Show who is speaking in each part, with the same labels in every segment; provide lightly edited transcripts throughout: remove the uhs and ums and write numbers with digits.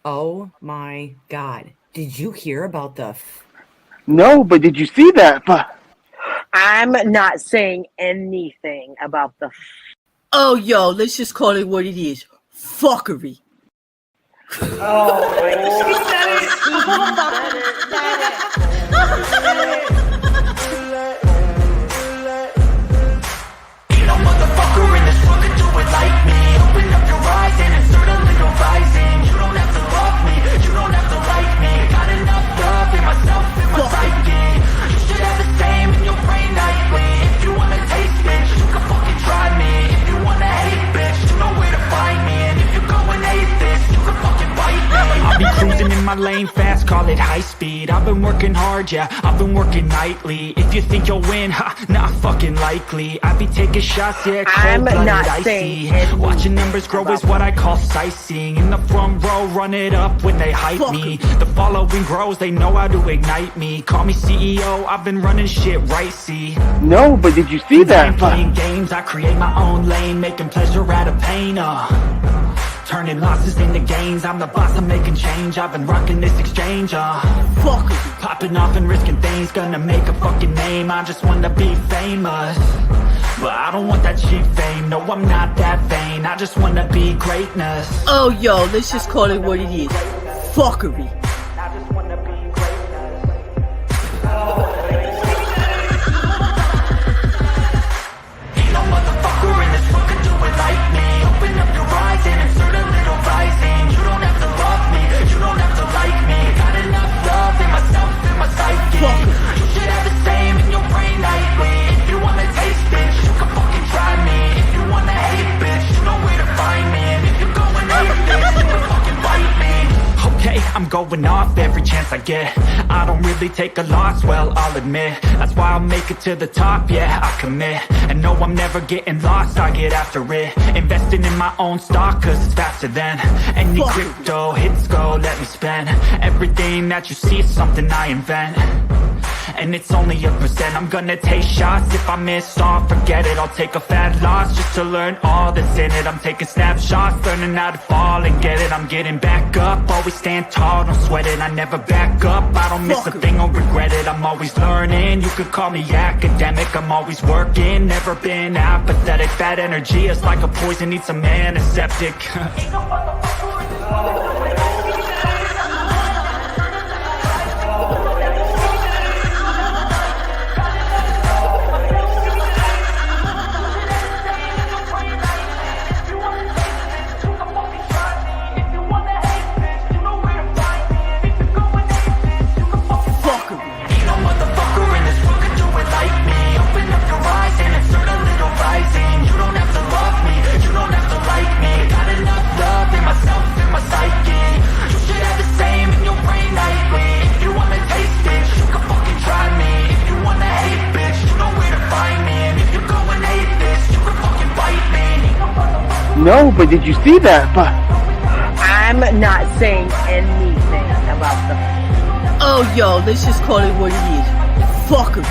Speaker 1: Oh my God. Did you hear about the
Speaker 2: No, but did you see that?
Speaker 3: I'm not saying anything about the.
Speaker 4: Oh, yo, let's just call it what it is. Fuckery.
Speaker 3: Oh my God.
Speaker 1: She said it.
Speaker 5: Ain't no motherfucker in this world can do it like me. Open up your eyes and insert a little rising. You don't have to love me, you don't have to like me. Got enough love in myself, in my psyche. You should have the same in your brain nightly. If you wanna taste, bitch, you can fucking try me. If you wanna hate, bitch, you know where to find me. And if you're going atheist, you can fucking bite me. I'll be cruising in my lane fast, call it high speed. I've been working hard, yeah, I've been working nightly. If you think you'll win, ha, not fucking likely. I be taking shots, yeah,
Speaker 3: I'm
Speaker 5: cold-blooded,
Speaker 3: not
Speaker 5: icy.
Speaker 3: saying
Speaker 5: Watching numbers grow is what I call sightseeing. In the front row, run it up when they hype me. The following grows, they know how to ignite me. Call me CEO, I've been running shit right, see.
Speaker 2: No, but did you see
Speaker 5: I'm
Speaker 2: that?
Speaker 5: playing games, I create my own lane, making pleasure out of pain, turning losses into gains, I'm the boss, I'm making change. I've been rocking this exchange, fuck, popping off and risking things, gonna make a fucking name. I just wanna be famous, but I don't want that cheap fame. No, I'm not that vain, I just wanna be greatness.
Speaker 4: Oh, yo, let's just call it what it is. Fuckery.
Speaker 5: I just wanna be greatness. Ain't no motherfucker in this world can do it like me. Open up your eyes and insert a little rising. You don't have to love me, you don't have to like me. Got enough love in myself, in my psyche. You should have the same in your brain nightly. If you wanna taste, bitch, you can fucking try me. If you wanna hate, bitch, you know where to find me. And if you're going atheist, you can fucking bite me. Okay, I'm going off every chance I get. I don't really take a loss, well, I'll admit. That's why I'll make it to the top, yeah, I commit. And no, I'm never getting lost, I get after it. Investing in my own stock, cause it's faster than any crypto hits go, let me spend. Everything that you see is something I invent. And it's only a percent. I'm gonna take shots. If I miss all, forget it. I'll take a fat loss just to learn all that's in it. I'm taking snapshots, learning how to fall and get it. I'm getting back up, always stand tall, don't sweat it. I never back up, I don't miss a thing or regret it. I'm always learning, you could call me academic. I'm always working, never been apathetic. That energy is like a poison, needs some antiseptic.
Speaker 2: No, but did you see that?
Speaker 3: I'm not saying anything about the.
Speaker 4: Oh, yo, let's just call it what it is. Fuckery.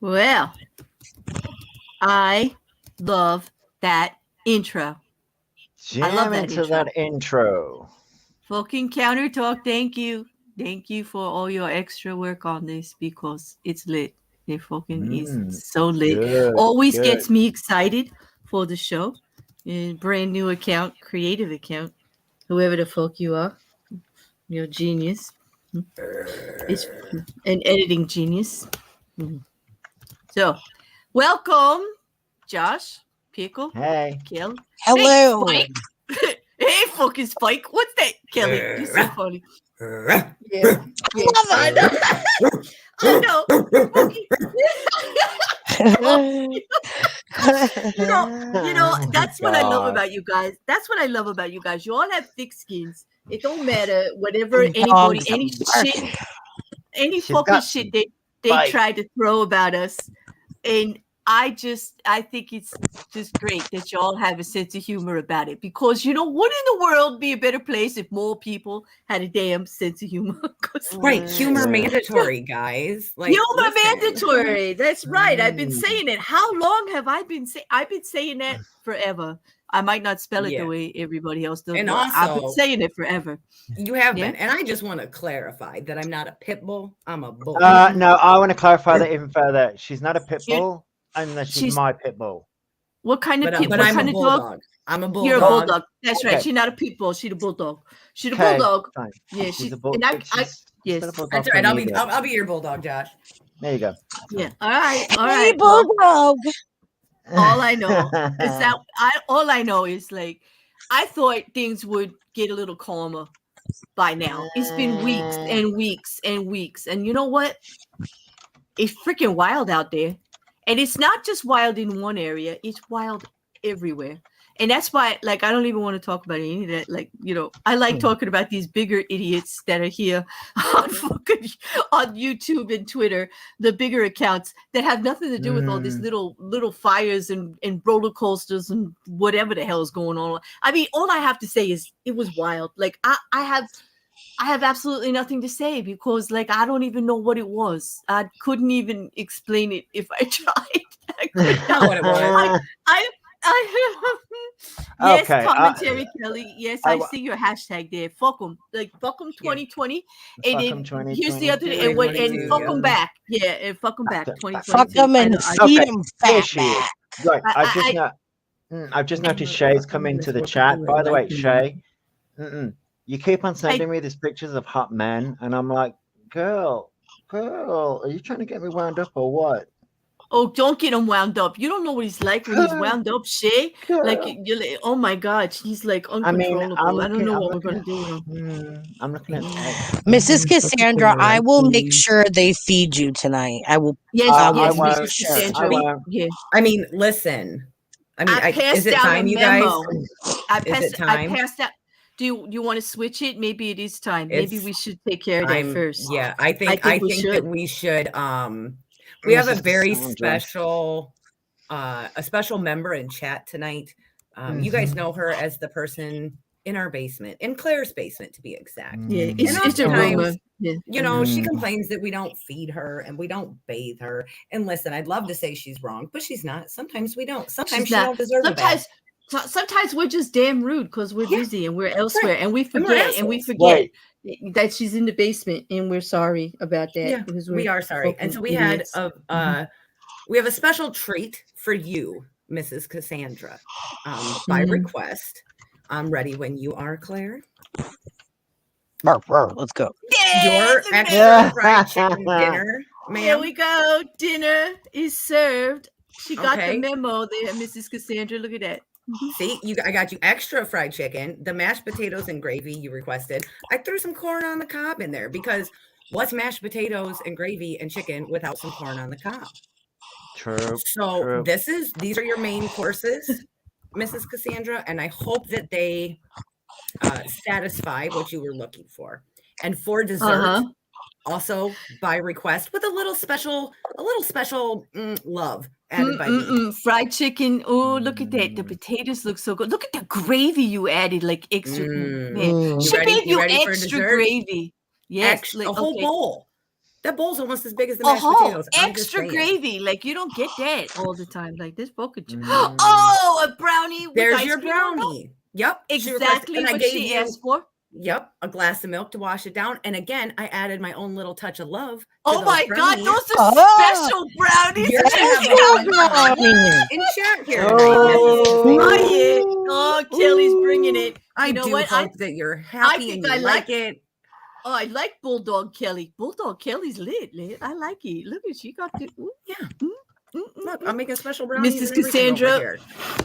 Speaker 4: Well, I love that intro.
Speaker 6: Jam
Speaker 4: I love that
Speaker 6: into
Speaker 4: intro.
Speaker 6: that intro.
Speaker 4: Fucking counter talk. Thank you. Thank you for all your extra work on this because it's lit. It fucking is so lit.
Speaker 6: Good,
Speaker 4: Always
Speaker 6: good.
Speaker 4: gets me excited for the show. Brand new account, creative account. Whoever the fuck you are, you're a genius. It's an editing genius. So, welcome, Josh, Pickle,
Speaker 6: Hey.
Speaker 4: Kelly.
Speaker 7: Hello.
Speaker 4: Hey, Spike. Hey, fucking Spike. What's that, Kelly? You're so funny.
Speaker 7: Yeah.
Speaker 4: I know. you know, that's what I love about you guys. That's what I love about you guys. You all have thick skins. It don't matter whatever anybody, any shit, any fucking shit they try to throw about us. And I think it's just great that you all have a sense of humor about it because, you know, wouldn't the world be a better place if more people had a damn sense of humor?
Speaker 1: Right, humor mandatory, guys. Like
Speaker 4: humor mandatory. That's right. I've been saying it. How long have I been saying? I've been saying that forever. I might not spell it
Speaker 1: Yeah.
Speaker 4: the way everybody else does,
Speaker 1: And
Speaker 4: but I've been
Speaker 1: also-
Speaker 4: saying it forever.
Speaker 1: You have
Speaker 4: Yeah.
Speaker 1: been. And I just want to clarify that I'm not a pit bull. I'm a bull.
Speaker 6: No, I want to clarify that even further. She's not a pit bull, unless she's
Speaker 4: she's-
Speaker 6: my pit bull.
Speaker 4: What kind of
Speaker 1: But,
Speaker 4: pit?
Speaker 1: but
Speaker 4: What
Speaker 1: I'm
Speaker 4: kind
Speaker 1: a
Speaker 4: of dog?
Speaker 1: bulldog. I'm a bulldog.
Speaker 4: You're a bulldog. That's right.
Speaker 6: Okay.
Speaker 4: She's not a pit bull. She's a bulldog. She's a
Speaker 6: Okay,
Speaker 4: bulldog.
Speaker 6: fine.
Speaker 4: Yeah,
Speaker 6: She's
Speaker 4: she's
Speaker 6: a bull.
Speaker 4: and I
Speaker 6: She's
Speaker 4: yes.
Speaker 6: still a bulldog
Speaker 1: That's
Speaker 6: for
Speaker 1: right.
Speaker 6: me, though.
Speaker 1: I'll be your bulldog, Josh.
Speaker 6: There you go.
Speaker 4: Yeah. All right. All
Speaker 7: Hey,
Speaker 4: right. Well,
Speaker 7: bulldog.
Speaker 4: all I know is that all I know is like I thought things would get a little calmer by now. It's been weeks and weeks and weeks. And you know what? It's freaking wild out there. And it's not just wild in one area, it's wild everywhere. And that's why, like, I don't even want to talk about any of that. Like, you know, I like talking about these bigger idiots that are here on YouTube and Twitter, the bigger accounts that have nothing to do with all these little fires and roller coasters and whatever the hell is going on. I mean, all I have to say is it was wild. Like, I have absolutely nothing to say because, like, I don't even know what it was. I couldn't even explain it if I tried. I couldn't
Speaker 1: know what it was.
Speaker 4: Yes,
Speaker 6: Okay,
Speaker 4: commentary, Kelly. Yes, I
Speaker 6: I-
Speaker 4: see your hashtag there. Fuck them, like fuck them 2020. And
Speaker 6: Fuck
Speaker 4: then
Speaker 6: 'em 2020.
Speaker 4: here's the other, and, what, and
Speaker 1: 2022,
Speaker 4: fuck
Speaker 1: yeah.
Speaker 4: them back. Yeah, and fuck them back. 2022.
Speaker 7: Fuck them and feed
Speaker 6: Okay,
Speaker 7: them
Speaker 6: here
Speaker 7: fat
Speaker 6: she is.
Speaker 7: back.
Speaker 6: Right,
Speaker 4: I-
Speaker 6: I've just noticed Shay's come into the chat. By the way, Shay, you keep on sending me these pictures of hot men, and I'm like, girl, are you trying to get me wound up or what?
Speaker 4: Oh, don't get him wound up. You don't know what he's like when he's wound up, Shay. Like,
Speaker 6: Girl.
Speaker 4: you're like, oh my God, he's like
Speaker 6: I mean,
Speaker 4: uncontrollable. I don't know what
Speaker 6: I'm
Speaker 4: we're gonna
Speaker 6: looking
Speaker 4: do with him.
Speaker 6: I'm looking at.
Speaker 7: Mrs. Cassandra, I will make sure they feed you tonight. I will.
Speaker 4: Yes,
Speaker 6: I
Speaker 4: yes,
Speaker 6: won't.
Speaker 4: Mrs.
Speaker 7: Sure,
Speaker 4: Cassandra.
Speaker 6: I won't.
Speaker 4: Yeah.
Speaker 1: I mean, listen. I mean,
Speaker 4: I passed
Speaker 1: is it
Speaker 4: out
Speaker 1: time,
Speaker 4: a
Speaker 1: you guys?
Speaker 4: memo. I
Speaker 1: Is it time?
Speaker 4: passed out. Do you want to switch it? Maybe it is time. Maybe
Speaker 1: It's-
Speaker 4: we should take care of that first.
Speaker 1: Yeah, I think
Speaker 4: we
Speaker 1: that
Speaker 4: should.
Speaker 1: we should. We have a
Speaker 6: Mrs.
Speaker 1: very
Speaker 6: Cassandra.
Speaker 1: special member in chat tonight. You guys know her as the person in our basement, in Claire's basement, to be exact.
Speaker 4: Yeah,
Speaker 1: And
Speaker 4: it's a
Speaker 1: oftentimes,
Speaker 4: rumor. Yeah.
Speaker 1: You know, she complains that we don't feed her and we don't bathe her. And listen, I'd love to say she's wrong, but she's not. Sometimes we don't. Sometimes
Speaker 4: She's
Speaker 1: she
Speaker 4: not.
Speaker 1: don't deserve a bath.
Speaker 4: Sometimes we're just damn rude because we're busy and we're elsewhere, and we
Speaker 1: And we're
Speaker 4: forget
Speaker 1: assholes.
Speaker 4: that she's in the basement, and we're sorry about that.
Speaker 1: Yeah,
Speaker 4: because
Speaker 1: we are sorry. And so we had we have a special treat for you, Mrs. Cassandra, by request. I'm ready when you are, Claire.
Speaker 7: Let's go.
Speaker 1: Your
Speaker 4: look at
Speaker 1: extra fried chicken dinner,
Speaker 4: Here
Speaker 1: ma'am.
Speaker 4: we go. Dinner is served. She got
Speaker 1: Okay.
Speaker 4: the memo there, Mrs. Cassandra. Look at that.
Speaker 1: See, I got you extra fried chicken, the mashed potatoes and gravy you requested. I threw some corn on the cob in there because what's mashed potatoes and gravy and chicken without some corn on the cob?
Speaker 6: True.
Speaker 1: So these are your main courses, Mrs. Cassandra, and I hope that they satisfy what you were looking for. And for dessert, also by request, with a little special love added by me.
Speaker 4: Fried chicken. Oh, look at that. The potatoes look so good. Look at the gravy you added, like extra. Man, she gave you
Speaker 1: ready for
Speaker 4: extra
Speaker 1: dessert?
Speaker 4: gravy. Yes,
Speaker 1: Extra, a whole bowl. That bowl's almost as big as the
Speaker 4: A
Speaker 1: mashed
Speaker 4: whole
Speaker 1: potatoes. I'm just
Speaker 4: extra
Speaker 1: saying.
Speaker 4: gravy. Like you don't get that all the time. Like this bucket. Oh, a brownie. With
Speaker 1: There's
Speaker 4: ice
Speaker 1: your
Speaker 4: cream on top?
Speaker 1: brownie. Yep.
Speaker 4: Exactly
Speaker 1: and I
Speaker 4: what
Speaker 1: gave
Speaker 4: she
Speaker 1: you-
Speaker 4: asked for.
Speaker 1: Yep, a glass of milk to wash it down. And again, I added my own little touch of love. to
Speaker 4: Oh
Speaker 1: those
Speaker 4: my God,
Speaker 1: brownies.
Speaker 4: those are special brownies.
Speaker 1: You're gonna have one in chat here tonight.
Speaker 4: Oh, yeah. Oh, Kelly's bringing it.
Speaker 1: I
Speaker 4: You know
Speaker 1: do
Speaker 4: what?
Speaker 1: hope that you're happy and
Speaker 4: think
Speaker 1: you
Speaker 4: I
Speaker 1: like
Speaker 4: like-
Speaker 1: it.
Speaker 4: Oh, I like Bulldog Kelly. Bulldog Kelly's lit. I like it. Look at she got the.
Speaker 1: Yeah. Look, I'm making special brownies.
Speaker 4: Mrs.
Speaker 1: and everything over
Speaker 4: Cassandra,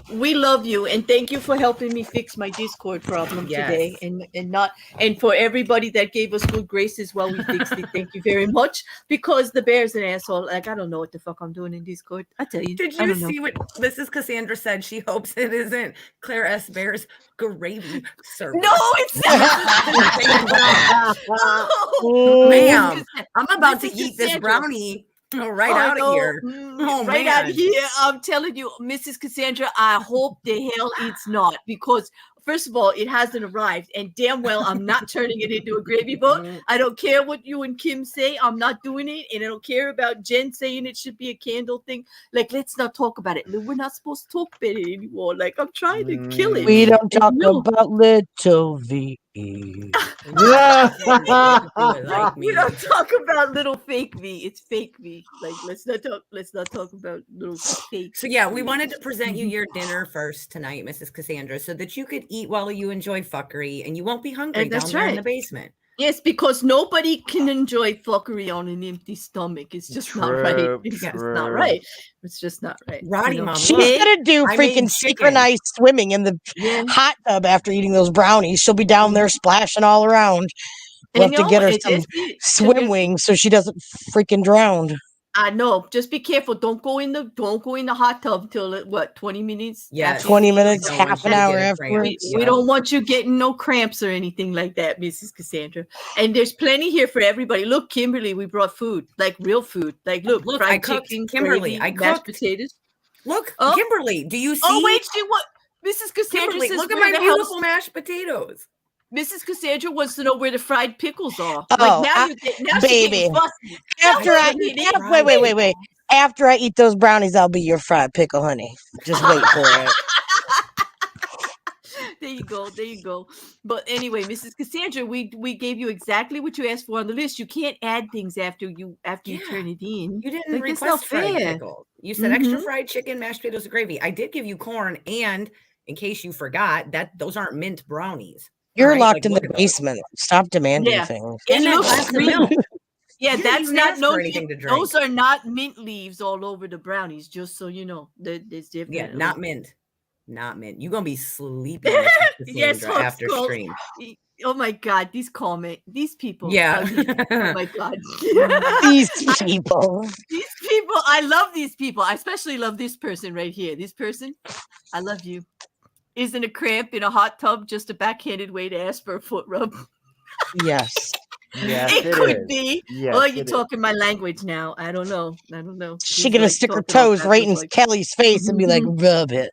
Speaker 1: here.
Speaker 4: we love you and thank you for helping me fix my Discord problem today. And for everybody that gave us good graces while we fixed it, thank you very much. Because the bear's an asshole. Like I don't know what the fuck I'm doing in Discord. I tell you.
Speaker 1: Did
Speaker 4: I
Speaker 1: you
Speaker 4: don't know.
Speaker 1: see what Mrs. Cassandra said? She hopes it isn't Claire S. Bear's gravy service.
Speaker 4: No, it's not.
Speaker 1: Ma'am, I'm about to
Speaker 4: Mrs.
Speaker 1: eat this
Speaker 4: Cassandra.
Speaker 1: brownie right
Speaker 4: Oh,
Speaker 1: out
Speaker 4: no.
Speaker 1: of here. Oh,
Speaker 4: right
Speaker 1: man.
Speaker 4: out here. I'm telling you, Mrs. Cassandra, I hope the hell it's not because first of all, it hasn't arrived, and damn well I'm not turning it into a gravy boat. I don't care what you and Kim say. I'm not doing it, and I don't care about Jen saying it should be a candle thing. Like, let's not talk about it. We're not supposed to talk about it anymore. Like, I'm trying to kill it.
Speaker 7: We don't talk about little V.
Speaker 6: Yeah.
Speaker 4: We don't talk about little fake V. It's fake V. Like, let's not talk about little fake.
Speaker 1: So yeah, we wanted to present you your dinner first tonight, Mrs. Cassandra, so that you could eat while you enjoy fuckery and you won't be hungry down there in the basement.
Speaker 4: Yes, because nobody can enjoy fuckery on an empty stomach. It's just not right. It's just not right. It's just not right.
Speaker 1: Roddy, Mom,
Speaker 7: she's gonna do freaking synchronized swimming in the hot tub after eating those brownies. She'll be down there splashing all around. We'll have to get her some swim wings so she doesn't freaking drown.
Speaker 4: I know. Just be careful. Don't go in the hot tub till 20 minutes?
Speaker 1: Yeah,
Speaker 7: 20 minutes, half an hour afterwards.
Speaker 4: We don't want you getting no cramps or anything like that, Mrs. Cassandra. And there's plenty here for everybody. Look, Kimberly, we brought food, like real food. Like, look, fried
Speaker 1: I cooked.
Speaker 4: chicken,
Speaker 1: Kimberly, I
Speaker 4: mashed
Speaker 1: cooked
Speaker 4: potatoes.
Speaker 1: Look, Kimberly, do you see?
Speaker 4: Oh wait, Mrs. Cassandra
Speaker 1: Kimberly,
Speaker 4: says,
Speaker 1: look at my beautiful mashed potatoes.
Speaker 4: Mrs. Cassandra wants to know where the fried pickles are.
Speaker 7: Oh,
Speaker 4: baby.
Speaker 7: Wait. After I eat those brownies, I'll be your fried pickle, honey. Just wait for it.
Speaker 4: There you go. But anyway, Mrs. Cassandra, we gave you exactly what you asked for on the list. You can't add things after you turn it in.
Speaker 1: You didn't request fried pickles. You said extra fried chicken, mashed potatoes, and gravy. I did give you corn, and in case you forgot, those aren't mint brownies.
Speaker 7: You're locked in the basement. Stop demanding things.
Speaker 4: It looks green. Yeah, that's not
Speaker 1: anything to drink.
Speaker 4: Those are not mint leaves all over the brownies. Just so you know, there's different.
Speaker 1: Yeah, not mint. You're gonna be sleeping
Speaker 4: yes,
Speaker 1: after stream.
Speaker 4: Oh my God, these people.
Speaker 1: Yeah.
Speaker 4: Oh my God.
Speaker 7: These people.
Speaker 4: I love these people. I especially love this person right here. This person, I love you. Isn't a cramp in a hot tub just a backhanded way to ask for a foot rub?
Speaker 7: Yes.
Speaker 6: Yes,
Speaker 4: it could be.
Speaker 6: Yes,
Speaker 4: oh, you're talking my language now. I don't know.
Speaker 7: She's gonna stick her toes right in Kelly's face and be like, "Rub it."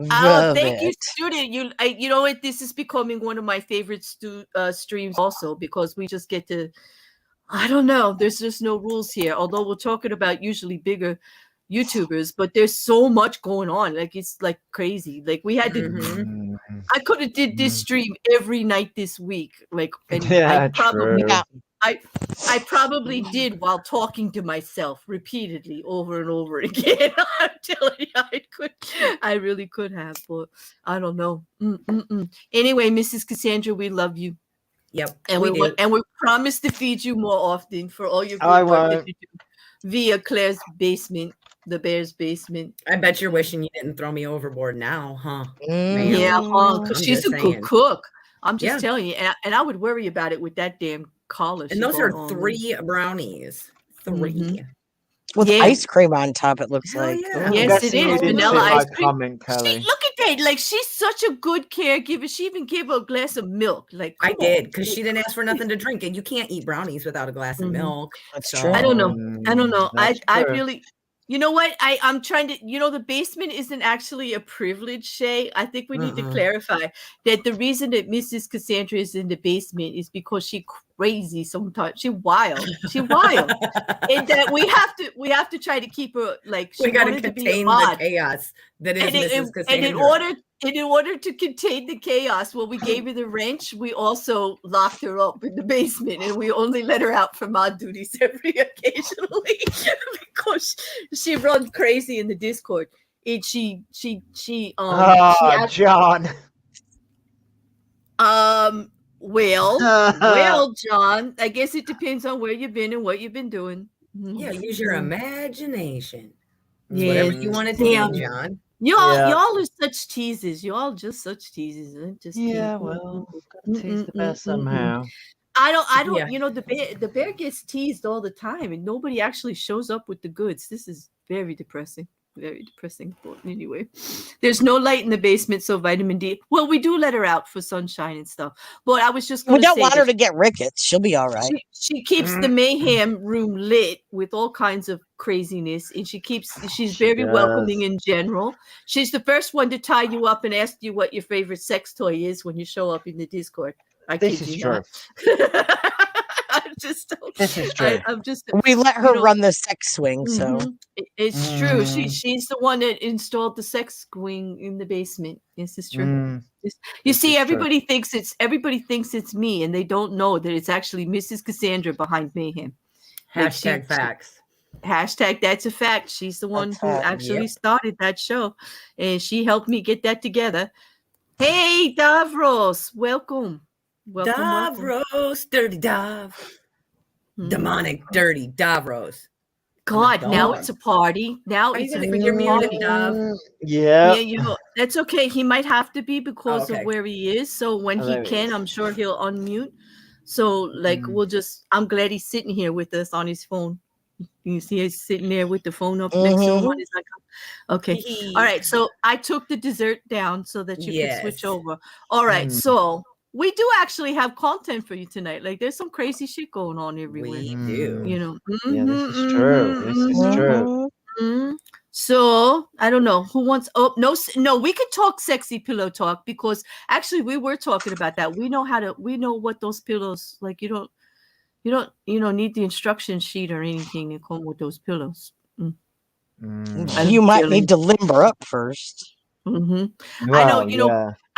Speaker 4: Thank you, student. You know what? This is becoming one of my favorite streams also, because we just get to. I don't know. There's just no rules here. Although we're talking about usually bigger YouTubers, but there's so much going on. Like, it's like crazy. Like, we had to. I could have did this stream every night this week. Like, and I probably did while talking to myself repeatedly over and over again. I'm telling you, I really could have, but I don't know. Anyway, Mrs. Cassandra, we love you.
Speaker 1: Yep,
Speaker 4: and we promise to feed you more often for all your good work that you do via Claire's basement. The Bear's basement.
Speaker 1: I bet you're wishing you didn't throw me overboard now, huh?
Speaker 4: Yeah, because she's a good cook. I'm just telling you, and I would worry about it with that damn collar.
Speaker 1: And those are 3 brownies. 3.
Speaker 7: With ice cream on top, it looks like.
Speaker 4: Yeah. Yes, it is. Vanilla ice cream.
Speaker 6: Comment, Kelly.
Speaker 4: Look at that. Like, she's such a good caregiver. She even gave her a glass of milk. Like,
Speaker 1: I did, because she didn't ask for nothing to drink, and you can't eat brownies without a glass of milk.
Speaker 7: That's true.
Speaker 4: I don't know. I really. You know what? I'm trying to, the basement isn't actually a privilege, Shay. I think we need to clarify that the reason that Mrs. Cassandra is in the basement is because she's crazy sometimes. She's wild. And that we have to try to keep her, like,
Speaker 1: we got to contain the chaos that is Mrs. Cassandra.
Speaker 4: And in order to contain the chaos, when we gave her the wrench, we also locked her up in the basement, and we only let her out for mod duties occasionally because she runs crazy in the Discord. And
Speaker 6: John.
Speaker 4: Well, John, I guess it depends on where you've been and what you've been doing.
Speaker 1: Yeah, use your imagination. Whatever you want to do, John.
Speaker 4: Y'all are such teasers. Y'all just such teasers.
Speaker 6: Well, gotta tease the bear somehow.
Speaker 4: I don't. The bear gets teased all the time, and nobody actually shows up with the goods. This is very depressing. Very depressing thought. Anyway, there's no light in the basement, so vitamin D. Well, we do let her out for sunshine and stuff. But I was just going
Speaker 7: We
Speaker 4: to
Speaker 7: don't
Speaker 4: say
Speaker 7: want her to get rickets. She'll be all right.
Speaker 4: she keeps the mayhem room lit with all kinds of craziness, and she's very welcoming in general. She's the first one to tie you up and ask you what your favorite sex toy is when you show up in the Discord.
Speaker 6: This is true.
Speaker 4: This is true. I'm just.
Speaker 7: We let her run the sex swing, so
Speaker 4: it's true. She's the one that installed the sex swing in the basement. This is true. You see, everybody thinks it's me, and they don't know that it's actually Mrs. Cassandra behind mayhem.
Speaker 1: Hashtag facts.
Speaker 4: Hashtag that's a fact. She's the one who actually started that show, and she helped me get that together. Hey, Davros, welcome.
Speaker 1: Davros, dirty Dav. Demonic, dirty Davros.
Speaker 4: God, now it's a party. Now
Speaker 1: Are
Speaker 4: it's
Speaker 1: you
Speaker 4: a
Speaker 1: gonna figure me out, Dav?
Speaker 6: Yeah.
Speaker 4: Yeah, that's okay. He might have to be because of where he is. So when he can, I'm sure he'll unmute. So I'm glad he's sitting here with us on his phone. You see he's sitting there with the phone up next to him on his okay. All right. So I took the dessert down so that you could switch over. All right. So we do actually have content for you tonight. Like there's some crazy shit going on everywhere.
Speaker 1: We do.
Speaker 4: You know.
Speaker 6: Yeah, this is true. This is true.
Speaker 4: So I don't know who wants. Oh no, we could talk sexy pillow talk because actually we were talking about that. We know what those pillows like. You don't need the instruction sheet or anything to come with those pillows.
Speaker 7: You might need to limber up first.
Speaker 6: Well,
Speaker 4: I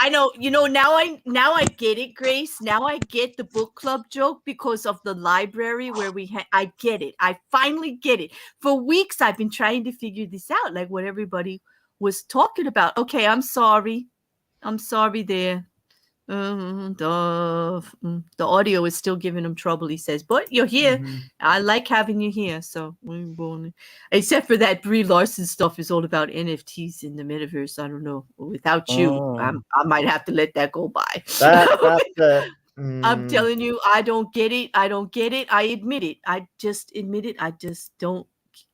Speaker 4: know. Now I get it, Grace. Now I get the book club joke because of the library where I get it. I finally get it. For weeks I've been trying to figure this out, like what everybody was talking about. Okay, I'm sorry there. The audio is still giving him trouble, he says, but you're here. I like having you here. So except for that Brie Larsen stuff is all about NFTs in the metaverse. I don't know. Without you, I might have to let that go by. I'm telling you, I don't get it. I admit it. I just admit it.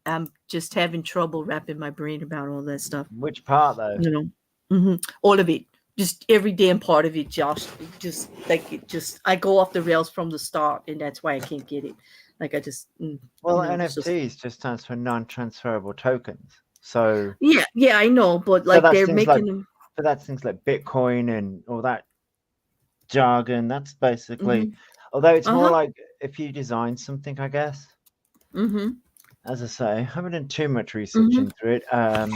Speaker 4: I'm just having trouble wrapping my brain about all that stuff.
Speaker 6: Which part though?
Speaker 4: All of it. Just every damn part of it, Josh. I go off the rails from the start, and that's why I can't get it. Like I just.
Speaker 6: NFTs just stands for non-transferable tokens. So.
Speaker 4: Yeah, I know, but like they're making them.
Speaker 6: But that's things like Bitcoin and all that jargon. That's basically. Although it's more like if you design something, I guess. As I say, I haven't done too much research into it.
Speaker 7: I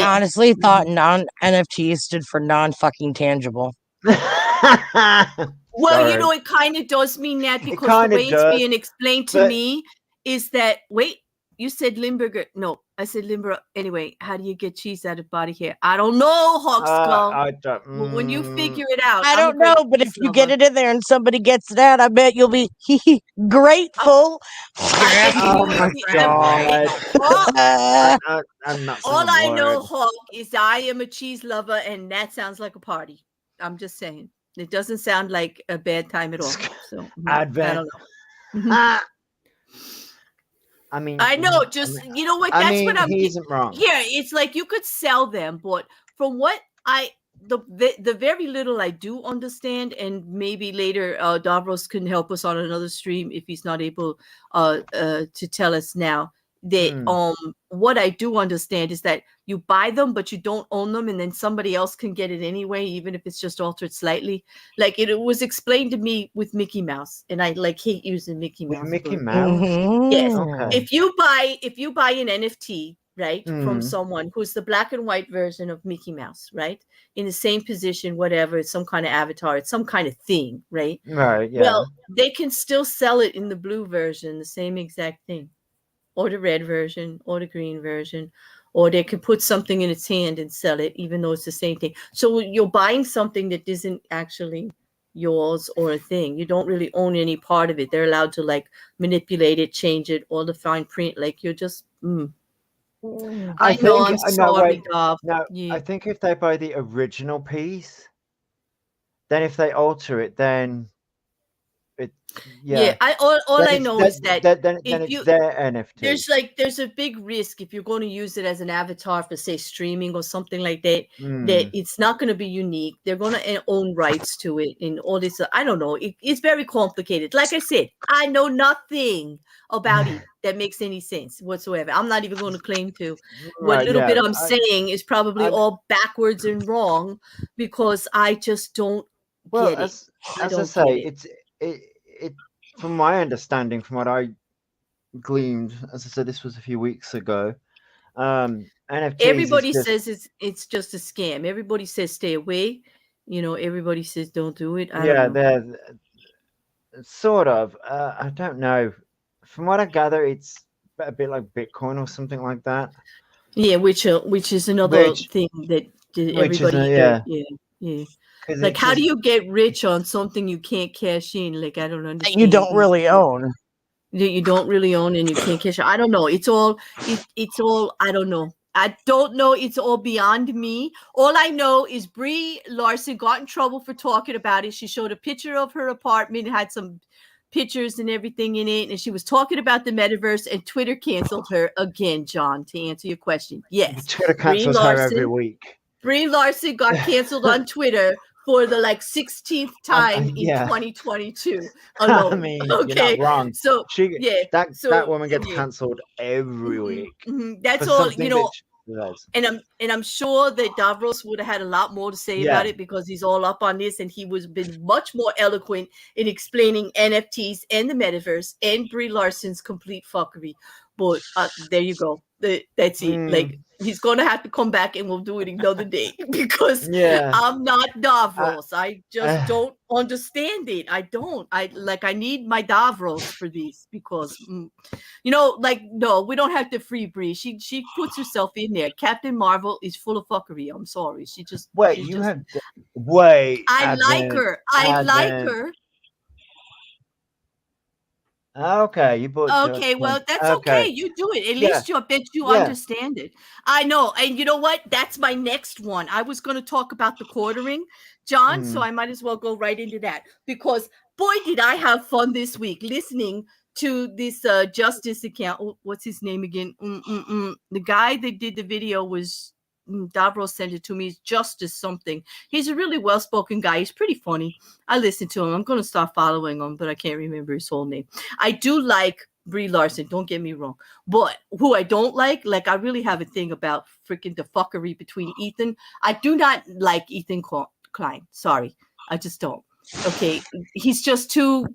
Speaker 7: honestly thought non-NFTs stood for non-fucking tangible.
Speaker 4: Well, it kind of does mean that because the way it's being explained to me is that, wait, you said Limburger. No, I said Limburger. Anyway, how do you get cheese out of body hair? I don't know, Hawk Skull.
Speaker 6: I don't,
Speaker 4: well, when you figure it out.
Speaker 7: I don't know, but if you get it in there and somebody gets it out, I bet you'll be grateful.
Speaker 6: Oh my God. I'm not
Speaker 4: all I know, Hawk, is I am a cheese lover, and that sounds like a party. I'm just saying. It doesn't sound like a bad time at all. So
Speaker 6: Advent.
Speaker 4: I don't know.
Speaker 6: I mean,
Speaker 4: I know. Just you know what? That's what I'm.
Speaker 6: He isn't wrong.
Speaker 4: Yeah, it's like you could sell them, but from what the very little I do understand, and maybe later Davros can help us on another stream if he's not able to tell us now. That what I do understand is that you buy them, but you don't own them, and then somebody else can get it anyway, even if it's just altered slightly. Like it was explained to me with Mickey Mouse, and I hate using Mickey Mouse.
Speaker 6: With Mickey Mouse,
Speaker 4: yes.
Speaker 6: Okay.
Speaker 4: If you buy an NFT, right, from someone who's the black and white version of Mickey Mouse, right, in the same position, whatever, it's some kind of avatar, it's some kind of thing, right?
Speaker 6: Right. Yeah.
Speaker 4: Well, they can still sell it in the blue version, the same exact thing. Or the red version, or the green version, or they can put something in its hand and sell it, even though it's the same thing. So you're buying something that isn't actually yours or a thing. You don't really own any part of it. They're allowed to like manipulate it, change it, or the fine print. Like you're just. I know. I'm sorry, Dov.
Speaker 6: No,
Speaker 4: yeah.
Speaker 6: I think if they buy the original piece, then if they alter it, then Yeah.
Speaker 4: All I know is that
Speaker 6: then it's their NFT.
Speaker 4: There's a big risk if you're going to use it as an avatar for, say, streaming or something like that, that it's not going to be unique. They're going to own rights to it and all this. I don't know. It's very complicated. Like I said, I know nothing about it that makes any sense whatsoever. I'm not even going to claim to. What little bit I'm saying is probably all backwards and wrong because I just don't get it.
Speaker 6: As I say, it from my understanding, from what I gleaned, as I said, this was a few weeks ago. NFTs.
Speaker 4: Everybody says it's just a scam. Everybody says stay away. Everybody says don't do it. I don't know.
Speaker 6: They're sort of. I don't know. From what I gather, it's a bit like Bitcoin or something like that.
Speaker 4: Yeah, which is another thing that everybody. Yeah. Like, how do you get rich on something you can't cash in? Like, I don't understand.
Speaker 7: You don't really own.
Speaker 4: You don't really own and you can't cash. I don't know. It's all. I don't know. I don't know. It's all beyond me. All I know is Brie Larsen got in trouble for talking about it. She showed a picture of her apartment. It had some pictures and everything in it, and she was talking about the metaverse, and Twitter canceled her again. John, to answer your question, yes,
Speaker 6: Twitter cancels her every week.
Speaker 4: Brie Larsen got canceled on Twitter for the 16th time in 2022 alone.
Speaker 6: I mean,
Speaker 4: okay,
Speaker 6: you're not wrong.
Speaker 4: So
Speaker 6: that woman gets cancelled every week.
Speaker 4: That's all And I'm sure that Davros would have had a lot more to say about it because he's all up on this, and he was been much more eloquent in explaining NFTs and the metaverse and Brie Larsen's complete fuckery. But there you go. That's it. He's going to have to come back and we'll do it another day because I'm not Davros. I just don't understand it. I don't. I need my Davros for this because, no, we don't have to free Brie. She puts herself in there. Captain Marvel is full of fuckery. I'm sorry. She just.
Speaker 6: Wait,
Speaker 4: you
Speaker 6: have. Wait.
Speaker 4: I like her. I like her.
Speaker 6: Okay, you bought.
Speaker 4: Okay, well, that's okay. You do it. At least I bet you understand it. I know. And you know what? That's my next one. I was going to talk about the quartering, John, so I might as well go right into that because boy, did I have fun this week listening to this Justice account. Oh, what's his name again? The guy that did the video was Davros sent it to me. He's Justice something. He's a really well-spoken guy. He's pretty funny. I listen to him. I'm going to start following him, but I can't remember his whole name. I do like Brie Larsen. Don't get me wrong. But who I don't like I really have a thing about freaking the fuckery between Ethan. I do not like Ethan Klein. Sorry. I just don't. Okay. He's just too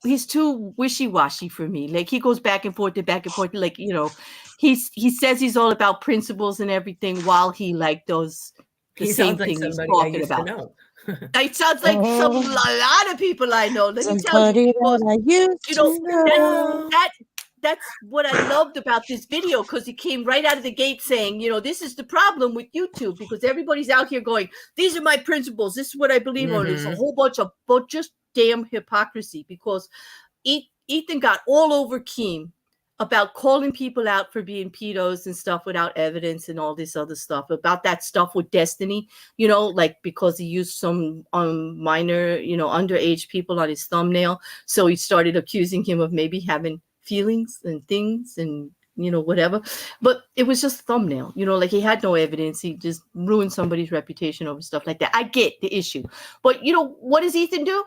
Speaker 4: wishy-washy for me. He goes back and forth. He says he's all about principles and everything while he does the same thing he's talking about. It sounds like a lot of people I know. Let me tell you, that's what I loved about this video because he came right out of the gate saying, this is the problem with YouTube because everybody's out here going, these are my principles. This is what I believe on. It's a whole bunch of just damn hypocrisy because Ethan got all over Keem about calling people out for being pedos and stuff without evidence and all this other stuff about that stuff with Destiny, because he used some minor, underage people on his thumbnail. So he started accusing him of maybe having feelings and things and, whatever. But it was just thumbnail, he had no evidence. He just ruined somebody's reputation over stuff like that. I get the issue. But, what does Ethan do?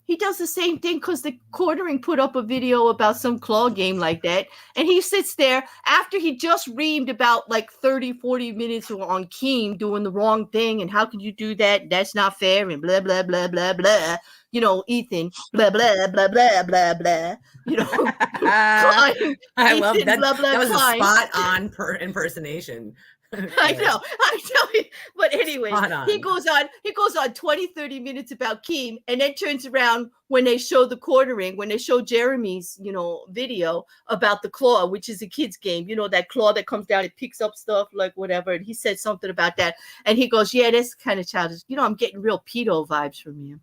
Speaker 4: He does the same thing because the Quartering put up a video about some claw game like that. And he sits there after he just reamed about 30, 40 minutes on Keem doing the wrong thing. And how could you do that? That's not fair. And blah, blah, blah, blah, blah. Ethan, blah, blah, blah, blah, blah, blah.
Speaker 1: I love that. Blah, blah, that was a spot on impersonation.
Speaker 4: I know. I tell you. But anyway, he goes on 20, 30 minutes about Keem and then turns around when they show the Quartering, when they show Jeremy's, video about the claw, which is a kid's game, that claw that comes down, it picks up stuff, whatever. And he said something about that. And he goes, yeah, that's kind of childish. I'm getting real pedo vibes from you.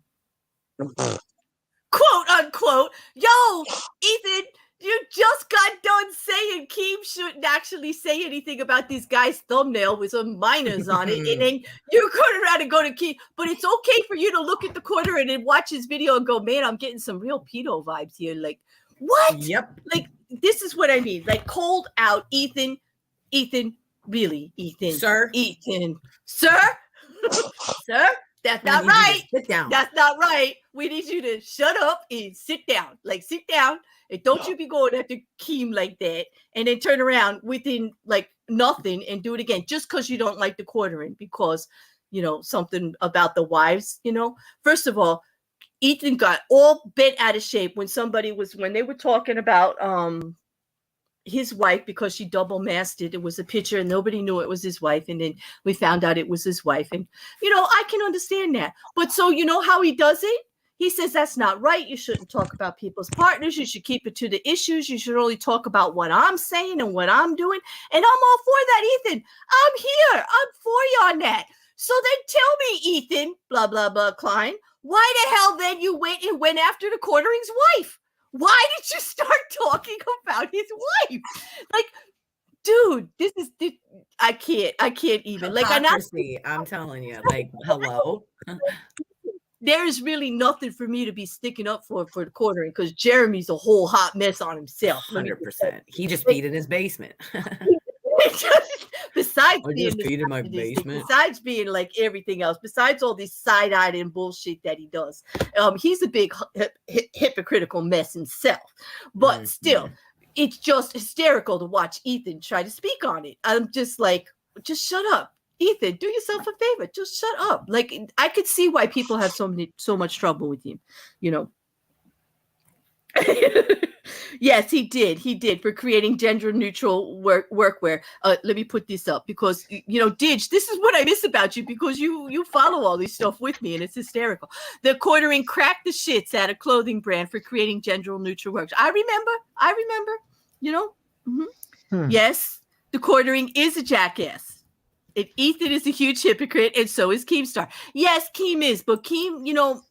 Speaker 4: Quote unquote. Yo, Ethan, You just got done saying Keem shouldn't actually say anything about this guy's thumbnail with some minors on it. And then you turn around and go to Keem. But it's okay for you to look at the corner and then watch his video and go, man, I'm getting some real pedo vibes here. Like, what?
Speaker 1: Yep.
Speaker 4: Like, this is what I mean. Like, cold out, Ethan, really, Ethan.
Speaker 1: Sir?
Speaker 4: Ethan. Sir? Sir? That's not right.
Speaker 1: Sit down.
Speaker 4: That's not right. We need you to shut up and sit down. Like, sit down. And don't you be going after Keem like that and then turn around within like nothing and do it again just because you don't like the quartering because, you know, something about the wives, you know. First of all, Ethan got all bent out of shape when they were talking about his wife because she double masted. It was a picture and nobody knew it was his wife. And then we found out it was his wife. And, you know, I can understand that. But so you know how he does it? He says that's not right. You shouldn't talk about people's partners. You should keep it to the issues. You should only talk about what I'm saying and what I'm doing. And I'm all for that, Ethan. I'm here. I'm for you on that. So then tell me, Ethan, blah, blah, blah, Klein, why the hell then you went after the quartering's wife? Why did you start talking about his wife? Like, dude, I can't even. Like,
Speaker 1: I'm telling you, like, hello.
Speaker 4: There is really nothing for me to be sticking up for the quartering because Jeremy's a whole hot mess on himself.
Speaker 1: 100%. He just peed in his basement.
Speaker 4: Besides being like everything else, besides all this side-eyed and bullshit that he does, he's a big hypocritical mess himself. But still, it's just hysterical to watch Ethan try to speak on it. I'm just like, just shut up. Ethan, do yourself a favor. Just shut up. Like, I could see why people have so much trouble with him, you know. Yes, he did for creating gender neutral workwear. Let me put this up because, you know, Didge, this is what I miss about you because you follow all this stuff with me and it's hysterical. The quartering cracked the shits at a clothing brand for creating gender neutral works. I remember, you know. Yes, the quartering is a jackass. And Ethan is a huge hypocrite, and so is Keemstar. Yes, Keem is, but Keem, you know,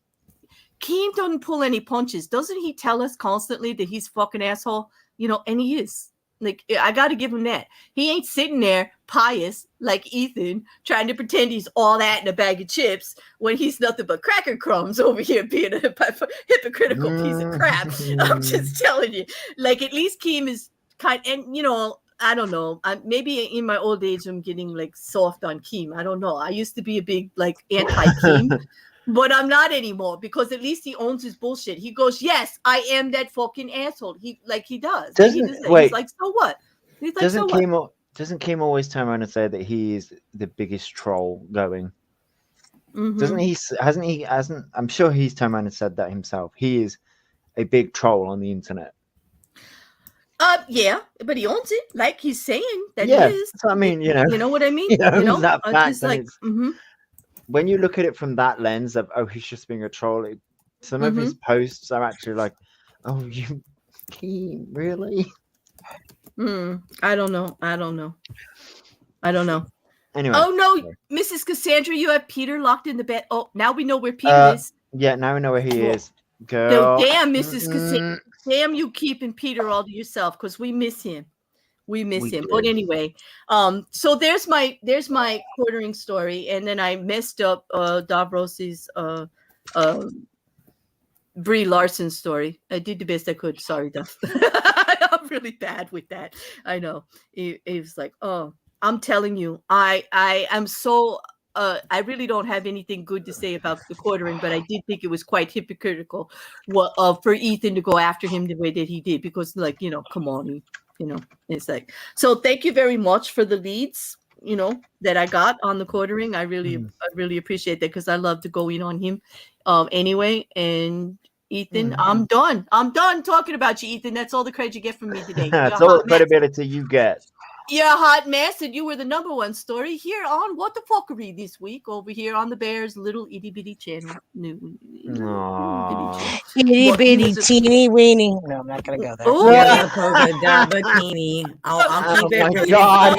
Speaker 4: Keem doesn't pull any punches. Doesn't he tell us constantly that he's fucking asshole? You know, and he is. Like, I got to give him that. He ain't sitting there pious like Ethan, trying to pretend he's all that in a bag of chips when he's nothing but cracker crumbs over here being a hypocritical piece of crap. I'm just telling you. Like, at least Keem is and, you know, I don't know. Maybe in my old age, I'm getting like soft on Keem. I don't know. I used to be a big like anti-Keem, but I'm not anymore because at least he owns his bullshit. He goes, "Yes, I am that fucking asshole." He does. He's like, so what? He's like,
Speaker 6: doesn't Keem always turn around and say that he is the biggest troll going? Doesn't he? Hasn't? I'm sure he's turned around and said that himself. He is a big troll on the internet.
Speaker 4: Yeah, but he owns it. Like he's saying that
Speaker 6: he
Speaker 4: is.
Speaker 6: So, I mean, you know
Speaker 4: what I mean.
Speaker 6: You know that fact.
Speaker 4: Just like,
Speaker 6: when you look at it from that lens of, oh, he's just being a troll. Some of his posts are actually like, oh, you Keem, really?
Speaker 4: I don't know.
Speaker 6: Anyway.
Speaker 4: Oh no, Mrs. Cassandra, you have Peter locked in the bed. Oh, now we know where Peter is.
Speaker 6: Yeah, now we know where he is. Girl.
Speaker 4: No, damn, Mrs. Cassandra. Damn, you keeping Peter all to yourself because we miss him. We miss him. But anyway, so there's my quartering story, and then I messed up Davros's Brie Larsen story. I did the best I could. Sorry, Duff. I'm really bad with that. I know. It was like, oh, I'm telling you, I am so. I really don't have anything good to say about the quartering, but I did think it was quite hypocritical for Ethan to go after him the way that he did, because, like, you know, come on, you know, it's like, so thank you very much for the leads, you know, that I got on the quartering. I really appreciate that because I love to go in on him anyway. And Ethan, I'm done talking about you, Ethan. That's all the credit you get from me today.
Speaker 6: That's all the credibility you get.
Speaker 4: You're a hot mess, and you were the number one story here on What the Fuckery this week over here on the Bears' little itty bitty channel.
Speaker 7: Itty bitty teeny weeny. No, I'm not gonna go there.
Speaker 1: Yellow polka dot bikini. I'll keep it really.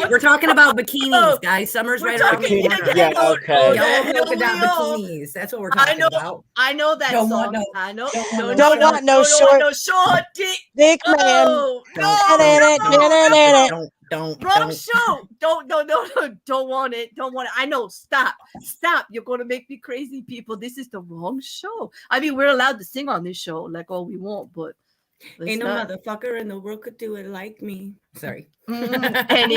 Speaker 1: We're talking about bikinis, guys. Summer's right around the corner.
Speaker 6: Yeah, okay.
Speaker 1: Yellow polka dot bikinis. That's what we're talking about.
Speaker 4: I know that
Speaker 1: Don't
Speaker 4: song.
Speaker 1: want
Speaker 4: I know.
Speaker 7: Don't want no short dick man.
Speaker 4: Wrong show. Don't want it. Don't want it. I know. Stop. You're going to make me crazy, people. This is the wrong show. I mean, we're allowed to sing on this show like all we want, but
Speaker 1: ain't no motherfucker in the world could do it like me. Sorry.
Speaker 4: And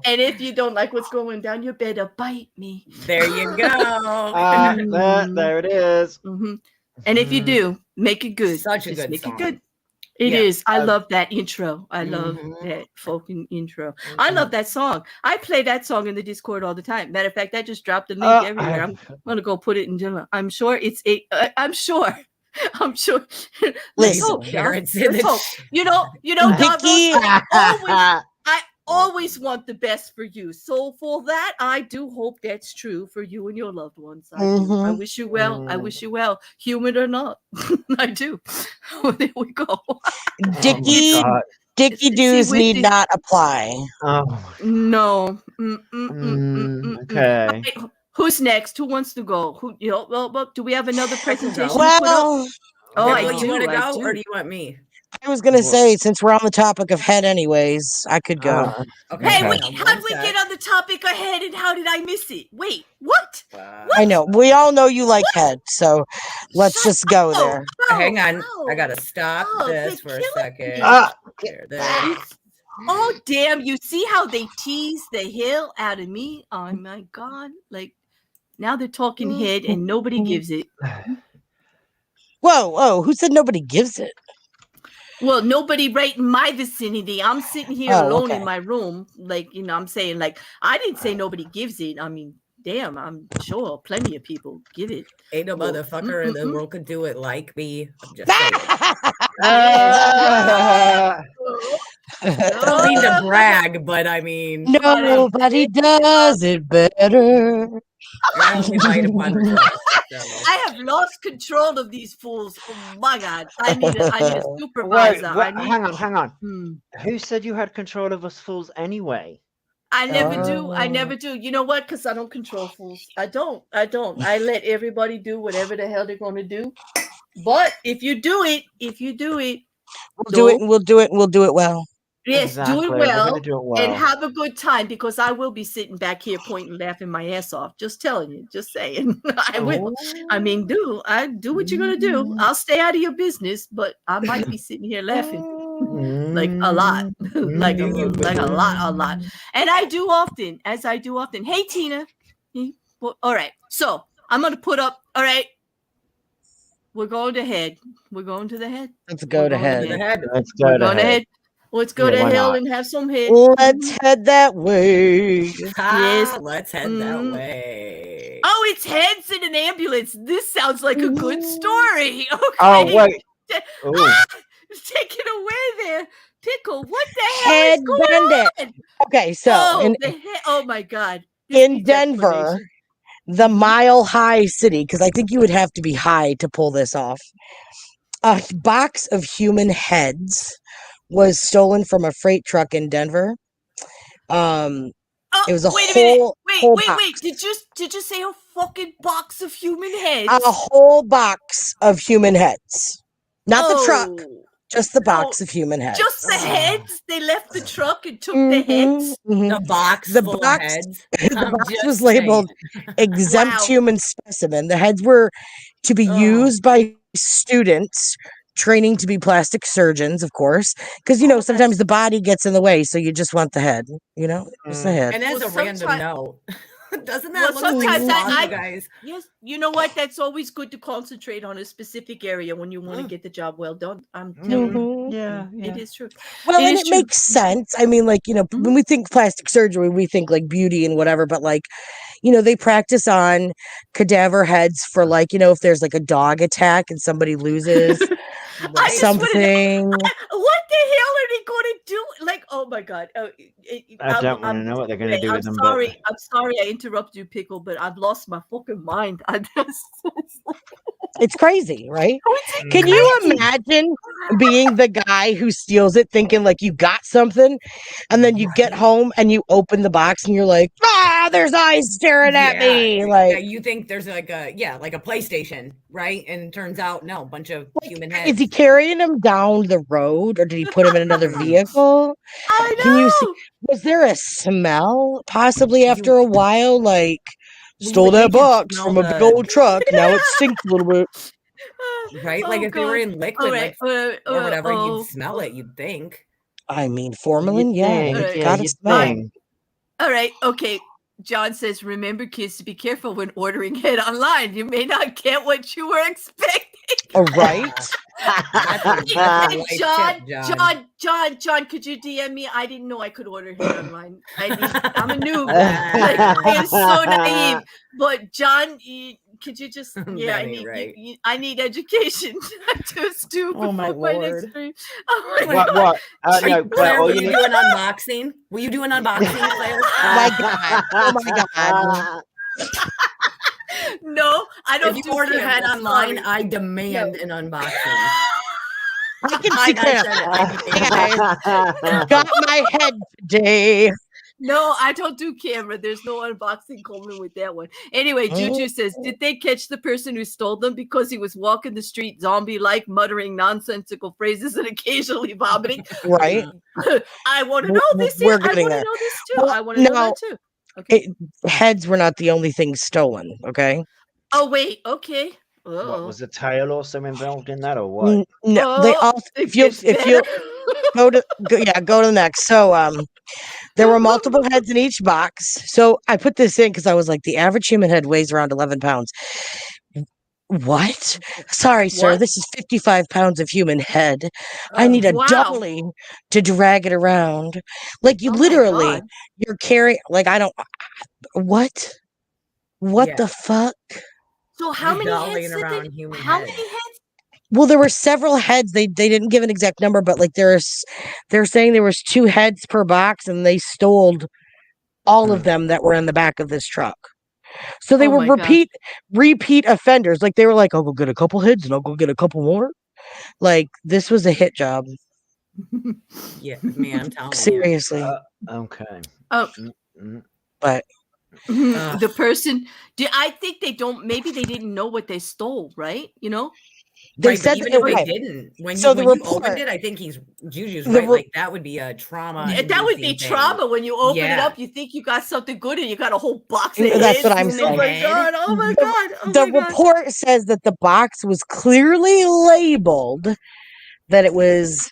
Speaker 4: if you don't like what's going down, you better bite me.
Speaker 1: There you go.
Speaker 6: There it is.
Speaker 4: Mm-hmm. And if you do, make it good.
Speaker 1: Such a good song.
Speaker 4: It good. It is. I love that intro. I love that fucking intro. I love that song. I play that song in the Discord all the time. Matter of fact, I just dropped the link everywhere. I'm gonna go put it in general. I'm sure it's a. I'm sure. Let's hope. You know, I always want the best for you. So for that, I do hope that's true for you and your loved ones. I do. I wish you well. I wish you well, human or not. I do. There we go.
Speaker 7: Dicky doos need not apply.
Speaker 4: No.
Speaker 6: Okay.
Speaker 4: Okay. Who's next? Who wants to go? Well, do we have another presentation?
Speaker 7: Well,
Speaker 1: you want to go, or do you want me?
Speaker 7: I was gonna say, since we're on the topic of head, anyways, I could go.
Speaker 1: Okay.
Speaker 4: Hey, wait! How did we get on the topic of head, and how did I miss it? Wait, what?
Speaker 7: I know we all know you like head, so let's just go there.
Speaker 1: Hang on, I gotta stop this for a second.
Speaker 4: Oh damn! You see how they tease the hell out of me? Oh my god! Like now they're talking head, and nobody gives it.
Speaker 7: Whoa! Who said nobody gives it?
Speaker 4: Well, nobody right in my vicinity. I'm sitting here alone in my room. Like, I'm saying, like, I didn't say nobody gives it. I mean, damn, I'm sure plenty of people give it.
Speaker 1: Ain't no motherfucker in the world could do it like me. I'm just saying. I don't mean to brag, but I mean.
Speaker 7: Nobody does it better.
Speaker 4: I have lost control of these fools. Oh my god! I need a supervisor.
Speaker 6: Wait, hang on. Who said you had control of us fools anyway?
Speaker 4: I never do. You know what? Because I don't control fools. I don't. I let everybody do whatever the hell they're going to do. But if you do it,
Speaker 7: we'll do it well.
Speaker 4: Yes,
Speaker 6: exactly.
Speaker 4: do it well and have a good time, because I will be sitting back here pointing, laughing my ass off. Just telling you, just saying. I will. I mean, do what you're gonna do. I'll stay out of your business, but I might be sitting here laughing like a lot, like a lot. And I do often, Hey, Tina. All right. So I'm gonna put up. All right. We're going to head. We're going to the head.
Speaker 7: Let's go to head.
Speaker 6: Let's go to head.
Speaker 4: Let's go to hell and have some head.
Speaker 7: Let's head that way.
Speaker 4: Yes,
Speaker 1: let's head that way.
Speaker 4: Oh, it's heads in an ambulance. This sounds like a good story. Okay.
Speaker 6: Oh, wait.
Speaker 4: Take it away there. Pickle, what the hell is going on?
Speaker 7: Okay, so
Speaker 4: oh my God.
Speaker 7: In Denver, the Mile High City, because I think you would have to be high to pull this off. A box of human heads was stolen from a freight truck in Denver. It was a whole
Speaker 4: Wait. Did you say a fucking box of human heads?
Speaker 7: A whole box of human heads. Not the truck, just the box of human heads.
Speaker 4: Just the heads? They left the truck and took the heads?
Speaker 1: The box full of heads?
Speaker 7: The box was labeled exempt human specimen. The heads were to be used by students training to be plastic surgeons, of course, because sometimes the body gets in the way, so you just want the head, just the head.
Speaker 1: And as a random note, doesn't that look like guys?
Speaker 4: Yes, you know what? That's always good to concentrate on a specific area when you want to get the job well done. I'm telling you, it is true.
Speaker 7: Well, and it makes sense. I mean, when we think plastic surgery, we think like beauty and whatever, but they practice on cadaver heads for if there's like a dog attack and somebody loses something.
Speaker 4: What the hell are they going to do? Like, oh my god!
Speaker 6: I don't want to know what they're going to do with them.
Speaker 4: I'm sorry, I interrupted you, Pickle, but I've lost my fucking mind.
Speaker 7: It's crazy, right? Can you imagine being the guy who steals it, thinking like you got something, and then you get home and you open the box and you're like, there's eyes staring at me. Like,
Speaker 1: you think there's like a PlayStation, right? And it turns out no, a bunch of human heads.
Speaker 7: Is he carrying him down the road, or did he put him in another vehicle?
Speaker 4: I know.
Speaker 7: Can you see? Was there a smell possibly after a while? Like, stole that box from a big old truck. Now it stinks a little bit.
Speaker 1: Right? Like if they were in liquid or whatever, you'd smell it, you'd think.
Speaker 7: I mean, formalin, gotta smell.
Speaker 4: All right, okay. John says, remember, kids, to be careful when ordering it online. You may not get what you were expecting.
Speaker 7: All right.
Speaker 4: John, could you DM me? I didn't know I could order head online. I'm a noob. I am so naive. But John, could you just? Yeah, I need education.
Speaker 1: Oh my Lord!
Speaker 6: What?
Speaker 1: Claire, will you do an unboxing? Will you do an unboxing, Claire?
Speaker 7: Oh my god!
Speaker 4: No, I don't.
Speaker 1: If you order head online, I demand an unboxing.
Speaker 7: I can see Claire. Got my head today.
Speaker 4: No, I don't do camera. There's no unboxing coming with that one. Anyway, Juju says, did they catch the person who stole them because he was walking the street zombie-like, muttering nonsensical phrases and occasionally vomiting?
Speaker 7: Right.
Speaker 4: I want to know this.
Speaker 7: We're getting there.
Speaker 4: I want to know this too. I want to know that too. Okay.
Speaker 7: Heads were not the only things stolen. Okay.
Speaker 4: Oh wait. Okay.
Speaker 6: What, was the tail also involved in that, or what?
Speaker 7: No, they all. If you go to the next. So there were multiple heads in each box. So I put this in because I was like, the average human head weighs around 11 pounds. What? Sorry, sir.
Speaker 4: What?
Speaker 7: This is 55 pounds of human head. I need a doubling to drag it around. Like you literally, you're carrying. Like I don't. What? What the fuck?
Speaker 4: So how many heads? Many heads?
Speaker 7: Well, there were several heads. They didn't give an exact number, but like they're saying there was 2 heads per box, and they stole all of them that were in the back of this truck. So they were repeat offenders. Like they were like, I'll go get a couple heads and I'll go get a couple more. Like this was a hit job.
Speaker 1: Yeah, man, I'm telling
Speaker 7: seriously.
Speaker 6: Okay.
Speaker 7: But
Speaker 4: the person, I think they don't. Maybe they didn't know what they stole, right? You know.
Speaker 7: They said
Speaker 1: even if they didn't, when you opened it, I think Juju's right. Like that would be a trauma.
Speaker 4: That would be trauma when you open it up. You think you got something good, and you got a whole box of
Speaker 7: That's
Speaker 4: heads.
Speaker 7: what I'm saying.
Speaker 4: Oh my god! Oh my god!
Speaker 7: The report says that the box was clearly labeled that it was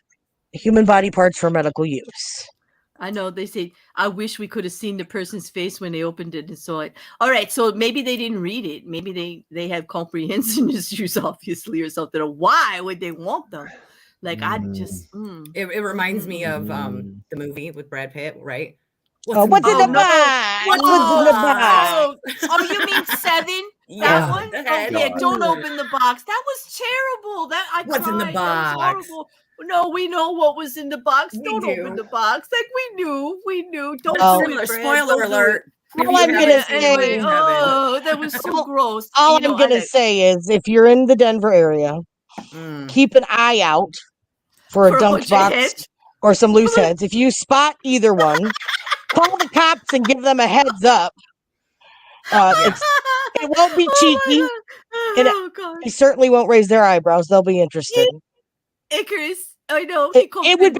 Speaker 7: human body parts for medical use.
Speaker 4: I know they say, I wish we could have seen the person's face when they opened it and saw it. All right, so maybe they didn't read it. Maybe they have comprehension issues, obviously, or something. Or why would they want them? Like, I just...
Speaker 1: It reminds me of the movie with Brad Pitt, right?
Speaker 7: What's in the box? What's in the box?
Speaker 4: Oh, you mean Seven?
Speaker 1: Yeah.
Speaker 4: That one? Yeah, don't open the box. That was terrible.
Speaker 1: What's in the box?
Speaker 4: That was horrible. No, we know what was in the box. Don't open the box. Like we knew. Don't
Speaker 1: spoiler alert.
Speaker 7: All I'm gonna say,
Speaker 4: that was so gross.
Speaker 7: All I'm gonna say is, if you're in the Denver area, keep an eye out for a dumped box or some loose heads. If you spot either one, call the cops and give them a heads up. It won't be cheeky, and they certainly won't raise their eyebrows. They'll be interested.
Speaker 4: Icarus, I know.
Speaker 7: It would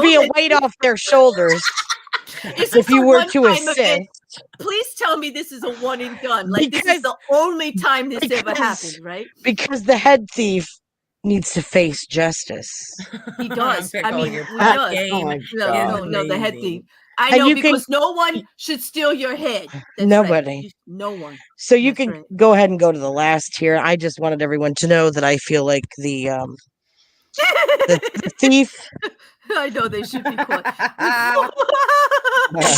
Speaker 7: be a weight off their shoulders if you were to assist.
Speaker 4: Please tell me this is a one and done. Like this is the only time this ever happened, right?
Speaker 7: Because the head thief needs to face justice.
Speaker 4: He does. I mean, he does. No, the head thief. I know, because no one should steal your head. That's
Speaker 7: nobody.
Speaker 4: Right. No one.
Speaker 7: So you can go ahead and go to the last tier. I just wanted everyone to know that I feel like the thief
Speaker 4: I know they should be caught.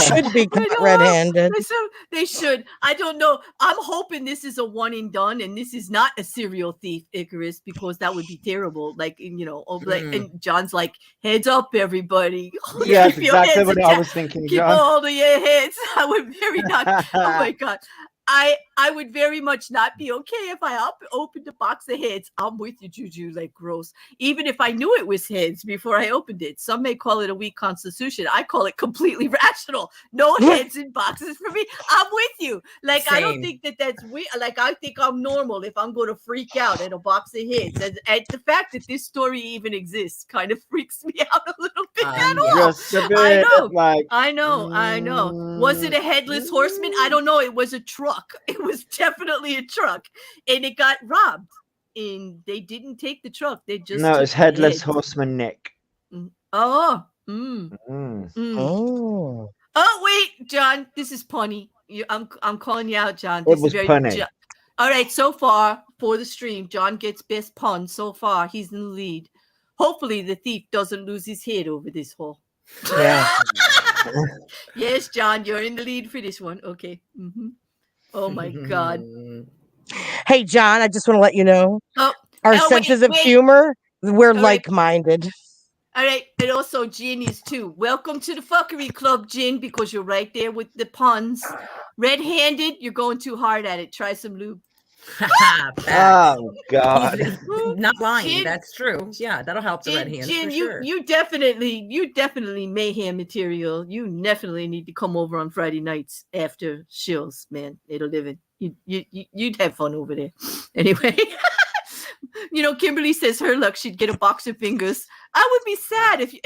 Speaker 7: Should be caught red-handed.
Speaker 4: They should. I don't know. I'm hoping this is a one and done, and this is not a serial thief, Icarus, because that would be terrible. Like, you know, and John's like, heads up, everybody.
Speaker 6: Yeah, that's exactly what I was thinking,
Speaker 4: Keep
Speaker 6: John.
Speaker 4: hold of your heads. I would very not. Oh my God. I would very much not be okay if I opened a box of heads. I'm with you, Juju, like gross. Even if I knew it was heads before I opened it. Some may call it a weak constitution. I call it completely rational. No heads in boxes for me. I'm with you. Like, same. I don't think that's weird. Like, I think I'm normal if I'm going to freak out at a box of heads. And the fact that this story even exists kind of freaks me out a little bit at all.
Speaker 6: Just a bit,
Speaker 4: I know. Was it a headless horseman? I don't know. It was a truck. It was definitely a truck, and it got robbed. And they didn't take the truck. They just
Speaker 6: no. It's headless horseman Nick.
Speaker 4: Oh.
Speaker 7: Oh.
Speaker 4: Oh wait, John. This is punny. I'm calling you out, John.
Speaker 6: It was punny.
Speaker 4: All right. So far for the stream, John gets best pun. So far, he's in the lead. Hopefully, the thief doesn't lose his head over this hole.
Speaker 7: Yeah.
Speaker 4: Yes, John, you're in the lead for this one. Okay. Mm-hmm. Oh my God.
Speaker 7: Hey, John, I just want to let you know our senses of humor, we're like-minded.
Speaker 4: All right. And also Ginny's too. Welcome to the fuckery club, Gin, because you're right there with the puns. Red-handed, you're going too hard at it. Try some lube.
Speaker 6: Oh God.
Speaker 1: Not lying. Gin, that's true. Yeah, that'll help the red hands.
Speaker 4: Gin,
Speaker 1: for sure.
Speaker 4: you definitely mayhem material. You definitely need to come over on Friday nights after shills, man. It'll live it. You'd have fun over there. Anyway. You know, Kimberly says her luck she'd get a box of fingers. I would be sad if you're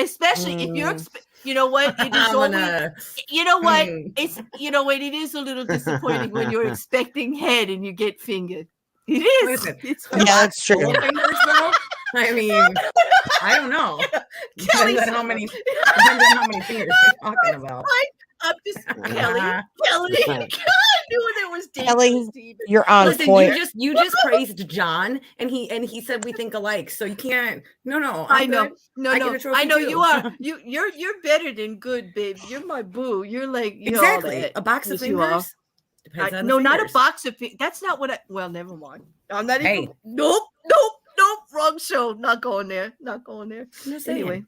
Speaker 4: you know what? It is always, you know what? It's it is a little disappointing when you're expecting head and you get fingered. It is.
Speaker 7: Yeah, that's true.
Speaker 1: Fingers, though? I mean, I don't know. Depends on how many fingers you're talking about.
Speaker 4: I'm just Kelly. I knew there was
Speaker 7: Kelly, you're on point.
Speaker 1: You just praised John, and he said we think alike. So you can't. No.
Speaker 4: I know.
Speaker 1: No.
Speaker 4: I know you are. You're better than good, babe. You're my boo. You're like
Speaker 1: exactly a box of fingers.
Speaker 4: No, not a box of fingers. That's not what I. Well, never mind. I'm not even. Nope. Wrong show. Not going there. Anyway,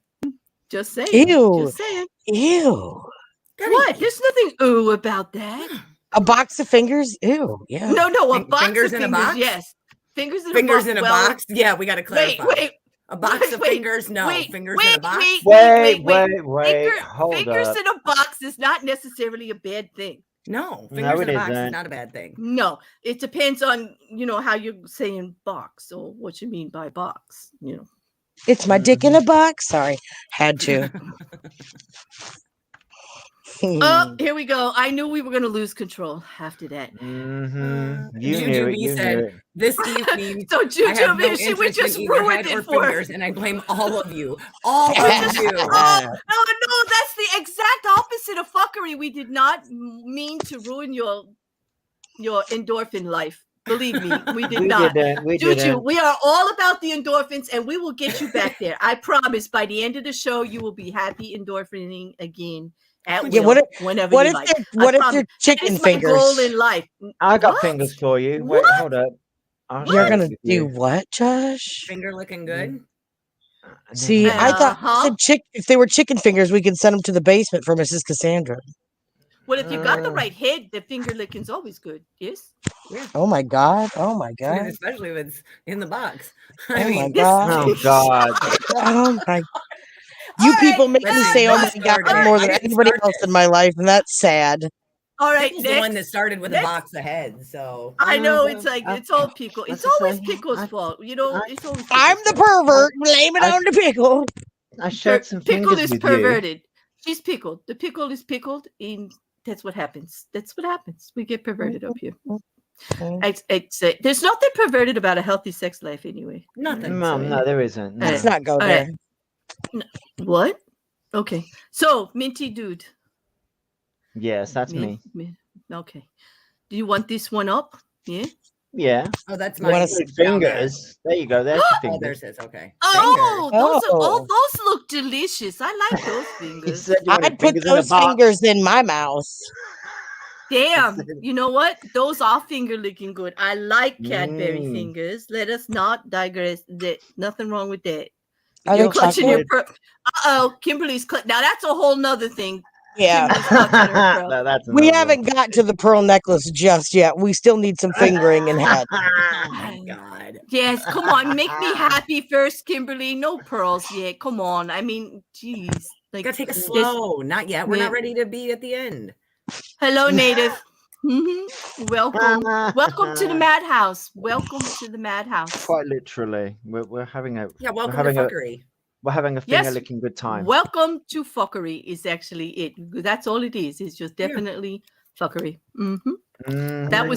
Speaker 4: just saying.
Speaker 7: Ew.
Speaker 4: Just saying.
Speaker 7: Ew.
Speaker 4: What? There's nothing ooh about that.
Speaker 7: A box of fingers? Ew. Yeah.
Speaker 4: No. A box
Speaker 1: fingers
Speaker 4: of
Speaker 1: in
Speaker 4: fingers.
Speaker 1: A box?
Speaker 4: Yes. Fingers in a
Speaker 1: box. Yeah, we got to clarify.
Speaker 4: Wait.
Speaker 1: A box of fingers? No. Fingers in a box?
Speaker 6: Wait. Hold
Speaker 4: fingers
Speaker 6: up.
Speaker 4: in a box is not necessarily a bad thing.
Speaker 1: No, fingers in a box is not a bad thing.
Speaker 4: No, it depends on, how you're saying box or what you mean by box,
Speaker 7: It's my dick in a box. Sorry. Had to.
Speaker 4: Oh, here we go. I knew we were going to lose control after that.
Speaker 6: Mm-hmm. You knew it.
Speaker 1: This evening,
Speaker 4: so Juju, she would just ruin it for us.
Speaker 1: And I blame all of you. All of you.
Speaker 4: No, that's the exact opposite of fuckery. We did not mean to ruin your endorphin life. Believe me, we did not. Juju, we are all about the endorphins, and we will get you back there. I promise. By the end of the show, you will be happy endorphining again. What
Speaker 7: if they're chicken fingers?
Speaker 4: My goal in life.
Speaker 6: I got fingers for you. Wait, hold up.
Speaker 7: You're gonna do what, Josh?
Speaker 1: Finger looking good.
Speaker 7: See, I thought if they were chicken fingers, we could send them to the basement for Mrs. Cassandra.
Speaker 4: Well, if you got the right head, the finger licking's always good. Yes.
Speaker 1: Yeah.
Speaker 7: Oh my God.
Speaker 1: Especially if it's in the box.
Speaker 7: My God.
Speaker 6: Oh God.
Speaker 7: Oh my. You people make me say "oh my God" more than anybody else in my life, and that's sad.
Speaker 4: All right,
Speaker 1: the one that started with a box of heads. So
Speaker 4: I know it's like it's all Pickle. It's always Pickle's fault. It's always.
Speaker 7: I'm the pervert. Blame it on the Pickle.
Speaker 6: I shared some
Speaker 4: Pickle
Speaker 6: fingers
Speaker 4: is
Speaker 6: with
Speaker 4: perverted.
Speaker 6: You.
Speaker 4: She's pickled. The pickle is pickled, and that's what happens. We get perverted up here. There's nothing perverted about a healthy sex life, anyway.
Speaker 1: Nothing.
Speaker 6: Mom, no, there isn't. No.
Speaker 7: Let's not go there.
Speaker 4: No. What? Okay. So, Minty Dude.
Speaker 6: Yes, that's me.
Speaker 4: Okay. Do you want this one up? Yeah?
Speaker 6: Yeah.
Speaker 1: Oh, that's
Speaker 7: You wanna
Speaker 1: mine.
Speaker 7: see
Speaker 1: Down there.
Speaker 6: Fingers. There you go. There's your
Speaker 1: Oh,
Speaker 6: fingers.
Speaker 1: there's his. Okay.
Speaker 4: Oh,
Speaker 7: Oh.
Speaker 4: those look delicious. I like those
Speaker 6: He
Speaker 4: fingers.
Speaker 6: said you wanted
Speaker 7: I'd put
Speaker 6: fingers in a
Speaker 7: those
Speaker 6: box.
Speaker 7: fingers in my mouth.
Speaker 4: Damn, you know what? Those are finger licking good. I like Cadbury
Speaker 6: Mm.
Speaker 4: fingers. Let us not digress. Nothing wrong with that.
Speaker 7: Are
Speaker 4: You're
Speaker 7: they
Speaker 4: clutching your
Speaker 7: chocolate?
Speaker 4: pearl. Uh-oh, Kimberly's now that's a whole nother thing.
Speaker 7: Yeah.
Speaker 4: Kimberly's clutching her pearl.
Speaker 6: No, that's
Speaker 7: We
Speaker 6: another
Speaker 7: haven't got to the pearl necklace just yet. We still need some fingering and head.
Speaker 1: Oh my God.
Speaker 4: Yes, come on, make me happy first, Kimberly. No pearls yet. Come on. I mean, geez. Like,
Speaker 1: Gotta take it slow. Not yet. We're not ready to be at the end.
Speaker 4: hello, native. Welcome. Welcome to the madhouse. Welcome to the madhouse.
Speaker 6: Quite literally. We're having a
Speaker 1: welcome
Speaker 6: having
Speaker 1: to fuckery.
Speaker 6: We're having a finger licking good time.
Speaker 4: Welcome to fuckery is actually it. That's all it is. It's just definitely fuckery. That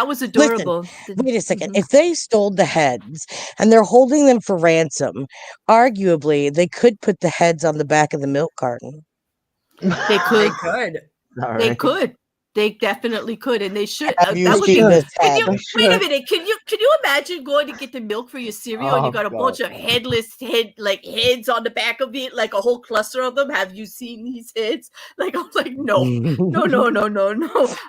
Speaker 4: was adorable.
Speaker 7: Listen, wait a second. If they stole the heads and they're holding them for ransom, arguably they could put the heads on the back of the milk carton.
Speaker 4: They could.
Speaker 6: Sorry.
Speaker 4: They could. They definitely could, and they should.
Speaker 7: Have you
Speaker 4: That would be.
Speaker 7: seen this
Speaker 4: Can
Speaker 7: head?
Speaker 4: you, wait a minute. Can you imagine going to get the milk for your cereal and you got a bunch of heads on the back of it, like a whole cluster of them? Have you seen these heads? Like, I'm like, no.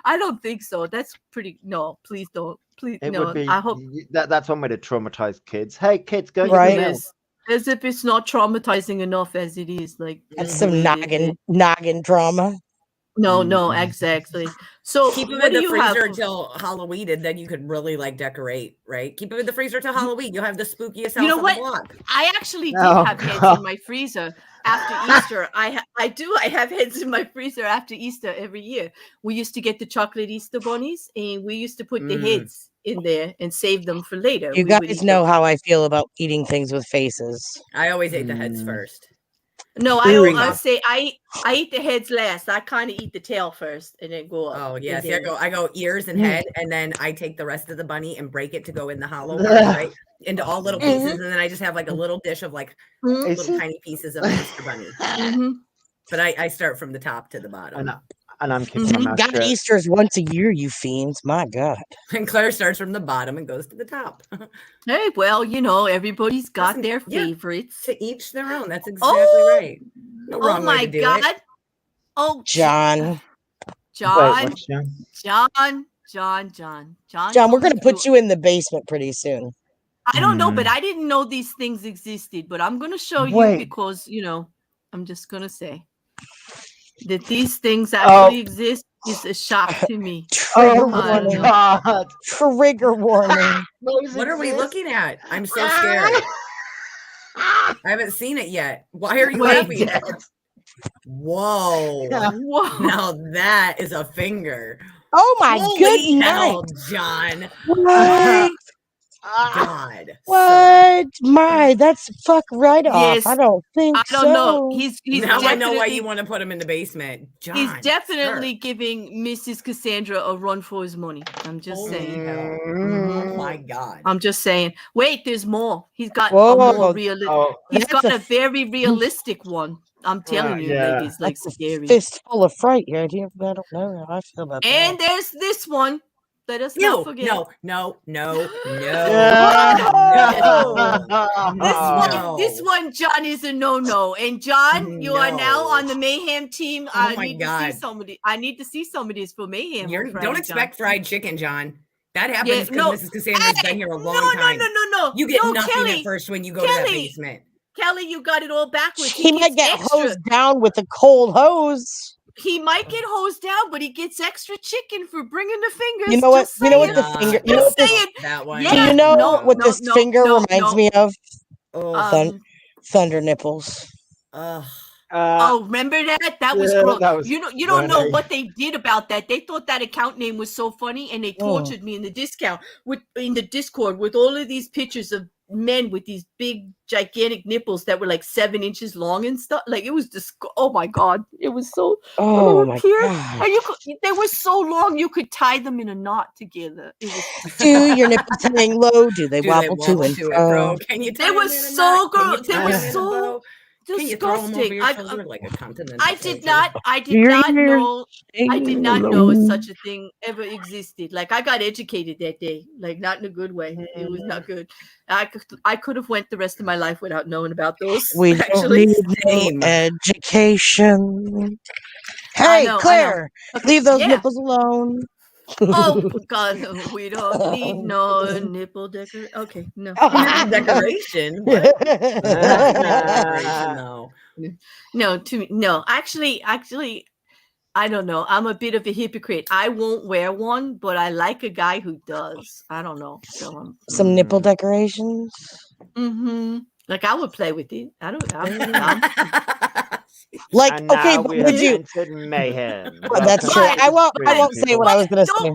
Speaker 4: I don't think so. That's pretty. No, please don't. Please
Speaker 6: It
Speaker 4: no.
Speaker 6: would be
Speaker 4: I hope
Speaker 6: that's one way to traumatize kids. Hey, kids, go get
Speaker 7: Right.
Speaker 6: the milk.
Speaker 4: as if it's not traumatizing enough as it is. Like
Speaker 7: That's some noggin trauma.
Speaker 4: No, exactly. So
Speaker 1: keep them
Speaker 4: what
Speaker 1: in
Speaker 4: do
Speaker 1: the
Speaker 4: you
Speaker 1: freezer
Speaker 4: have?
Speaker 1: until Halloween, and then you could really like decorate, right? Keep them in the freezer till Halloween. You'll have the spookiest house
Speaker 4: You know
Speaker 1: on
Speaker 4: what?
Speaker 1: the block.
Speaker 4: I actually did
Speaker 6: Oh,
Speaker 4: have heads
Speaker 6: God.
Speaker 4: in my freezer after Easter. I have heads in my freezer after Easter every year. We used to get the chocolate Easter bunnies, and we used to put the heads in there and save them for later.
Speaker 7: You guys know how I feel about eating things with faces.
Speaker 1: I always ate the heads first.
Speaker 4: No, I say I eat the heads last. I kind of eat the tail first and then go up.
Speaker 1: Oh yeah,
Speaker 4: and
Speaker 1: see,
Speaker 4: then-
Speaker 1: I go ears and head, and then I take the rest of the bunny and break it to go in the hollow part, right? Into all little pieces, and then I just have like a little dish of like little tiny pieces of Easter bunny. But I start from the top to the bottom.
Speaker 6: And I'm keeping my mouth
Speaker 7: God,
Speaker 6: shut.
Speaker 7: Easter's once a year, you fiends. My God.
Speaker 1: And Claire starts from the bottom and goes to the top.
Speaker 4: Hey, well, everybody's got their favorites.
Speaker 1: To each their own. That's exactly right. No
Speaker 4: Oh
Speaker 1: wrong way
Speaker 4: my
Speaker 1: to do
Speaker 4: God.
Speaker 1: it.
Speaker 4: Oh,
Speaker 7: John.
Speaker 4: John,
Speaker 6: what's John?
Speaker 4: John,
Speaker 7: we're going to put you in the basement pretty soon.
Speaker 4: I don't know, but I didn't know these things existed, but I'm going to show you because, I'm just going to say that these things actually exist is a shock to me.
Speaker 7: Trigger warning.
Speaker 6: God.
Speaker 7: Trigger warning.
Speaker 1: What are we looking at? I'm so scared. I haven't seen it yet. Why are you laughing? Whoa.
Speaker 4: Whoa.
Speaker 1: Now that is a finger.
Speaker 7: Oh my
Speaker 1: Holy
Speaker 7: goodness.
Speaker 1: hell, John.
Speaker 7: What?
Speaker 1: God.
Speaker 7: What? My, that's fuck right off.
Speaker 4: Yes.
Speaker 7: I don't think
Speaker 4: I don't know. He's
Speaker 1: now I know why
Speaker 4: definitely-
Speaker 1: you want to put him in the basement. John,
Speaker 4: He's definitely giving Mrs. Cassandra a run for his money. I'm just saying.
Speaker 1: Oh my God.
Speaker 4: I'm just saying. Wait, there's more. He's got
Speaker 7: Whoa.
Speaker 4: a more realistic. He's
Speaker 7: That's
Speaker 4: got
Speaker 7: a
Speaker 4: a very realistic one. I'm telling you, ladies, like
Speaker 7: That's a
Speaker 4: scary.
Speaker 7: fistful of fright. Yeah, I don't know how I feel about
Speaker 4: And
Speaker 7: that.
Speaker 4: there's this one. Let us not forget.
Speaker 1: No.
Speaker 4: This one, John, is a no. And John, you are now on the Mayhem team. I need to see somebody. I need to see some of these for Mayhem.
Speaker 1: Don't expect fried chicken, John. That happens because Mrs. Cassandra's been here a long time.
Speaker 4: No.
Speaker 1: You get nothing
Speaker 4: Kelly,
Speaker 1: at first when you go to that basement.
Speaker 4: Kelly, you got it all backwards.
Speaker 7: He might get hosed down with a cold hose.
Speaker 4: He might get hosed down, but he gets extra chicken for bringing the fingers.
Speaker 7: You know what?
Speaker 4: Just
Speaker 7: You know what
Speaker 4: saying.
Speaker 7: the finger? You know
Speaker 4: Just
Speaker 7: what this,
Speaker 4: saying.
Speaker 1: That one.
Speaker 7: do you know what this finger reminds
Speaker 4: no.
Speaker 7: me of?
Speaker 1: Oh,
Speaker 7: Thunder nipples.
Speaker 4: Remember that? That was gross.
Speaker 6: that was
Speaker 4: you don't know
Speaker 6: funny.
Speaker 4: what they did about that. They thought that account name was so funny, and they tortured me in the Discord with all of these pictures of men with these big gigantic nipples that were like 7 inches long and stuff. Like it was just oh my God, it was so
Speaker 7: Oh my
Speaker 4: God.
Speaker 7: God.
Speaker 4: They were so long you could tie them in a knot together. It was
Speaker 7: Do your nipples hang low? Do they wobble to and fro?
Speaker 1: Can you
Speaker 4: They were so gross. They were so
Speaker 1: Can you throw them over
Speaker 4: disgusting.
Speaker 1: your shoulder like a continental
Speaker 4: I did
Speaker 1: soldier?
Speaker 4: not know. I did not know such a thing ever existed. Like I got educated that day, like not in a good way. It was not good. I could have went the rest of my life without knowing about those.
Speaker 7: We
Speaker 4: actually.
Speaker 7: don't need no education.
Speaker 4: I
Speaker 7: Hey,
Speaker 4: know,
Speaker 7: Claire,
Speaker 4: Okay,
Speaker 7: leave those
Speaker 4: yeah.
Speaker 7: nipples alone.
Speaker 4: Oh God, we don't need no nipple decor. Okay, no.
Speaker 1: Nipple decoration. What? Decoration, though.
Speaker 4: No, to me, no. Actually, I don't know. I'm a bit of a hypocrite. I won't wear one, but I like a guy who does. I don't know. So
Speaker 7: Some nipple decorations.
Speaker 4: Like I would play with it. I don't.
Speaker 7: Like,
Speaker 6: And
Speaker 7: okay,
Speaker 6: now
Speaker 7: but
Speaker 6: we
Speaker 7: would
Speaker 6: have
Speaker 7: you?
Speaker 6: entered mayhem.
Speaker 7: That's true.
Speaker 6: Welcome to
Speaker 7: I
Speaker 6: the
Speaker 7: won't
Speaker 6: stream,
Speaker 7: say
Speaker 6: people.
Speaker 7: what I was going to say.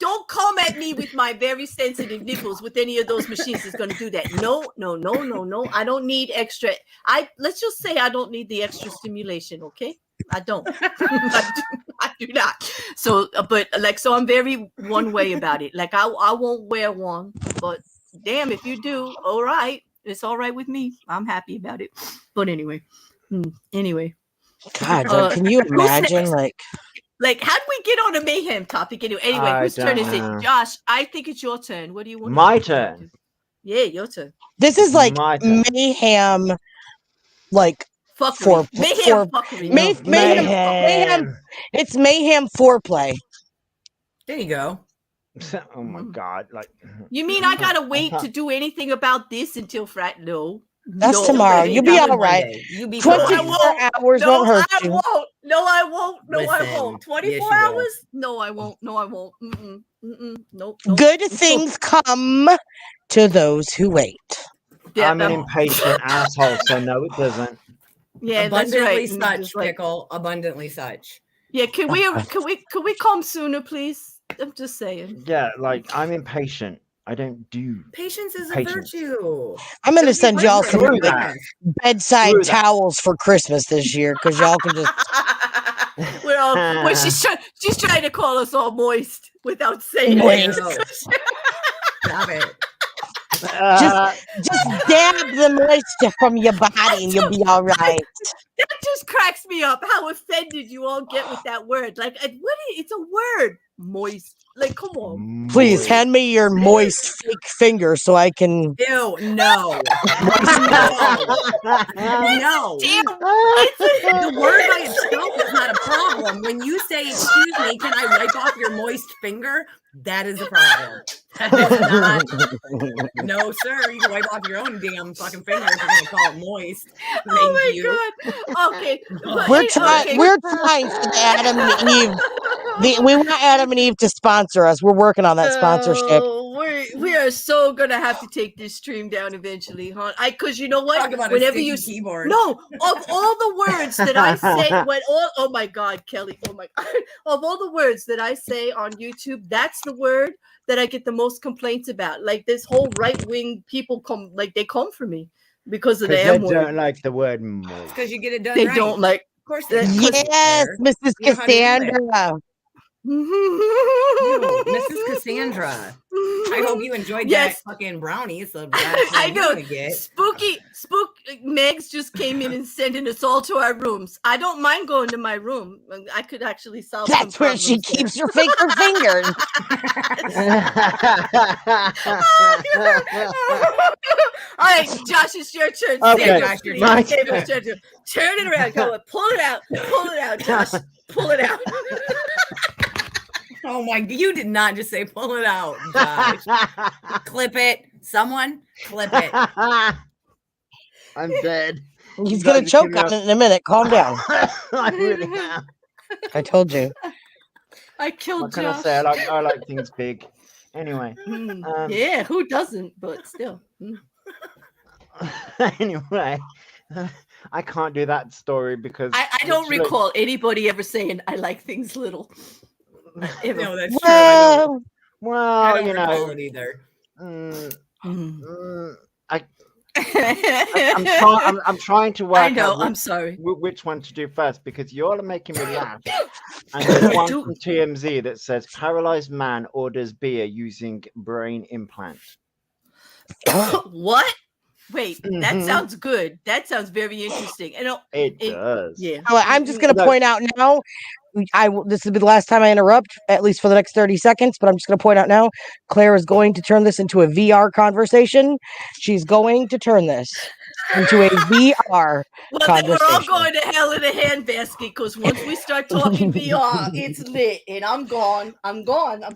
Speaker 4: Don't come at me with my very sensitive nipples with any of those machines that's going to do that. No. I don't need extra. Let's just say I don't need the extra stimulation. Okay, I don't. I do not. So, but like, so I'm very one way about it. Like, I won't wear one, but damn, if you do, all right, it's all right with me. I'm happy about it. But anyway.
Speaker 7: God, can you imagine?
Speaker 4: Like, how do we get on a mayhem topic anyway? Anyway, whose turn is it? Josh, I think it's your turn. What do you want?
Speaker 6: My turn.
Speaker 4: Yeah, your turn.
Speaker 7: This is like mayhem, like
Speaker 4: fuckery.
Speaker 7: Mayhem. It's mayhem foreplay.
Speaker 1: There you go.
Speaker 6: Oh my God! Like,
Speaker 4: you mean I gotta wait to do anything about this until Friday? No.
Speaker 7: That's tomorrow. You'll be all right.
Speaker 1: You'll be
Speaker 7: 24 hours won't hurt you.
Speaker 4: No, I won't.
Speaker 1: Listen,
Speaker 4: I won't. 24
Speaker 1: yes,
Speaker 4: hours? No, I won't. Nope.
Speaker 7: Good things come to those who wait.
Speaker 4: Yeah,
Speaker 6: I'm an impatient asshole, so no, it doesn't.
Speaker 4: Yeah,
Speaker 1: abundantly
Speaker 4: that's right.
Speaker 1: such, Pickle. Abundantly such.
Speaker 4: Yeah, can we come sooner, please? I'm just saying.
Speaker 6: Yeah, like I'm impatient. I don't do.
Speaker 1: Patience is a virtue.
Speaker 7: I'm going to send y'all some bedside towels for Christmas this year because y'all can just.
Speaker 4: Well, she's trying to call us all moist without saying
Speaker 7: moist.
Speaker 1: Stop it.
Speaker 7: Just dab the moisture from your body and you'll be all right.
Speaker 4: That just cracks me up how offended you all get with that word. Like, it's a word. Moist. Like, come on.
Speaker 7: Please hand me your moist fake finger so I can.
Speaker 1: Ew, no. No. The word by itself is not a problem. When you say, excuse me, can I wipe off your moist finger? That is a problem. That is not. No, sir. You can wipe off your own damn fucking finger if you're going to call it moist. Thank you.
Speaker 4: God. Okay.
Speaker 7: We're trying for the Adam and Eve. We want Adam and Eve to sponsor us. We're working on that sponsorship.
Speaker 4: We are so gonna have to take this stream down eventually, huh? Because you know what?
Speaker 1: Talk about whenever you keyboard.
Speaker 4: No, of all the words that I say, oh my God, Kelly, oh my God, of all the words that I say on YouTube, that's the word that I get the most complaints about. Like this whole right wing people come for me because of the M word.
Speaker 6: They don't like the word moist.
Speaker 1: Because you get it done.
Speaker 4: They don't like.
Speaker 1: Of course.
Speaker 7: Yes, Mrs. Cassandra.
Speaker 1: Mrs. Cassandra. I hope you enjoyed that fucking brownie. It's the
Speaker 4: I know. Spook Megs just came in and sending us all to our rooms. I don't mind going to my room. I could actually solve.
Speaker 7: That's where she keeps her fingers.
Speaker 4: All right, Josh, it's your turn.
Speaker 6: Okay,
Speaker 4: Josh, turn it around. Go, pull it out, Josh. Pull it out.
Speaker 1: Oh my! You did not just say pull it out, Josh. Clip it. Someone clip it.
Speaker 6: I'm dead.
Speaker 7: He's gonna choke on it in a minute. Calm down.
Speaker 6: I really am.
Speaker 7: I told you.
Speaker 4: I killed Josh.
Speaker 6: What can I say? I like things big. Anyway.
Speaker 4: Yeah, who doesn't? But still.
Speaker 6: Anyway. I can't do that story because
Speaker 4: I don't recall anybody ever saying I like things little.
Speaker 1: No, that's true.
Speaker 6: Well,
Speaker 1: you know it either.
Speaker 6: I'm trying to work.
Speaker 4: I know.
Speaker 6: Out
Speaker 4: I'm sorry.
Speaker 6: Which one to do first because you're all making me laugh. And there's one from TMZ that says paralyzed man orders beer using brain implant.
Speaker 4: What? Wait, that sounds good. That sounds very interesting.
Speaker 6: It does.
Speaker 4: Yeah.
Speaker 7: I'm just going to point out now. This will be the last time I interrupt, at least for the next 30 seconds. But I'm just going to point out now. Claire is going to turn this into a VR conversation. She's going to turn this into a VR conversation.
Speaker 4: We're all going to hell in a handbasket because once we start talking VR, it's lit, and I'm gone. I'm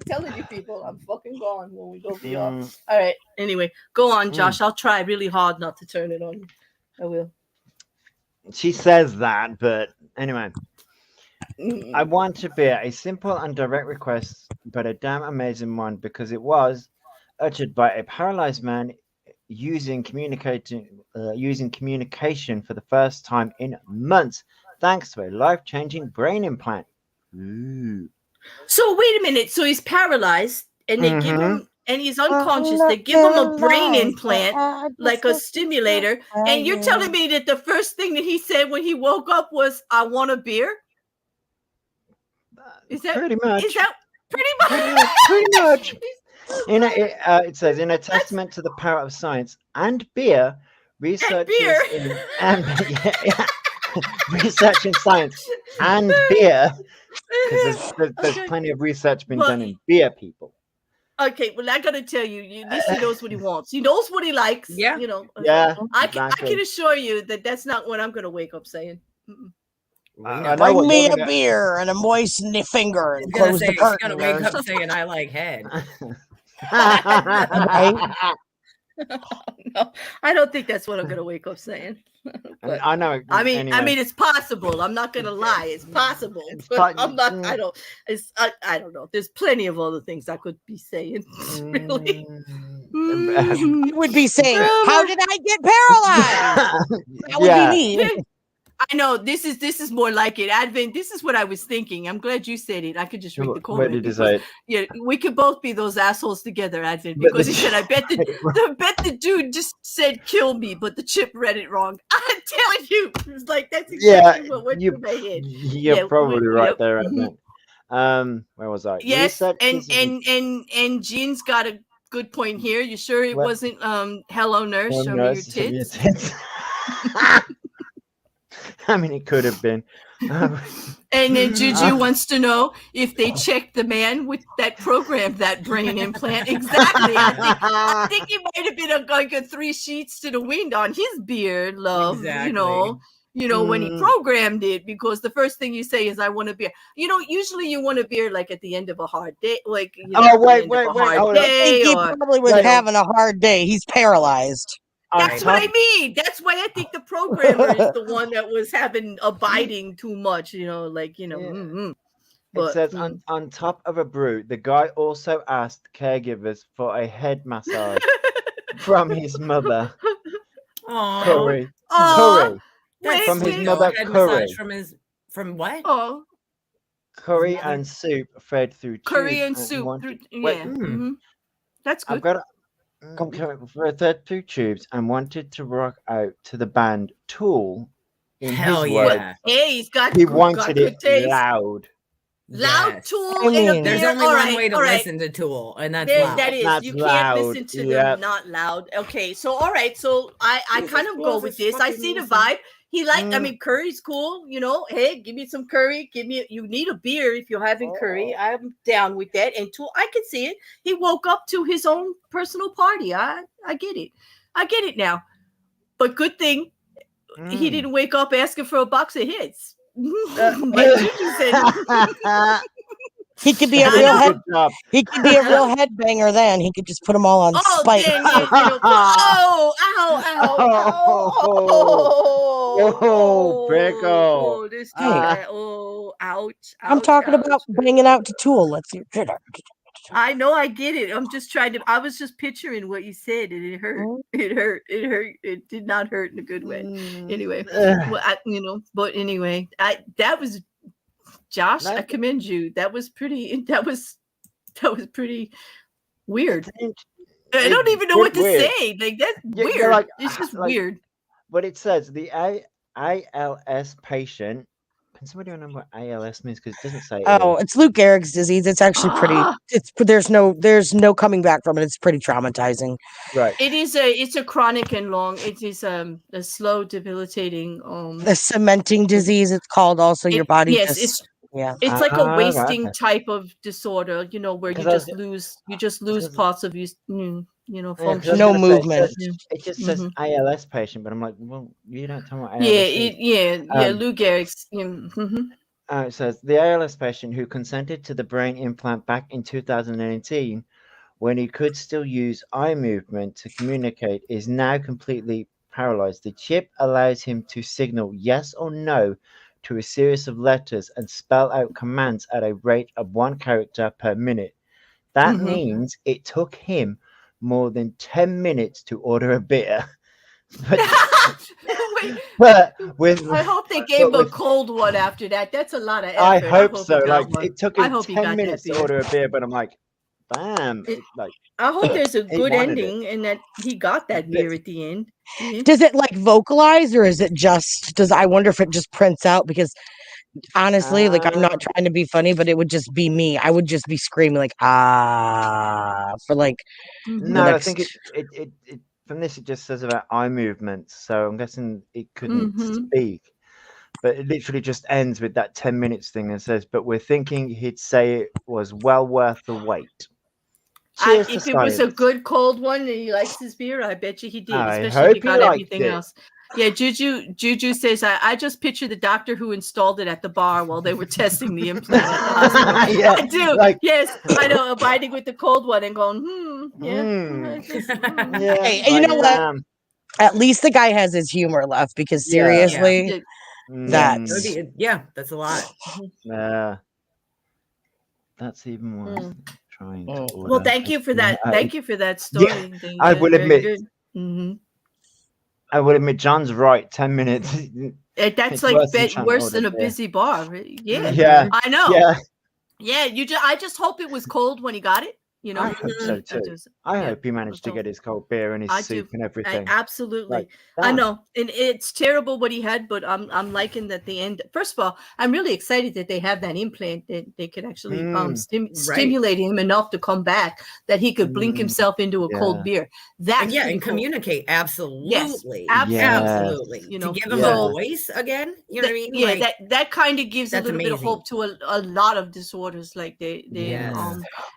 Speaker 4: telling you, people, I'm fucking gone when we go VR. All right. Anyway, go on, Josh. I'll try really hard not to turn it on you. I will.
Speaker 6: She says that, but anyway. I want to be a simple and direct request, but a damn amazing one because it was uttered by a paralyzed man using communication for the first time in months, thanks to a life-changing brain implant. Ooh.
Speaker 4: So wait a minute. So he's paralyzed, and they give him, and he's unconscious. They give him a brain implant, like a stimulator. And you're telling me that the first thing that he said when he woke up was, "I want a beer." Is that
Speaker 6: pretty much?
Speaker 4: Is that pretty much?
Speaker 6: Pretty much. It says, in a testament to the power of science and beer, researchers researching science and beer, because there's plenty of research being done in beer, people.
Speaker 4: Okay, well, I gotta tell you, Lisa knows what he wants. He knows what he likes.
Speaker 1: Yeah,
Speaker 4: you know.
Speaker 6: Yeah,
Speaker 4: I can assure you that that's not what I'm gonna wake up saying.
Speaker 7: Bring me a beer and a moist finger and close the curtain.
Speaker 1: She's gonna wake up saying, "I like head."
Speaker 4: No, I don't think that's what I'm gonna wake up saying. But,
Speaker 6: I know.
Speaker 4: I mean,
Speaker 6: anyway.
Speaker 4: it's possible. I'm not gonna lie. It's possible. I'm not. I don't. I don't know. There's plenty of other things I could be saying. Really.
Speaker 7: You would be saying, "How did I get paralyzed?" That would be me.
Speaker 4: I know this is more like it. Advent, this is what I was thinking. I'm glad you said it. I could just read the comment.
Speaker 6: Where did you say it?
Speaker 4: Yeah, we could both be those assholes together, Advent, because he said, I bet the dude just said kill me, but the chip read it wrong. I'm telling you. It's like that's exactly what went through my head.
Speaker 6: You're probably right there, Advent. Where was I?
Speaker 4: Yes, and Jean's got a good point here. You sure it wasn't hello nurse, show me your tits?
Speaker 6: I mean, it could have been.
Speaker 4: And then Juju wants to know if they checked the man with that program, that brain implant. Exactly. I think he might have been like a 3 sheets to the wind on his beard, love. Exactly. You know, when he programmed it, because the first thing you say is, I want a beer. You know, usually you want a beer like at the end of a hard day. Like,
Speaker 7: wait. He probably was having a hard day. He's paralyzed.
Speaker 4: That's what I mean. That's why I think the programmer is the one that was abiding too much, like.
Speaker 6: It says on top of a brew, the guy also asked caregivers for a head massage from his mother. Curry. From his mother, curry.
Speaker 1: From what?
Speaker 4: Oh.
Speaker 6: Curry and soup fed through
Speaker 4: curry and soup. That's good.
Speaker 6: I've got fed through tubes and wanted to rock out to the band Tool.
Speaker 1: Hell yeah!
Speaker 4: Hey,
Speaker 6: he wanted it loud.
Speaker 4: Loud Tool.
Speaker 1: There's only one way to listen to Tool, and that's loud.
Speaker 4: That is, you can't listen to them not loud. Okay, so all right, so I kind of go with this. I see the vibe. He I mean, curry's cool, Hey, give me some curry. You need a beer if you're having curry. I'm down with that. And Tool, I can see it. He woke up to his own personal party. I get it. I get it now. But good thing he didn't wake up asking for a box of hits.
Speaker 7: He could be a real He could be a real headbanger. Then he could just put them all on spike.
Speaker 6: Pickle.
Speaker 4: This guy. Ouch.
Speaker 7: I'm talking about banging out to Tool. Let's hear.
Speaker 4: I know, I get it. I'm just trying to. I was just picturing what you said, and it hurt. It hurt. It did not hurt in a good way. Anyway, But anyway, that was. Josh, I commend you. That was pretty. That was pretty weird. I don't even know what to say. Like, that's weird. It's just weird.
Speaker 6: But it says the ALS patient Can somebody remember what ALS means? Because it doesn't say.
Speaker 7: Oh, it's Lou Gehrig's disease. It's actually pretty. There's no coming back from it. It's pretty traumatizing.
Speaker 6: Right.
Speaker 4: It's a chronic and long. It is a slow, debilitating.
Speaker 7: The cementing disease. It's called. Also, your body.
Speaker 4: Yes,
Speaker 7: just,
Speaker 4: it's like a wasting
Speaker 6: okay.
Speaker 4: type of disorder. Where you just lose parts of you. Function.
Speaker 7: No movement.
Speaker 6: It just says ALS patient, but I'm like, well, you don't tell me what ALS
Speaker 4: is. Lou Gehrig's.
Speaker 6: It says the ALS patient who consented to the brain implant back in 2018 when he could still use eye movement to communicate is now completely paralyzed. The chip allows him to signal yes or no to a series of letters and spell out commands at a rate of 1 character per minute. That means it took him more than 10 minutes to order a beer. But
Speaker 4: I hope they gave him a cold one after that. That's a lot of effort.
Speaker 6: I hope so. Like it took him
Speaker 4: I
Speaker 6: 10 minutes to order a beer, but I'm like, damn.
Speaker 4: I hope there's a good ending and that he got that beer at the end. Yeah.
Speaker 7: Does it like vocalize or is it just? I wonder if it just prints out because. Honestly, like I'm not trying to be funny, but it would just be me. I would just be screaming like for like.
Speaker 6: No, I think it from this it just says about eye movements, so I'm guessing it couldn't speak. But it literally just ends with that 10 minutes thing and says, "But we're thinking he'd say it was well worth the wait."
Speaker 4: If it was a good cold one and he likes his beer, I bet you he did. Especially if he got everything else. Yeah, Juju says, I just picture the doctor who installed it at the bar while they were testing the implant at the hospital.
Speaker 6: Yeah,
Speaker 4: I do. Yes, I know, abiding with the cold one and going,
Speaker 7: yeah. Hey, you know what? At least the guy has his humor left because seriously, that's
Speaker 1: a lot.
Speaker 6: Yeah, that's even worse. Trying to order.
Speaker 4: Well, thank you for that. Thank you for that story.
Speaker 6: Yeah, I will admit. I will admit, John's right. 10 minutes.
Speaker 4: That's like worse than a busy bar.
Speaker 6: Yeah.
Speaker 4: I know.
Speaker 6: Yeah.
Speaker 4: I just hope it was cold when he got it.
Speaker 6: I hope so too. I hope he managed to get his cold beer and his soup and everything.
Speaker 4: Absolutely. I know. And it's terrible what he had, but I'm liking that the end. First of all, I'm really excited that they have that implant that they could actually stimulate him enough to come back that he could blink himself into a cold beer.
Speaker 1: And communicate. Absolutely.
Speaker 4: Yes,
Speaker 1: absolutely.
Speaker 4: To
Speaker 1: give him a voice again. You know what I mean?
Speaker 4: Yeah, that kind of gives a little bit of hope to a lot of disorders like they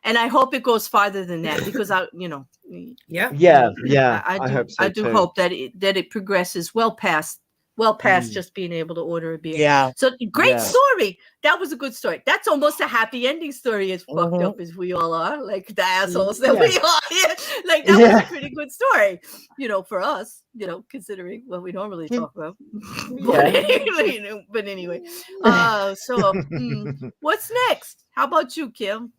Speaker 4: and I hope it goes farther than that because I hope so. I do hope that it progresses well past just being able to order a beer.
Speaker 7: Yeah.
Speaker 4: So great story. That was a good story. That's almost a happy ending story as fucked up as we all are, like the assholes that we are. Like that was a pretty good story, for us, considering what we normally talk about. But anyway. So what's next? How about you, Kim?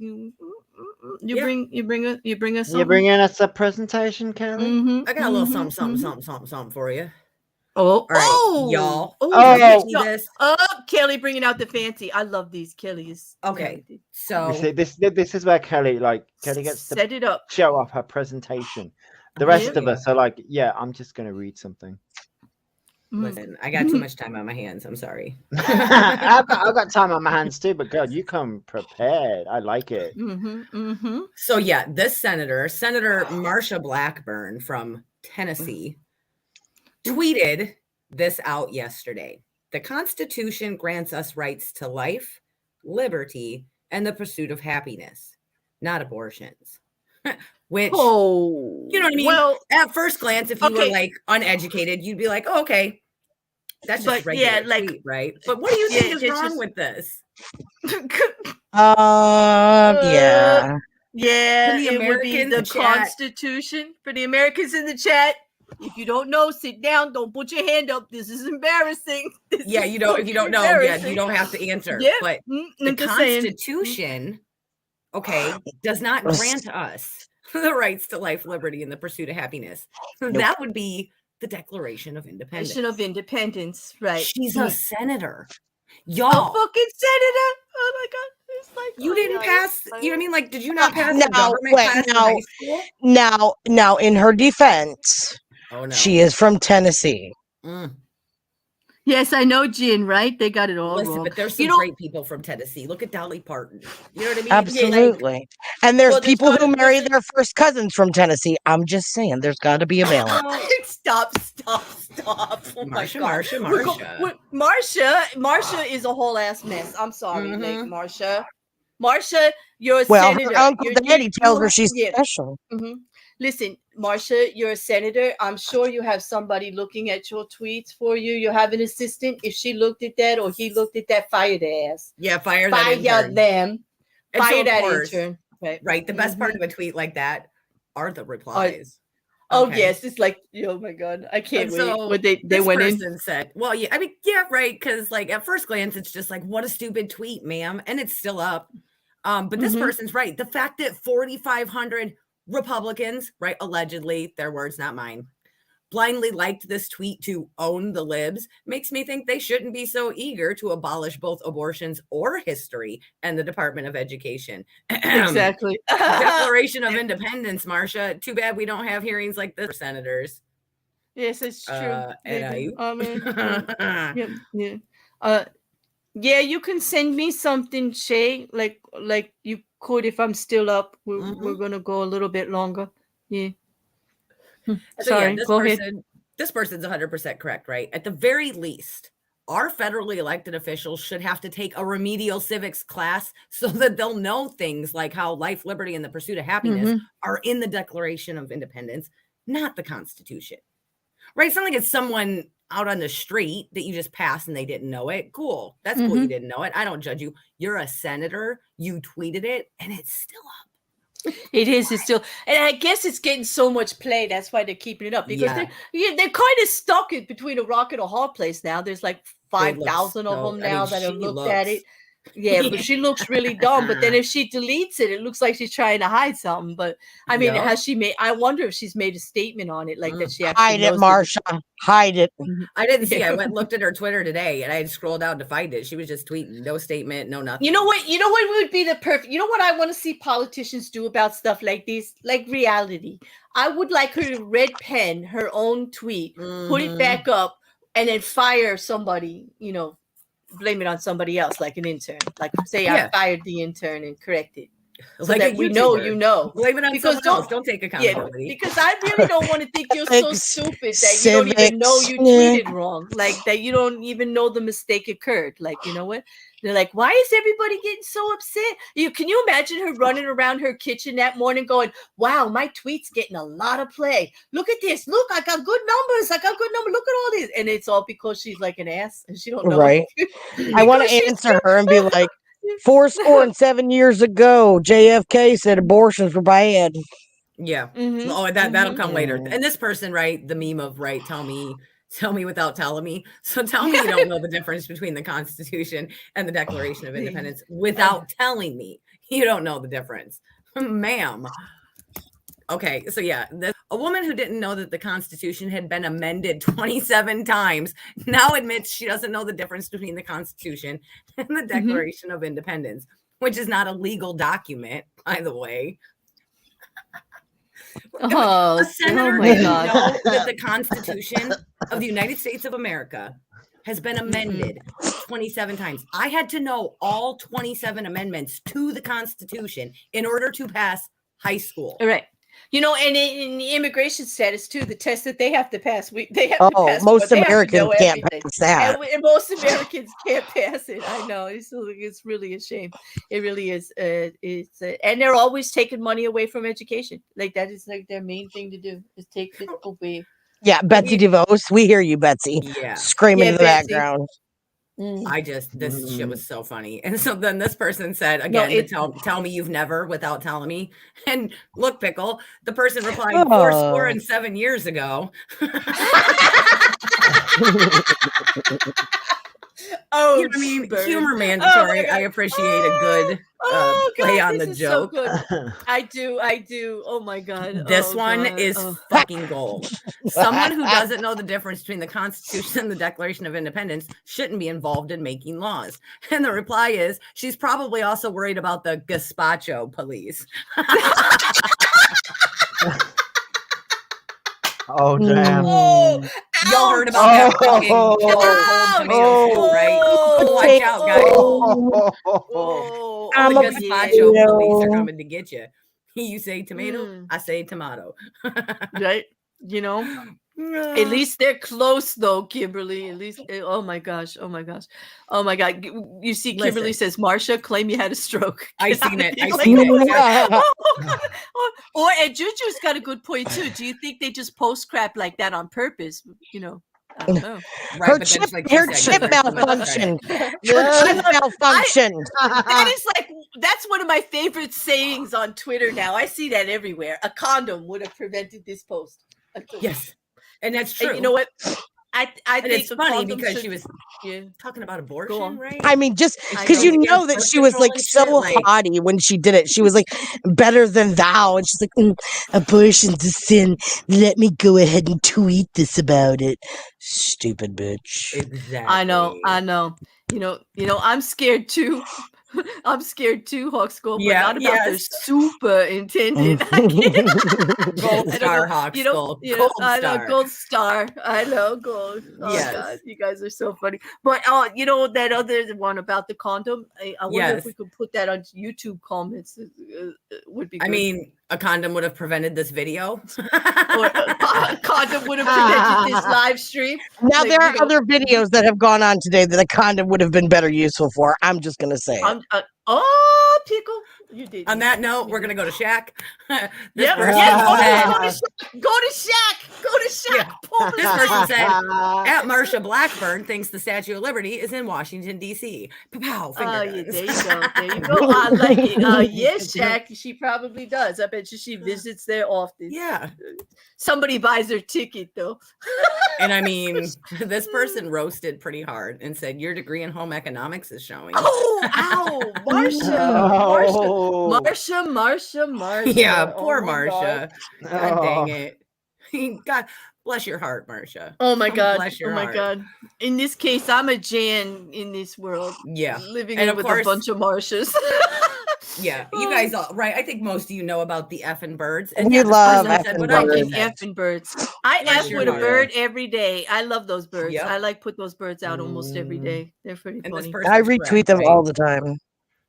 Speaker 4: You bring us something?
Speaker 6: You're bringing us a presentation, Kelly?
Speaker 1: I got a little something for you.
Speaker 4: All
Speaker 1: right, y'all.
Speaker 4: Kelly bringing out the fancy. I love these Kellys.
Speaker 1: Okay, so
Speaker 6: this is where Kelly gets
Speaker 4: set it up,
Speaker 6: show off her presentation. The rest of us are like, I'm just gonna read something.
Speaker 1: Listen, I got too much time on my hands. I'm sorry.
Speaker 6: I've got time on my hands too, but God, you come prepared. I like it.
Speaker 1: So this Senator Marsha Blackburn from Tennessee tweeted this out yesterday. The Constitution grants us rights to life, liberty, and the pursuit of happiness, not abortions. Which, you know what I mean? Well, at first glance, if you were like uneducated, you'd be like, okay, that's just regular tweet, right? But what do you think is wrong with this?
Speaker 7: Yeah.
Speaker 4: It would be the Constitution. For the Americans in the chat, if you don't know, sit down. Don't put your hand up. This is embarrassing.
Speaker 1: If you don't know, you don't have to answer. Yeah. But the Constitution, does not grant us the rights to life, liberty, and the pursuit of happiness. That would be the Declaration of Independence.
Speaker 4: Right.
Speaker 1: She's a senator. Y'all.
Speaker 4: A fucking senator. Oh my God. It's like,
Speaker 1: you didn't pass, you know what I mean? Like, did you not pass the government class in high school?
Speaker 7: Now, in her defense, she is from Tennessee.
Speaker 4: Yes, I know, Jen, right? They got it all
Speaker 1: Listen,
Speaker 4: wrong.
Speaker 1: but there's some great people from Tennessee. Look at Dolly Parton. You know what I mean?
Speaker 7: Absolutely. And there's people who marry their first cousins from Tennessee. I'm just saying, there's got to be a balance.
Speaker 4: Stop. Oh my God. Marsha is a whole ass mess. I'm sorry, like Marsha, you're a senator.
Speaker 7: Her uncle Daddy tells her she's special.
Speaker 4: Listen, Marsha, you're a senator. I'm sure you have somebody looking at your tweets for you. You have an assistant. If she looked at that or he looked at that, fire their ass.
Speaker 1: Yeah, fire that intern.
Speaker 4: Them.
Speaker 1: And
Speaker 4: fire
Speaker 1: so
Speaker 4: that intern.
Speaker 1: Right. The best part of a tweet like that are the replies.
Speaker 4: Oh yes, it's like, oh my God, I can't wait.
Speaker 1: So
Speaker 4: when they went in.
Speaker 1: Said, well, yeah, I mean, yeah, right, because like at first glance, it's just like, what a stupid tweet, ma'am, and it's still up. But this person's right. The fact that 4,500 Republicans, right, allegedly, their words, not mine, blindly liked this tweet to own the libs makes me think they shouldn't be so eager to abolish both abortions or history and the Department of Education.
Speaker 4: Exactly.
Speaker 1: Declaration of Independence, Marsha. Too bad we don't have hearings like this for senators.
Speaker 4: Yes, it's true. Yeah, you can send me something, Shay, like you could if I'm still up. We're gonna go a little bit longer. Yeah. Sorry, go ahead.
Speaker 1: This person's 100% correct, right? At the very least, our federally elected officials should have to take a remedial civics class so that they'll know things like how life, liberty, and the pursuit of happiness are in the Declaration of Independence, not the Constitution. Right? It's not like it's someone out on the street that you just passed and they didn't know it. Cool. That's cool. You didn't know it. I don't judge you. You're a senator. You tweeted it and it's still up.
Speaker 4: It is. It's still, and I guess it's getting so much play. That's why they're keeping it up because they're kind of stuck between a rock and a hard place now. There's like 5,000 of them now that have looked at it. Yeah, but she looks really dumb. But then if she deletes it, it looks like she's trying to hide something. But I mean, has she made? I wonder if she's made a statement on it, like that she actually
Speaker 7: hide it, Marsha. Hide it.
Speaker 1: I didn't see. I went and looked at her Twitter today, and I had scrolled down to find it. She was just tweeting, no statement, no nothing.
Speaker 4: You know what? You know what would be the perfect? You know what I want to see politicians do about stuff like this, like reality. I would like her to red pen her own tweet, put it back up, and then fire somebody. You know. Blame it on somebody else, like an intern. Like say I fired the intern and correct it. So like that we know you know.
Speaker 1: Blame it on someone else. Don't take accountability.
Speaker 4: Yeah, because I really don't want to think you're so stupid that you don't even know you tweeted wrong. Like that you don't even know the mistake occurred. Like, you know what? They're like, why is everybody getting so upset? Can you imagine her running around her kitchen that morning going, wow, my tweet's getting a lot of play. Look at this. Look, I got good numbers. Look at all this. And it's all because she's like an ass and she don't know.
Speaker 7: Right. I want to answer her and be like, 7 years ago, JFK said abortions were bad.
Speaker 1: Yeah. Oh, that'll come later. And this person, right, the meme of, right, tell me without telling me. So tell me you don't know the difference between the Constitution and the Declaration of Independence without telling me you don't know the difference. Ma'am. Okay, so yeah, a woman who didn't know that the Constitution had been amended 27 times now admits she doesn't know the difference between the Constitution and the Declaration of Independence, which is not a legal document, by the way. A senator didn't know that the Constitution of the United States of America has been amended 27 times. I had to know all 27 amendments to the Constitution in order to pass high school.
Speaker 4: Right. You know, and in the immigration status too, the test that they have to pass, they have to pass.
Speaker 7: Most Americans can't pass that.
Speaker 4: And most Americans can't pass it. I know it's really a shame. It really is. And they're always taking money away from education. Like that is like their main thing to do is take it away.
Speaker 7: Yeah, Betsy DeVos, we hear you, Betsy.
Speaker 1: Yeah,
Speaker 7: screaming in the background.
Speaker 1: This shit was so funny. And so then this person said again, tell me you've never without telling me. And look, Pickle, the person replied 7 years ago.
Speaker 4: Oh,
Speaker 1: you know what I mean? Humor mandatory. I appreciate a good play on the joke.
Speaker 4: So I do. Oh my God.
Speaker 1: This one is fucking gold. Someone who doesn't know the difference between the Constitution and the Declaration of Independence shouldn't be involved in making laws. And the reply is, she's probably also worried about the gazpacho police.
Speaker 6: Oh, damn.
Speaker 4: Oh,
Speaker 1: Y'all heard about that fucking killer cold tomato soup, right? Watch out, guys.
Speaker 4: Oh,
Speaker 1: The gazpacho
Speaker 7: yeah.
Speaker 1: police are coming to get you. You say tomato, I say tomato.
Speaker 4: Right? You know, at least they're close though, Kimberly. At least, oh my gosh, oh my gosh, oh my god. You see, Kimberly says, Marsha, claim you had a stroke.
Speaker 1: I seen it. I
Speaker 4: Like,
Speaker 1: seen it.
Speaker 4: And Juju's got a good point too. Do you think they just post crap like that on purpose? You know, I don't know.
Speaker 1: Right,
Speaker 7: Her
Speaker 1: but
Speaker 7: chip,
Speaker 1: then like
Speaker 7: her chip malfunctioned. Her chip malfunctioned.
Speaker 4: That is like, that's one of my favorite sayings on Twitter now. I see that everywhere. A condom would have prevented this post.
Speaker 1: Yes, and that's true.
Speaker 4: And you know what? I
Speaker 1: and
Speaker 4: think
Speaker 1: it's funny because she was
Speaker 4: yeah.
Speaker 1: talking about abortion, right?
Speaker 7: I mean, just
Speaker 1: I
Speaker 7: because
Speaker 1: know,
Speaker 7: you know
Speaker 1: against
Speaker 7: that she
Speaker 1: birth
Speaker 7: was like
Speaker 1: control and
Speaker 7: so
Speaker 1: shit, like-
Speaker 7: haughty when she did it. She was like better than thou, and she's like, abortion's a sin. Let me go ahead and tweet this about it. Stupid bitch.
Speaker 1: Exactly.
Speaker 4: I know. You know, I'm scared too. I'm scared too, Hawk Skull, but not about the superintendent.
Speaker 1: Gold star Hawk Skull. Gold
Speaker 4: I know,
Speaker 1: star.
Speaker 4: gold star. I know, gold. Oh
Speaker 1: Yes.
Speaker 4: God, you guys are so funny. But you know that other one about the condom. I wonder if we could put that on YouTube comments. Would be. Good.
Speaker 1: I mean, a condom would have prevented this video.
Speaker 4: Or a condom would have prevented this live stream.
Speaker 7: Now
Speaker 4: Like,
Speaker 7: there are other videos that have gone on today that a condom would have been better useful for. I'm just gonna say it.
Speaker 4: Oh, Pickle, you did.
Speaker 1: On that note, we're gonna go to Shaq.
Speaker 4: Yep.
Speaker 1: This person
Speaker 4: Yes,
Speaker 1: said,
Speaker 4: go to Shaq. Go to Shaq. Pull
Speaker 1: this person said, at Marsha Blackburn thinks the Statue of Liberty is in Washington, D.C. Pow, finger guns.
Speaker 4: There you go. There you go. I like it. Yes, Shaq. She probably does. I bet you she visits there often.
Speaker 1: Yeah.
Speaker 4: Somebody buys her ticket though.
Speaker 1: And I mean, this person roasted pretty hard and said, your degree in home economics is showing.
Speaker 4: Oh, ow, Marsha.
Speaker 1: Yeah, poor Marsha.
Speaker 6: God.
Speaker 1: God dang it. God bless your heart, Marsha.
Speaker 4: Oh my God.
Speaker 1: Bless your
Speaker 4: Oh my
Speaker 1: heart.
Speaker 4: God. In this case, I'm a Jan in this world.
Speaker 1: Yeah.
Speaker 4: Living
Speaker 1: And
Speaker 4: in
Speaker 1: of
Speaker 4: with
Speaker 1: course-
Speaker 4: a bunch of Marshas.
Speaker 1: Yeah, you guys all right. I think most of you know about the effing birds.
Speaker 7: We
Speaker 1: yeah, this
Speaker 7: love
Speaker 1: person said
Speaker 7: effing
Speaker 1: what I
Speaker 7: birds.
Speaker 1: just said.
Speaker 4: Effing birds. I
Speaker 1: Bless
Speaker 4: F
Speaker 1: your
Speaker 4: with a
Speaker 1: heart.
Speaker 4: bird every day. I love those birds.
Speaker 1: Yep.
Speaker 4: I like put those birds out almost every day. They're pretty
Speaker 1: And this
Speaker 4: funny.
Speaker 1: person
Speaker 7: I retweet them all the time.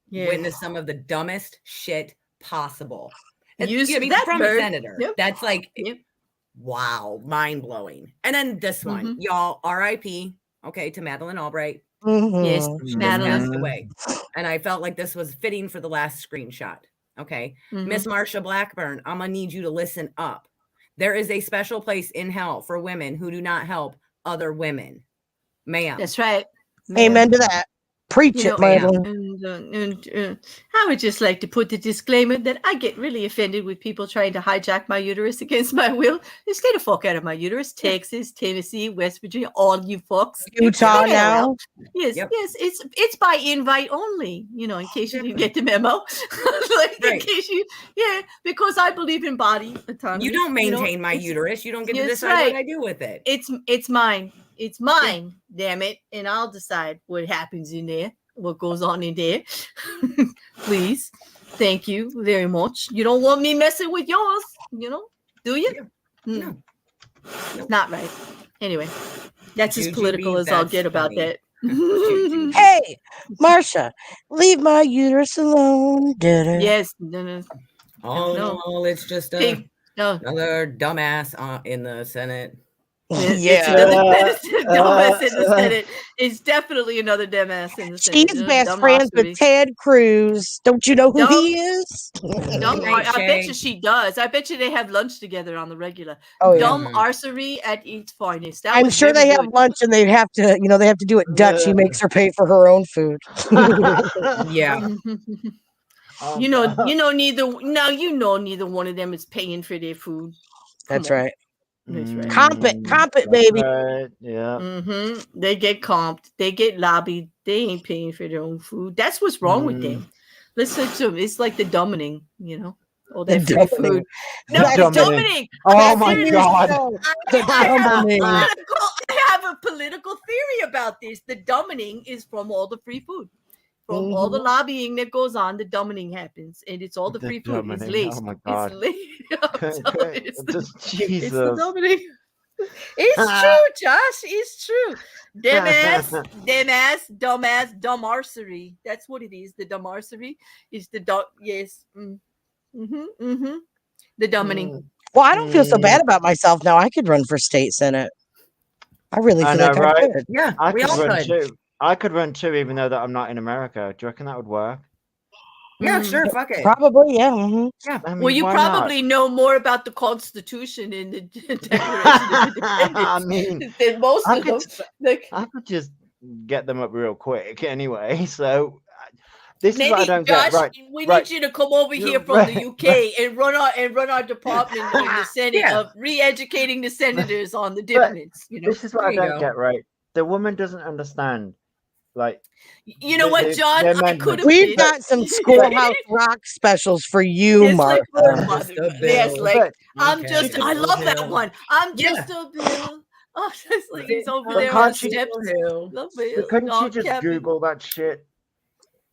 Speaker 4: Yeah.
Speaker 1: Witness some of the dumbest shit possible. And
Speaker 4: Use
Speaker 1: I mean,
Speaker 4: that
Speaker 1: from
Speaker 4: bird.
Speaker 1: a senator.
Speaker 4: Yep.
Speaker 1: That's like,
Speaker 4: Yep.
Speaker 1: wow, mind blowing. And then this one, y'all, R.I.P. Okay, to Madeleine Albright.
Speaker 4: Yes,
Speaker 7: Mhm.
Speaker 1: She just
Speaker 4: Madeline.
Speaker 1: passed away. And I felt like this was fitting for the last screenshot. Okay. Miss Marsha Blackburn, I'm going to need you to listen up. There is a special place in hell for women who do not help other women. Ma'am.
Speaker 4: That's right.
Speaker 7: Amen to that. Preach
Speaker 4: You
Speaker 7: it,
Speaker 4: know,
Speaker 7: Madeline.
Speaker 4: I would just like to put the disclaimer that I get really offended with people trying to hijack my uterus against my will. Just stay the fuck out of my uterus. Texas, Tennessee, West Virginia, all you fucks.
Speaker 7: Utah
Speaker 4: Stay the hell
Speaker 7: now.
Speaker 4: out. Yes,
Speaker 1: Yep.
Speaker 4: yes. It's by invite only, you know, in case you didn't get the memo. Like, in
Speaker 1: Right.
Speaker 4: case you, because I believe in body autonomy.
Speaker 1: You don't maintain my
Speaker 4: it's-
Speaker 1: uterus. You don't get to
Speaker 4: That's
Speaker 1: decide
Speaker 4: right.
Speaker 1: what I do with it.
Speaker 4: It's mine. It's mine, damn it. And I'll decide what happens in there, what goes on in there. Please. Thank you very much. You don't want me messing with yours, you know? Do you?
Speaker 1: No.
Speaker 4: Not right. Anyway, that's as
Speaker 1: Juju
Speaker 4: political
Speaker 1: bees,
Speaker 4: as I'll
Speaker 1: that's
Speaker 4: get about
Speaker 1: funny.
Speaker 4: that.
Speaker 1: Juju.
Speaker 7: Hey, Marsha, leave my uterus alone. Da-da.
Speaker 4: Yes. No.
Speaker 1: Oh,
Speaker 4: No.
Speaker 1: no, it's just
Speaker 4: Pig. No.
Speaker 1: another dumbass in the Senate.
Speaker 4: It's
Speaker 7: Yeah.
Speaker 4: another dumbass in the Senate. It's definitely another dumbass in the Senate.
Speaker 7: She's best friends with Ted Cruz. Don't you know who he is?
Speaker 4: Dumb,
Speaker 1: Night,
Speaker 4: I bet
Speaker 1: Shay.
Speaker 4: you she does. I bet you they have lunch together on the regular.
Speaker 7: Oh, yeah.
Speaker 4: Dumb arsery at its finest. That
Speaker 7: I'm
Speaker 4: was
Speaker 7: sure
Speaker 4: very
Speaker 7: they have
Speaker 4: good.
Speaker 7: lunch and they have to, they have to do it Dutch. He makes her pay for her own food.
Speaker 1: Yeah.
Speaker 4: You know, neither one of them is paying for their food.
Speaker 7: That's
Speaker 4: Come on.
Speaker 7: right.
Speaker 4: That's right.
Speaker 7: Comp it, baby.
Speaker 6: Right, yeah.
Speaker 4: They get comped. They get lobbied. They ain't paying for their own food. That's what's wrong with them. Listen to them. It's like the dumbing, all that
Speaker 7: The
Speaker 4: free
Speaker 7: dumbing.
Speaker 4: food. No,
Speaker 6: The
Speaker 4: the
Speaker 6: dumbing.
Speaker 4: dumbing.
Speaker 6: Oh my
Speaker 4: Seriously.
Speaker 6: God.
Speaker 7: The dumbing.
Speaker 4: I have a political theory about this. The dumbing is from all the free food. From all the lobbying that goes on, the dumbing happens. And it's all the free food. It's
Speaker 6: dumbing.
Speaker 4: laced.
Speaker 6: Oh my God.
Speaker 4: It's laced. I'm telling you, it's the
Speaker 6: Jesus.
Speaker 4: dumbing. It's true, Josh. It's true. Dumbass, dumarsery. That's what it is. The dumarsery is the yes. The dumbing.
Speaker 7: Well, I don't feel so bad about myself now. I could run for state senate. I really feel like I could.
Speaker 1: Yeah,
Speaker 6: I
Speaker 1: we
Speaker 6: could
Speaker 1: all
Speaker 6: run
Speaker 1: could.
Speaker 6: too. I could run too, even though that I'm not in America. Do you reckon that would work?
Speaker 1: Yeah, sure. Fuck it.
Speaker 7: Probably, yeah.
Speaker 1: Yeah.
Speaker 6: I mean,
Speaker 4: Well, you
Speaker 6: why
Speaker 4: probably
Speaker 6: not?
Speaker 4: know more about the Constitution and the Declaration of Independence
Speaker 6: I mean,
Speaker 4: than most of them. Like,
Speaker 6: I could just get them up real quick anyway. So this is
Speaker 4: maybe,
Speaker 6: what I don't
Speaker 4: Josh,
Speaker 6: get. Right,
Speaker 4: we
Speaker 6: right.
Speaker 4: need you to come over here from the UK and run our department in the Senate of re-educating the senators on the difference. You know,
Speaker 6: this is what I don't get. Right, the woman doesn't understand. Like,
Speaker 4: you know what, John? I could have.
Speaker 7: We've got some Schoolhouse Rock specials for you, Mark.
Speaker 4: Yes, like I'm just. I love that one. I'm just a bill. Oh, it's like he's over there on the steps.
Speaker 6: Couldn't you just Google that shit?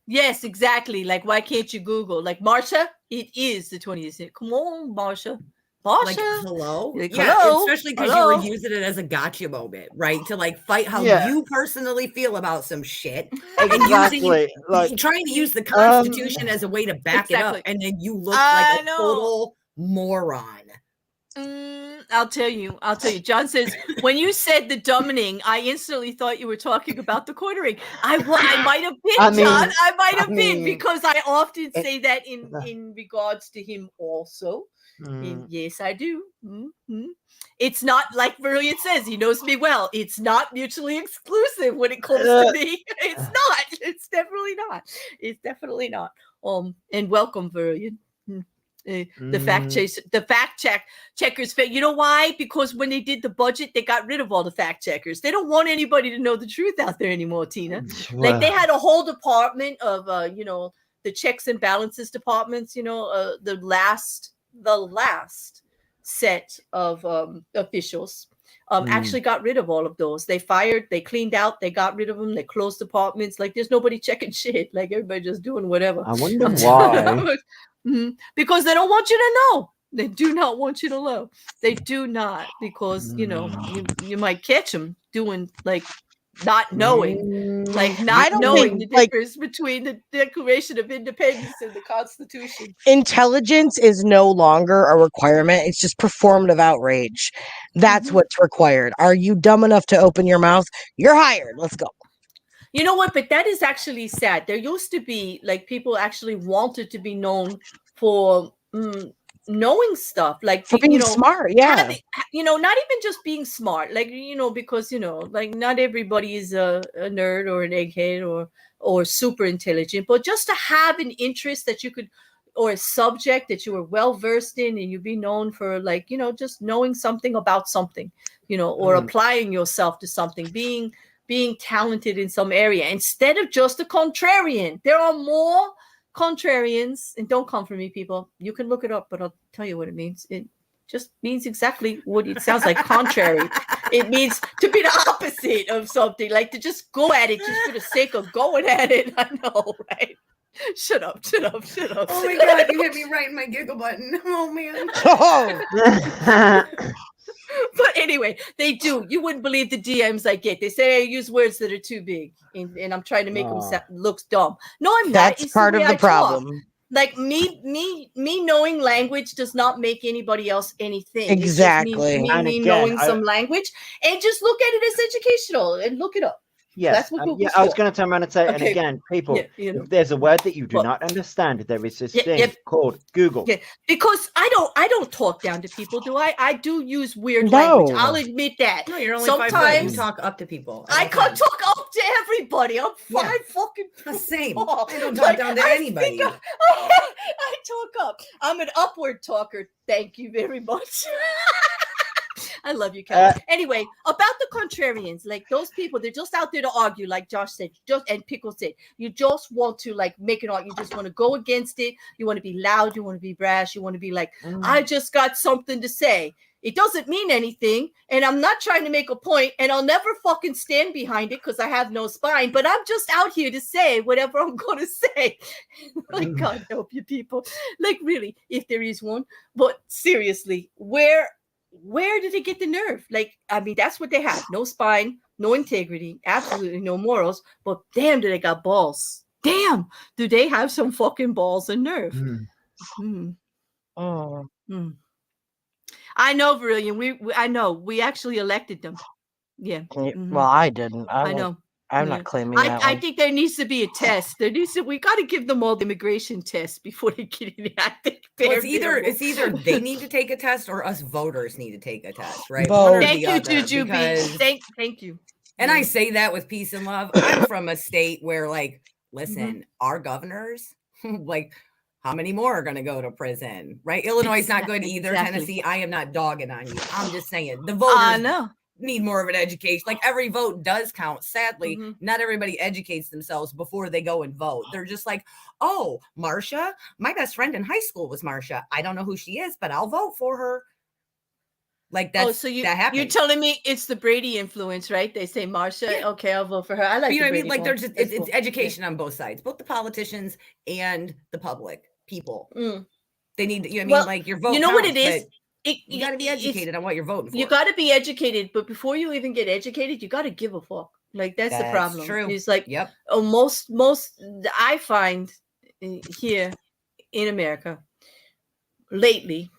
Speaker 4: Yes, exactly. Like, why can't you Google? Like, Marsha, it is the 20th century. Come on, Marsha.
Speaker 1: Like, hello?
Speaker 4: Like,
Speaker 1: yeah,
Speaker 4: hello?
Speaker 1: especially because you were using it as a gotcha moment, right? To like fight how you personally feel about some shit.
Speaker 6: Exactly.
Speaker 1: And trying to use the Constitution as a way to back it up, and then you look like a total moron.
Speaker 4: I'll tell you. John says, when you said the dumbing, I instantly thought you were talking about the quartering. I might have been, John. I might have been, because I often say that in regards to him also. Yes, I do. It's not like Brilliant says, he knows me well. It's not mutually exclusive when it comes to me. It's not. It's definitely not. It's definitely not. And welcome, Brilliant. The fact checkers. You know why? Because when they did the budget, they got rid of all the fact checkers. They don't want anybody to know the truth out there anymore, Tina. Like, they had a whole department of the checks and balances departments. The last set of officials actually got rid of all of those. They cleaned out, they got rid of them, they closed departments. Like, there's nobody checking shit. Like, everybody just doing whatever.
Speaker 6: I wonder why.
Speaker 4: Because they don't want you to know. They do not want you to know. They do not, because you might catch them doing, like, not knowing, the difference between the Declaration of Independence and the Constitution.
Speaker 7: Intelligence is no longer a requirement. It's just performative outrage. That's what's required. Are you dumb enough to open your mouth? You're hired. Let's go.
Speaker 4: You know what? But that is actually sad. There used to be, like, people actually wanted to be known for knowing stuff, like,
Speaker 7: for being smart. Yeah.
Speaker 4: Not even just being smart, like, because, like, not everybody is a nerd or an egghead or super intelligent, but just to have an interest that you could, or a subject that you were well versed in, and you'd be known for, like, just knowing something about something, or applying yourself to something, being talented in some area, instead of just a contrarian. There are more contrarians, and don't come for me, people. You can look it up, but I'll tell you what it means. It just means exactly what it sounds like. Contrary. It means to be the opposite of something, like to just go at it just for the sake of going at it. I know, right? Shut up.
Speaker 1: Oh my God, you hit me right in my giggle button. Oh man.
Speaker 4: But anyway, they do. You wouldn't believe the DMs I get. They say I use words that are too big, and I'm trying to make them look dumb. No, I'm not.
Speaker 7: That's part of the problem.
Speaker 4: Like, me knowing language does not make anybody else anything.
Speaker 7: Exactly.
Speaker 4: Me knowing some language, and just look at it as educational and look it up.
Speaker 6: Yes, I was going to turn around and say, and again, people, if there's a word that you do not understand, there is this thing called Google.
Speaker 4: Yeah, because I don't talk down to people, do I? I do use weird language. I'll admit that.
Speaker 1: No, you're only
Speaker 4: sometimes
Speaker 1: 5 you talk up to people.
Speaker 4: I can't talk up to everybody. I'm fucking
Speaker 1: same. I don't talk down to anybody.
Speaker 4: I talk up. I'm an upward talker. Thank you very much. I love you, Kelly. Anyway, about the contrarians, like, those people, they're just out there to argue, like Josh said, and Pickle said. You just want to, like, make it art. You just want to go against it. You want to be loud. You want to be brash. You want to be like, I just got something to say. It doesn't mean anything, and I'm not trying to make a point, and I'll never fucking stand behind it because I have no spine, but I'm just out here to say whatever I'm going to say. Like, God help you people. Like, really, if there is one. But seriously, where did they get the nerve? Like, I mean, that's what they have. No spine, no integrity, absolutely no morals, but damn, do they got balls. Damn, do they have some fucking balls and nerve.
Speaker 7: Oh.
Speaker 4: I know, Brilliant. I know. We actually elected them. Yeah.
Speaker 7: Well, I didn't.
Speaker 4: I know.
Speaker 7: I'm not claiming that
Speaker 4: I
Speaker 7: one.
Speaker 4: think there needs to be a test. We got to give them all the immigration tests before they get in. I think
Speaker 1: well, it's either they need to take a test or us voters need to take a test, right?
Speaker 7: Both.
Speaker 1: One or
Speaker 4: Thank
Speaker 1: the
Speaker 4: you,
Speaker 1: other.
Speaker 4: Juju.
Speaker 1: Because,
Speaker 4: thank you.
Speaker 1: And I say that with peace and love. I'm from a state where, like, listen, our governors, like, how many more are going to go to prison, right? Illinois is not good either.
Speaker 4: Exactly.
Speaker 1: Tennessee, I am not dogging on you. I'm just saying the voters need more of an education. Like, every vote does count. Sadly, not everybody educates themselves before they go and vote. They're just like, oh, Marsha, my best friend in high school was Marsha. I don't know who she is, but I'll vote for her. Like, that's,
Speaker 4: so
Speaker 1: that happens.
Speaker 4: You're telling me it's the Brady influence, right? They say Marsha, okay, I'll vote for her. I like,
Speaker 1: you know what I
Speaker 4: Brady
Speaker 1: mean? Like,
Speaker 4: vote.
Speaker 1: there's just, it's education on both sides, both the politicians and the public people. They need, you know what I mean? Like, your vote.
Speaker 4: You know
Speaker 1: counts,
Speaker 4: what it is?
Speaker 1: You got to be educated on what you're voting for.
Speaker 4: You got to be educated, but before you even get educated, you got to give a fuck. Like, that's the problem.
Speaker 1: True.
Speaker 4: It's like, most I find here in America lately,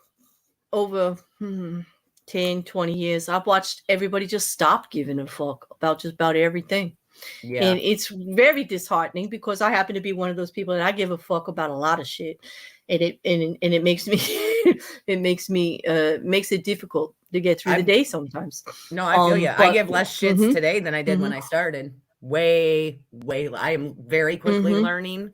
Speaker 4: over 10, 20 years, I've watched everybody just stop giving a fuck about just about everything. Yeah. And it's very disheartening because I happen to be one of those people that I give a fuck about a lot of shit. And it makes me makes it difficult to get through the day sometimes.
Speaker 1: No, I feel you. I give less shits today than I did when I started. Way. I am very quickly learning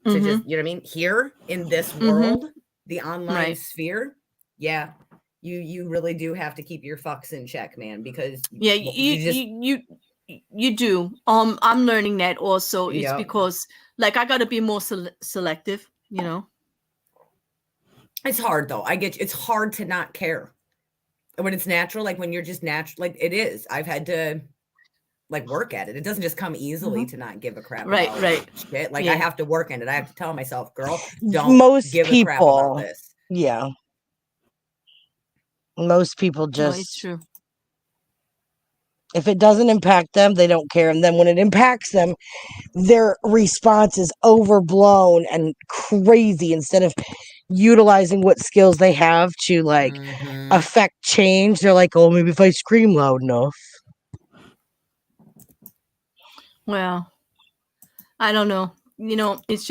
Speaker 1: to just, you know what I mean? Here in this world, the online sphere. Yeah. You really do have to keep your fucks in check, man, because
Speaker 4: you do. I'm learning that also. It's because, like, I got to be more selective, you know.
Speaker 1: It's hard though. I get you. It's hard to not care when it's natural. Like, when you're just natural, like it is. I've had to, like, work at it. It doesn't just come easily to not give a crap.
Speaker 4: Right.
Speaker 1: Shit. Like, I have to work at it. I have to tell myself, girl, don't give a crap about this.
Speaker 7: Yeah. Most people just.
Speaker 4: No, it's true.
Speaker 7: If it doesn't impact them, they don't care. And then when it impacts them, their response is overblown and crazy instead of utilizing what skills they have to, like, affect change. They're like, oh, maybe if I scream loud enough.
Speaker 4: Well, I don't know. You know, it's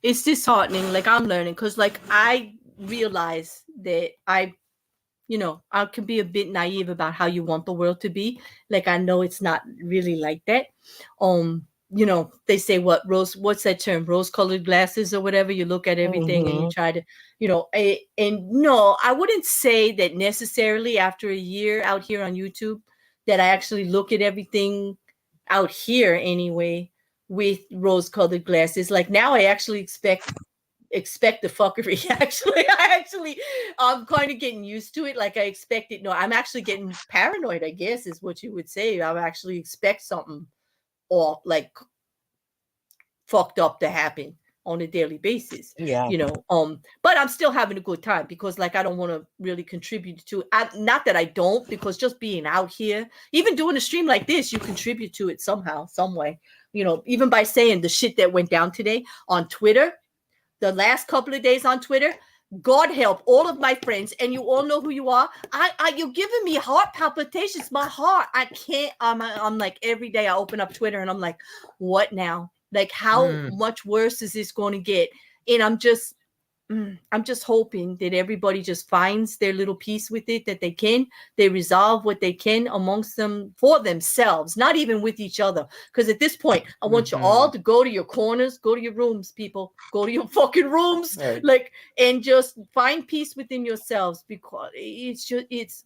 Speaker 4: disheartening. Like, I'm learning because, like, I realize that I can be a bit naive about how you want the world to be. Like, I know it's not really like that. You know, they say what's that term? Rose-colored glasses or whatever. You look at everything and you try to, you know, and no, I wouldn't say that necessarily after a year out here on YouTube that I actually look at everything out here anyway with rose-colored glasses. Like, now I actually expect the fuckery. I'm kind of getting used to it. Like, I expect it. No, I'm actually getting paranoid, I guess is what you would say. I actually expect something or, like, fucked up to happen on a daily basis.
Speaker 7: Yeah.
Speaker 4: You know, but I'm still having a good time because, like, I don't want to really contribute to it. Not that I don't, because just being out here, even doing a stream like this, you contribute to it somehow, some way. You know, even by saying the shit that went down today on Twitter, the last couple of days on Twitter, God help all of my friends, and you all know who you are. You're giving me heart palpitations. My heart, I can't. I'm like, every day I open up Twitter and I'm like, what now? Like, how much worse is this going to get? And I'm just hoping that everybody just finds their little piece with it, that they resolve what they can amongst them for themselves, not even with each other. Because at this point, I want you all to go to your corners, go to your rooms, people, go to your fucking rooms, like, and just find peace within yourselves, because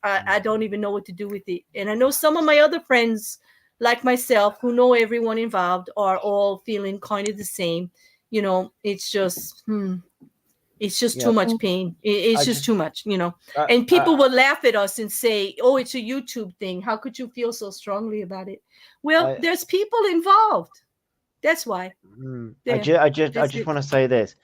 Speaker 4: I don't even know what to do with it. And I know some of my other friends, like myself, who know everyone involved, are all feeling kind of the same. You know, it's just, it's just too much pain. It's just too much, you know. And people will laugh at us and say, oh, it's a YouTube thing. How could you feel so strongly about it? Well, there's people involved. That's why.
Speaker 6: I just want to say this.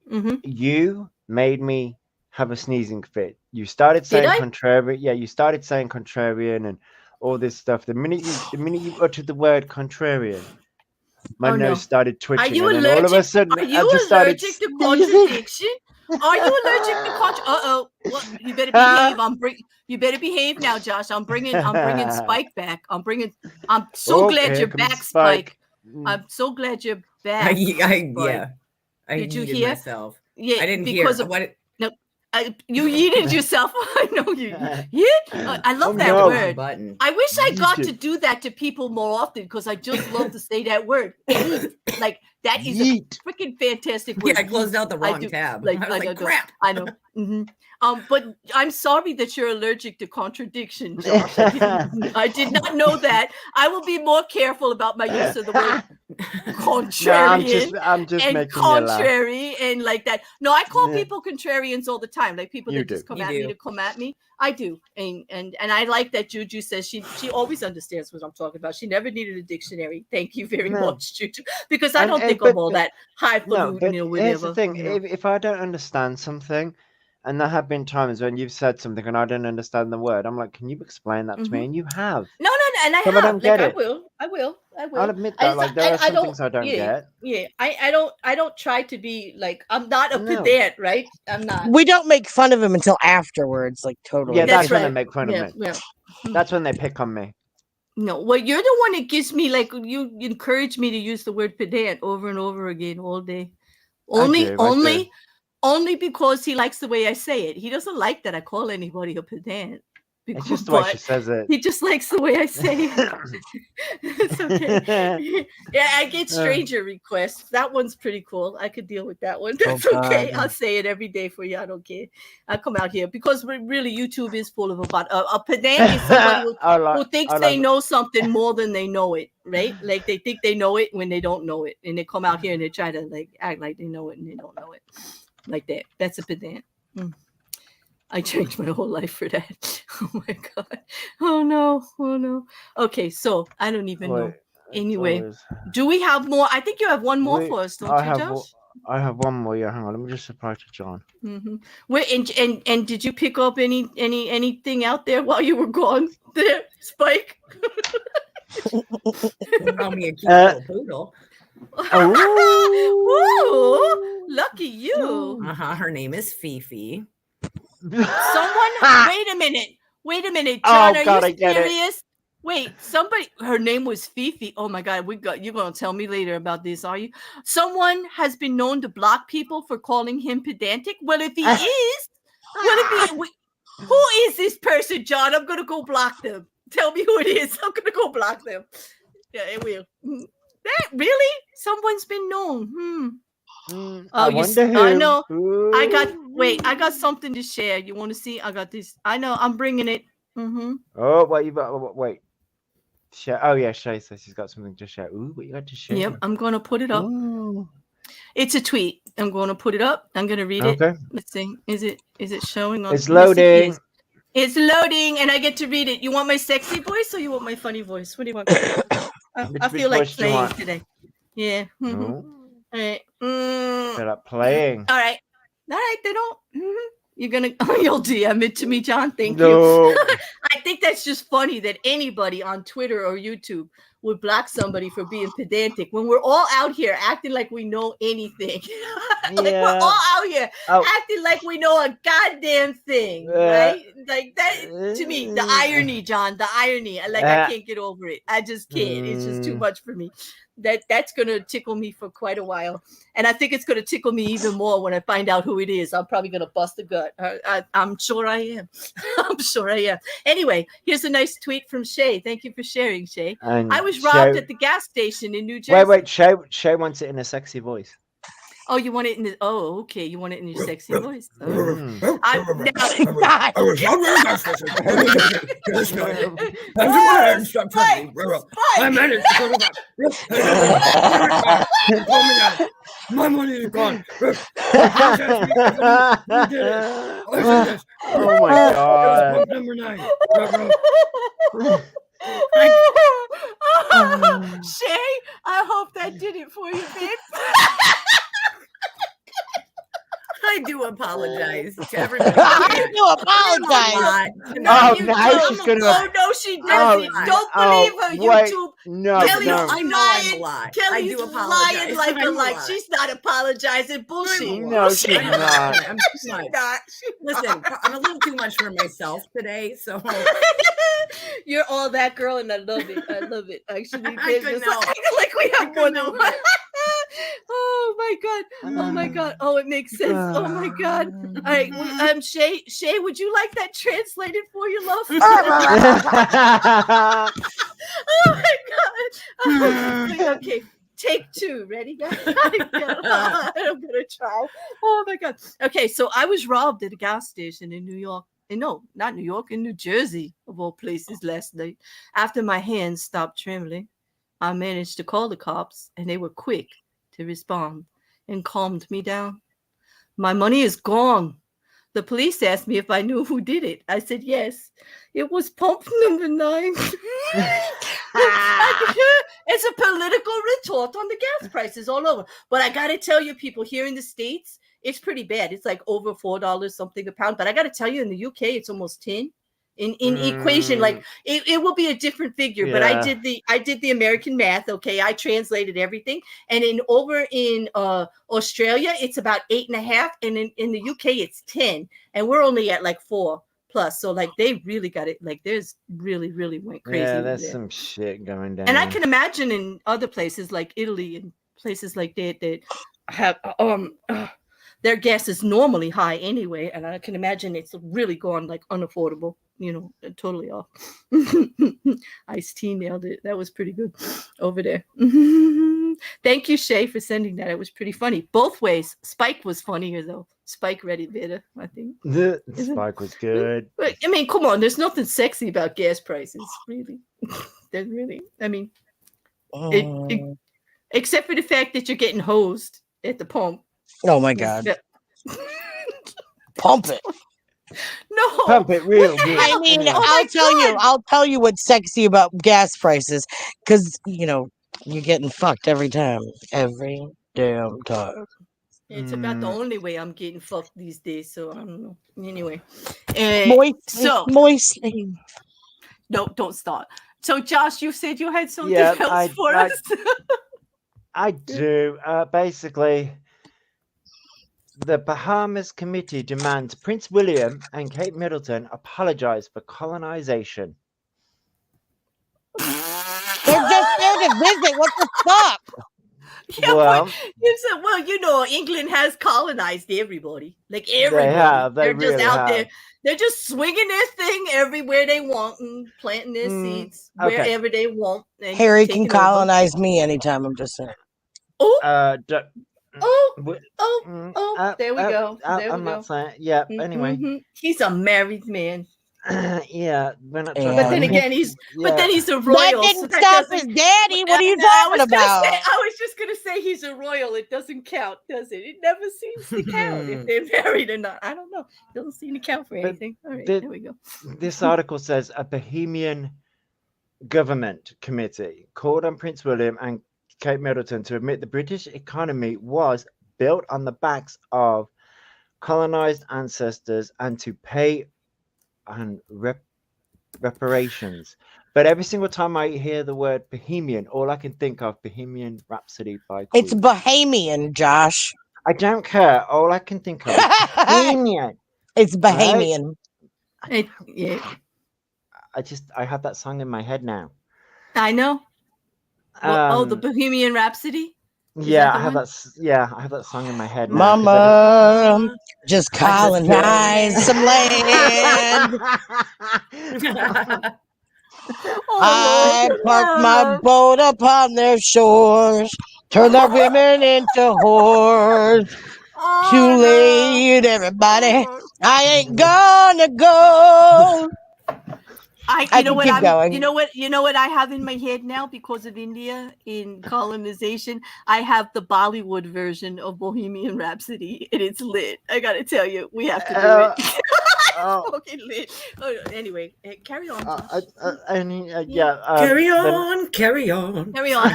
Speaker 6: You made me have a sneezing fit. You started saying
Speaker 4: I?
Speaker 6: contrarian. Yeah, you started saying contrarian and all this stuff. The minute you uttered the word contrarian, my nose started twitching,
Speaker 4: you
Speaker 6: and then all of a sudden,
Speaker 4: Are you
Speaker 6: I just started
Speaker 4: allergic to
Speaker 6: sneezing.
Speaker 4: contradiction? Are you allergic to Well, you better behave. You better behave now, Josh. I'm bringing Spike back. I'm so glad you're back, Spike. I'm so glad you're back.
Speaker 1: Yeah.
Speaker 4: Did you
Speaker 1: yeeted
Speaker 4: hear?
Speaker 1: myself.
Speaker 4: Yeah,
Speaker 1: I didn't
Speaker 4: because
Speaker 1: hear.
Speaker 4: of
Speaker 1: What?
Speaker 4: no. You yeeted yourself. I know you. I love that word.
Speaker 1: Button.
Speaker 4: I wish I got to do that to people more often because I just love to say that word. Yeet. Like that is a freaking fantastic word.
Speaker 1: Yeah, I closed out the wrong tab. I was like, crap.
Speaker 4: I know. Mm-hmm. But I'm sorry that you're allergic to contradiction, Josh. I did not know that. I will be more careful about my use of the word contrarian.
Speaker 6: No, I'm just
Speaker 4: and
Speaker 6: making
Speaker 4: contrary and like that. No, I call people contrarians all the time. Like people that just come at me to come at me. I do. And I like that Juju says she always understands what I'm talking about. She never needed a dictionary. Thank you very much, Juju. Because I don't think I'm all that highfalutin or whatever.
Speaker 6: Here's the thing. If I don't understand something, and there have been times when you've said something and I don't understand the word, I'm like, can you explain that to me? And you have.
Speaker 4: No, and I have.
Speaker 6: I don't get it.
Speaker 4: I will.
Speaker 6: I'll admit that. Like there are some things I don't get.
Speaker 4: Yeah, I don't try to be like I'm not a pedant, right? I'm not.
Speaker 7: We don't make fun of him until afterwards, like totally.
Speaker 6: Yeah, that's when they make fun of me.
Speaker 4: Yeah.
Speaker 6: That's when they pick on me.
Speaker 4: No, well, you're the one that gives me like you encourage me to use the word pedant over and over again all day. Only because he likes the way I say it. He doesn't like that I call anybody a pedant.
Speaker 6: It's just the way she says it.
Speaker 4: He just likes the way I say it. It's okay. Yeah, I get stranger requests. That one's pretty cool. I could deal with that one. That's okay. I'll say it every day for you. I don't care. I'll come out here because really YouTube is full of a pedant is somebody who thinks they know something more than they know it, right? Like they think they know it when they don't know it, and they come out here and they try to like act like they know it and they don't know it, like that. That's a pedant. I changed my whole life for that. Oh my God. Oh no. Okay, so I don't even know. Anyway, do we have more? I think you have one more for us, don't you, Josh?
Speaker 6: I have one more. Yeah, hang on. Let me just reply to John.
Speaker 4: Where and did you pick up anything out there while you were gone there, Spike?
Speaker 1: Call me a cute little poodle.
Speaker 4: Ooh, lucky you.
Speaker 1: Her name is Fifi.
Speaker 4: Someone, wait a minute, John, are you serious? Wait, her name was Fifi. Oh my God, you're gonna tell me later about this, are you? Someone has been known to block people for calling him pedantic. Well, if he is, who is this person, John? I'm gonna go block them. Tell me who it is. I'm gonna go block them. Yeah, it will. That really? Someone's been known.
Speaker 6: I know.
Speaker 4: Ooh. I got something to share. You want to see? I got this. I know. I'm bringing it.
Speaker 6: Oh, wait. Oh yeah, Shay says she's got something to share. Ooh, what you got to share?
Speaker 4: Yep, I'm gonna put it up. Ooh. It's a tweet. I'm gonna put it up. I'm gonna read it. Let's see. Is it showing on?
Speaker 6: It's loading.
Speaker 4: It's loading, and I get to read it. You want my sexy voice or you want my funny voice? What do you want? I feel like playing today. Yeah. All right.
Speaker 6: They're up playing.
Speaker 4: All right. They don't. You're gonna. You'll DM it to me, John. Thank you. I think that's just funny that anybody on Twitter or YouTube would block somebody for being pedantic when we're all out here acting like we know anything. Like we're all out here acting like we know a goddamn thing, right? Like that to me, the irony, John, the irony. I can't get over it. I just can't. It's just too much for me. That's gonna tickle me for quite a while, and I think it's gonna tickle me even more when I find out who it is. I'm probably gonna bust a gut. I'm sure I am. I'm sure I am. Anyway, here's a nice tweet from Shay. Thank you for sharing, Shay. And I was robbed at the gas station in New Jersey.
Speaker 6: Wait. Shay wants it in a sexy voice.
Speaker 4: Oh, you want it in the? Oh, okay. You want it in your sexy voice. Oh.
Speaker 1: I managed to go to my money is gone.
Speaker 6: Oh my God.
Speaker 1: Number 9.
Speaker 4: Shay, I hope that did it for you, babe.
Speaker 1: I do apologize to everybody.
Speaker 7: I do apologize.
Speaker 6: Oh, now she's gonna.
Speaker 4: Oh no, she didn't.
Speaker 6: Oh,
Speaker 4: Don't believe her.
Speaker 6: wait,
Speaker 4: YouTube.
Speaker 6: no,
Speaker 4: Kelly's
Speaker 6: no.
Speaker 1: I know I'm a lot. I
Speaker 4: Kelly's
Speaker 1: do apologize.
Speaker 4: lying like
Speaker 1: I'm
Speaker 4: a
Speaker 1: a
Speaker 4: like.
Speaker 1: lot.
Speaker 4: She's not apologizing. Bullshit.
Speaker 6: No, she's
Speaker 1: I'm
Speaker 6: not.
Speaker 1: I'm too much. Listen, I'm a little too much for myself today, so
Speaker 4: You're all that girl, and I love it. I love it. Actually,
Speaker 1: I couldn't help.
Speaker 4: like we have more
Speaker 1: couldn't
Speaker 4: than
Speaker 1: help
Speaker 4: one.
Speaker 1: it.
Speaker 4: Oh my god! Oh my god! Oh, it makes sense. Oh my god! All right, Shay, would you like that translated for you, love? Oh my god! Okay, take two. Ready, guys? I'm gonna try. Oh my god! Okay, so I was robbed at a gas station in New York. No, not New York, in New Jersey, of all places, last night. After my hands stopped trembling, I managed to call the cops, and they were quick to respond and calmed me down. My money is gone. The police asked me if I knew who did it. I said yes. It was pump number 9. It's a political retort on the gas prices all over. But I got to tell you, people, here in the States, it's pretty bad. It's like over $4 something a pound. But I got to tell you, in the UK, it's almost 10. In equation, like it will be a different figure. Yeah. But I did the American math. Okay, I translated everything. And over in Australia, it's about 8.5, and in the UK, it's 10. And we're only at like 4+. So like they really got it. Like there's really went crazy.
Speaker 6: Yeah, there's some shit going down.
Speaker 4: And I can imagine in other places like Italy and places like that have their gas is normally high anyway, and I can imagine it's really gone like unaffordable, totally off. Ice-T nailed it. That was pretty good over there. Thank you, Shay, for sending that. It was pretty funny. Both ways. Spike was funnier though. Spike read it better, I think.
Speaker 6: The Spike was good.
Speaker 4: But I mean, come on, there's nothing sexy about gas prices, really. There's really, I mean, except for the fact that you're getting hosed at the pump.
Speaker 7: Oh my god. Pump it.
Speaker 4: No.
Speaker 6: Pump it real good.
Speaker 7: I mean, I'll tell you what's sexy about gas prices, because you're getting fucked every time. Every damn time.
Speaker 4: It's about the only way I'm getting fucked these days, so I don't know. Anyway.
Speaker 7: Moistly.
Speaker 4: No, don't start. So Josh, you said you had something else for us.
Speaker 6: I do. Basically, the Bahamas committee demands Prince William and Kate Middleton apologize for colonization.
Speaker 7: They're just there to visit. What the fuck?
Speaker 4: Yeah, well, England has colonized everybody. Like everybody.
Speaker 6: They have.
Speaker 4: They're just out there. They're just swinging their thing everywhere they want and planting their seeds wherever they want.
Speaker 7: Harry can colonize me anytime. I'm just saying.
Speaker 4: There we go.
Speaker 6: I'm not saying. Yeah. Anyway,
Speaker 4: he's a married man.
Speaker 6: Yeah, we're not
Speaker 4: but then again, he's a royal.
Speaker 7: That didn't stop his daddy. What are you talking about?
Speaker 4: I was just gonna say he's a royal. It doesn't count, does it? It never seems to count if they're married or not. I don't know. It doesn't seem to count for anything. All right, there we go.
Speaker 6: This article says a Bohemian government committee called on Prince William and Kate Middleton to admit the British economy was built on the backs of colonized ancestors and to pay and reparations. But every single time I hear the word Bohemian, all I can think of Bohemian Rhapsody by Queen.
Speaker 7: It's Bahamian, Josh.
Speaker 6: I don't care. All I can think of is Bohemian.
Speaker 7: It's Bahamian.
Speaker 6: Right? I have that song in my head now.
Speaker 4: I know. The Bohemian Rhapsody.
Speaker 6: I have that song in my head.
Speaker 7: Mama, just colonize some land. I parked my boat upon their shores, turn their women into whores. Too late, everybody. I ain't gonna go.
Speaker 4: You know what I have in my head now because of India in colonization? I have the Bollywood version of Bohemian Rhapsody, and it's lit. I gotta tell you, we have to do it. fucking lit. Oh, anyway, carry on.
Speaker 1: Carry on, carry on.
Speaker 4: Carry on.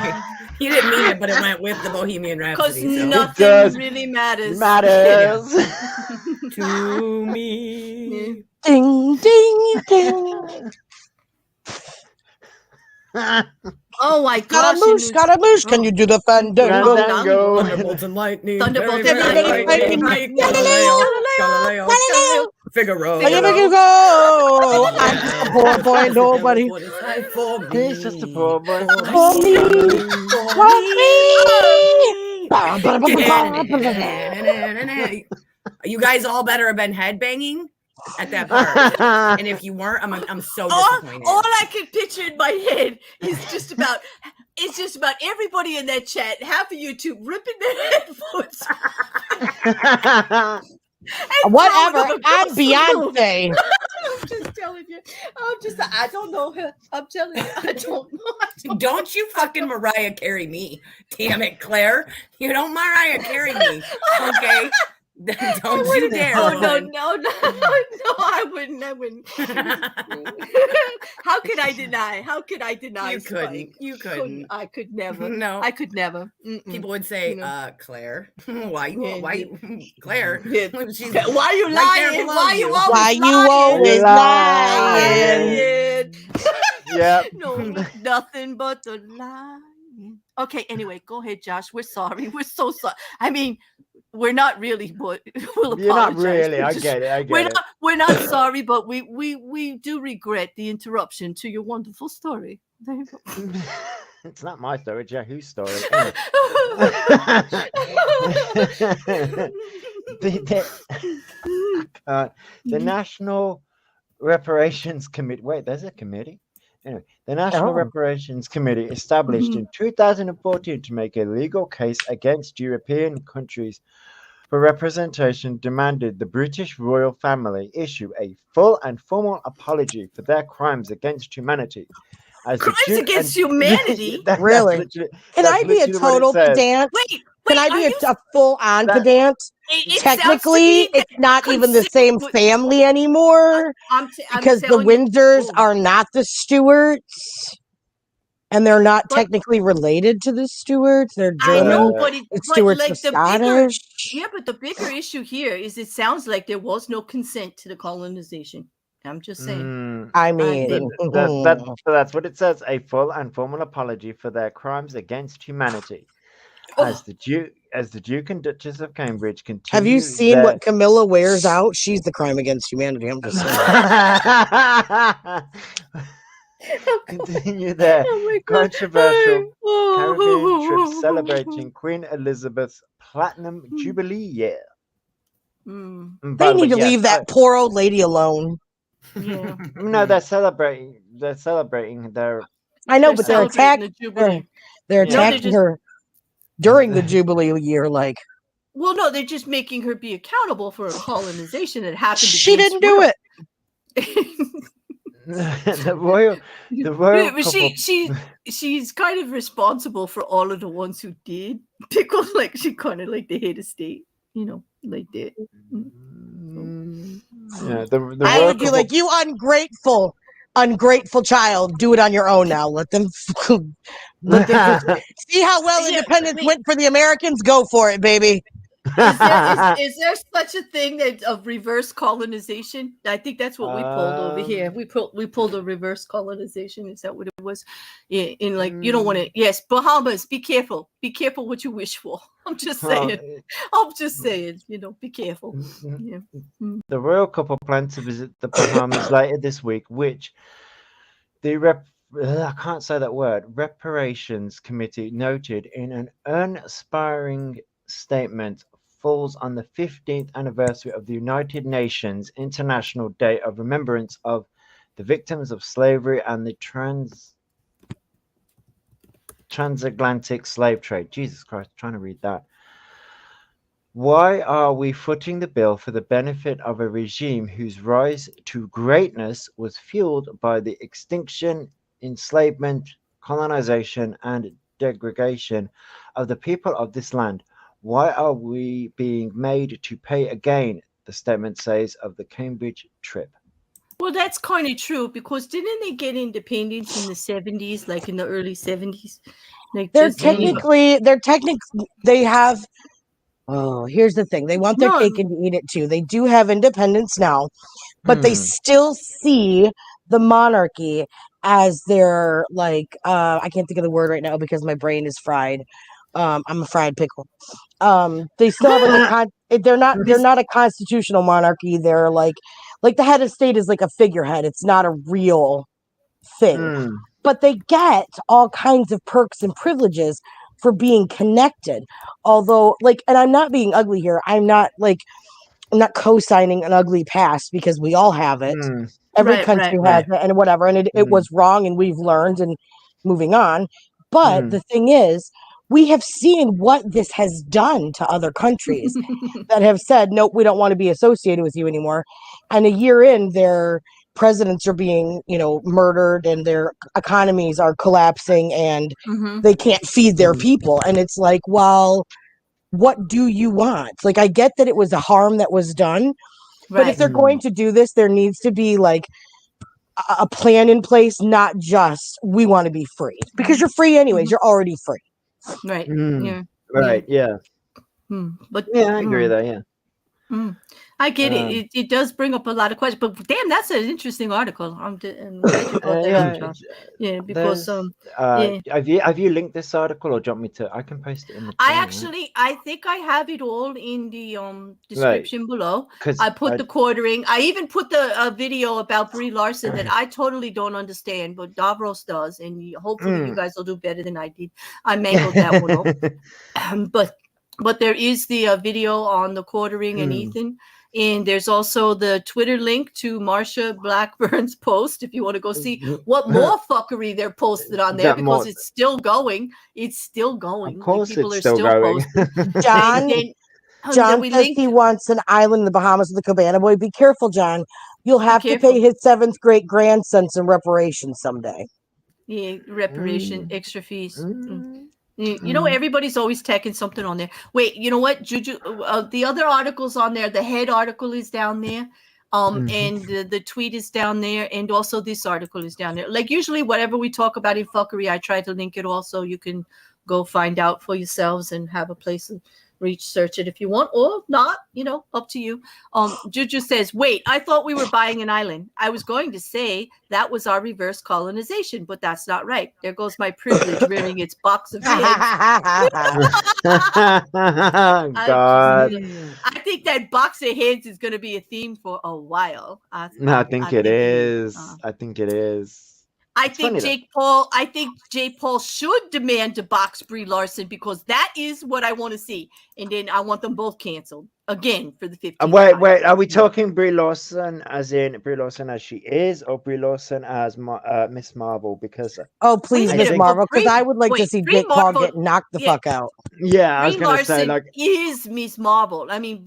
Speaker 1: You didn't mean it, but it went with the Bohemian
Speaker 4: Because
Speaker 1: Rhapsody. So.
Speaker 4: nothing really matters.
Speaker 1: To me.
Speaker 7: Ding, ding, ding.
Speaker 4: Oh my gosh.
Speaker 7: Got a moose. Can you do the fandango?
Speaker 1: Thunderbolts and lightning.
Speaker 4: Thunderbolts
Speaker 1: Very,
Speaker 4: and
Speaker 1: very
Speaker 4: lightning.
Speaker 1: lightning.
Speaker 4: Galileo.
Speaker 1: Figaro.
Speaker 7: Are you making go? I'm just a poor boy, nobody.
Speaker 6: He's just a poor boy.
Speaker 7: For me.
Speaker 1: You guys all better have been headbanging at that part. And if you weren't, I'm so disappointed.
Speaker 4: All I can picture in my head is just about everybody in that chat, half of YouTube ripping their headphones.
Speaker 7: Whatever. I'm Beyonce.
Speaker 4: I'm just telling you. I don't know her. I'm telling you, I don't know.
Speaker 1: Don't you fucking Mariah Carey me. Damn it, Claire. You don't Mariah Carey me. Okay? Don't you dare.
Speaker 4: Oh, no, I wouldn't. How could I deny?
Speaker 1: You couldn't.
Speaker 4: I could never.
Speaker 1: No.
Speaker 4: I could never.
Speaker 1: People would say, Claire, why Claire?
Speaker 4: Yeah.
Speaker 1: Why
Speaker 4: you lying?
Speaker 7: Why you always lying?
Speaker 6: Yep.
Speaker 4: No, nothing but the lying. Okay, anyway, go ahead, Josh. We're sorry. We're so sorry. I mean, we're not really, but we'll apologize.
Speaker 6: You're not really. I get it.
Speaker 4: We're not sorry, but we do regret the interruption to your wonderful story. There you go.
Speaker 6: It's not my story, it's Yahoo's story. The National Reparations Committee. Wait, there's a committee? Anyway, the National Reparations Committee, established in 2014 to make a legal case against European countries for representation, demanded the British royal family issue a full and formal apology for their crimes against humanity.
Speaker 4: Crimes against humanity?
Speaker 7: Really? Can I be a total pedant?
Speaker 4: Wait,
Speaker 7: can I be a full-on pedant? Technically, it's not even the same family anymore because the Windsors are not the Stuarts, and they're not technically related to the Stuarts. They're German.
Speaker 4: I know, but
Speaker 7: Stuarts are Scottish.
Speaker 4: But the bigger issue here is it sounds like there was no consent to the colonization. I'm just saying.
Speaker 7: I mean,
Speaker 6: that's what it says: a full and formal apology for their crimes against humanity. As the Duke and Duchess of Cambridge continue.
Speaker 7: Have you seen what Camilla wears out? She's the crime against humanity. I'm just saying.
Speaker 6: Continue their controversial Caribbean trip celebrating Queen Elizabeth's Platinum Jubilee year.
Speaker 7: They need to leave that poor old lady alone.
Speaker 4: Yeah.
Speaker 6: No, they're celebrating. They're celebrating their.
Speaker 7: I know, but they're attacking her. They're attacking her during the Jubilee year, like.
Speaker 4: Well, no, they're just making her be accountable for a colonization that happened.
Speaker 7: She didn't do it.
Speaker 6: the royal
Speaker 4: she's kind of responsible for all of the ones who did. Because like she kind of like the head of state, like that.
Speaker 6: Yeah,
Speaker 7: I would be like, you ungrateful child, do it on your own now. Let them see how well independence went for the Americans. Go for it, baby.
Speaker 4: Is there such a thing of reverse colonization? I think that's what we pulled over here. We pulled a reverse colonization. Is that what it was? In like you don't want to. Yes, Bahamas. Be careful. Be careful what you wish for. I'm just saying. Be careful. Yeah.
Speaker 6: The royal couple plans to visit the Bahamas later this week, which the I can't say that word. Reparations Committee noted in an uninspiring statement falls on the 15th anniversary of the United Nations International Day of Remembrance of the Victims of Slavery and the Transatlantic Slave Trade. Jesus Christ, I'm trying to read that. Why are we footing the bill for the benefit of a regime whose rise to greatness was fueled by the extinction, enslavement, colonization, and degradation of the people of this land? Why are we being made to pay again the statement says of the Cambridge trip.
Speaker 4: Well, that's kind of true because didn't they get independence in the 70s, like in the early 70s? Like
Speaker 7: They're technically, they have. Oh, here's the thing: they want their cake and eat it too. They do have independence now, but they still see the monarchy as their like. I can't think of the word right now because my brain is fried. I'm a fried pickle. They still have like they're not a constitutional monarchy. They're like the head of state is like a figurehead. It's not a real thing, but they get all kinds of perks and privileges for being connected. Although, like, and I'm not being ugly here. I'm not co-signing an ugly past because we all have it. Every country has it and whatever. And it was wrong and we've learned and moving on. But the thing is, we have seen what this has done to other countries that have said, nope, we don't want to be associated with you anymore. And a year in, their presidents are being, murdered and their economies are collapsing and they can't feed their people. And it's like, well, what do you want? Like, I get that it was a harm that was done, but if they're going to do this, there needs to be like a plan in place, not just we want to be free because you're free anyways. You're already free.
Speaker 4: Right. Yeah.
Speaker 6: Right. Yeah.
Speaker 4: But
Speaker 6: yeah, I agree with that. Yeah.
Speaker 4: I get it. It does bring up a lot of questions, but damn, that's an interesting article. I'm glad you brought that up, John. Yeah, because
Speaker 6: have you linked this article, or do you want me to? I can post it in the.
Speaker 4: I think I have it all in the description below. I put the quartering. I even put the video about Brie Larsen that I totally don't understand, but Davros does, and hopefully you guys will do better than I did. I mangled that one up, but there is the video on the quartering and Ethan. And there's also the Twitter link to Marsha Blackburn's post if you want to go see what more fuckery they're posted on there because it's still going. It's still going.
Speaker 6: Of course, people it's still going.
Speaker 7: John says he wants an island in the Bahamas with a cabana boy. Be careful, John. You'll have to pay his 7th great grandson some reparations someday.
Speaker 4: Yeah, extra fees. You know, everybody's always tacking something on there. Wait, you know what, Juju? The other article's on there. The head article is down there, and the tweet is down there, and also this article is down there. Like usually, whatever we talk about in fuckery, I try to link it all so you can go find out for yourselves and have a place to research it if you want, or not. Up to you. Juju says, "Wait, I thought we were buying an island. I was going to say that was our reverse colonization, but that's not right. There goes my privilege rearing its box of heads."
Speaker 6: God.
Speaker 4: I think that box of heads is going to be a theme for a while.
Speaker 6: I think it is. I think it is.
Speaker 4: I think Jake Paul should demand to box Brie Larsen because that is what I want to see. And then I want them both canceled again for the 15th.
Speaker 6: Wait, are we talking Brie Larsen as in Brie Larsen as she is, or Brie Larsen as Miss Marvel? Because
Speaker 7: please, Miss Marvel, because I would like to see Jake Paul get knocked the fuck out.
Speaker 6: Yeah, I was going to say, like,
Speaker 4: is Miss Marvel. I mean,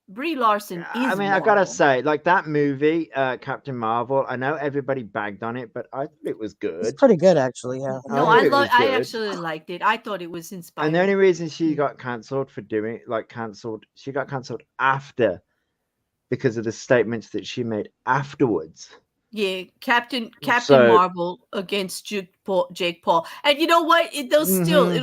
Speaker 4: Brie Larsen is. I mean,
Speaker 6: I gotta say, like that movie, Captain Marvel. I know everybody bagged on it, but I thought it was good.
Speaker 7: It's pretty good, actually. Yeah.
Speaker 4: No, I actually liked it. I thought it was inspiring.
Speaker 6: And the only reason she got cancelled for doing she got cancelled after because of the statements that she made afterwards.
Speaker 4: Yeah, Captain Marvel against Jake Paul, and you know what? It'll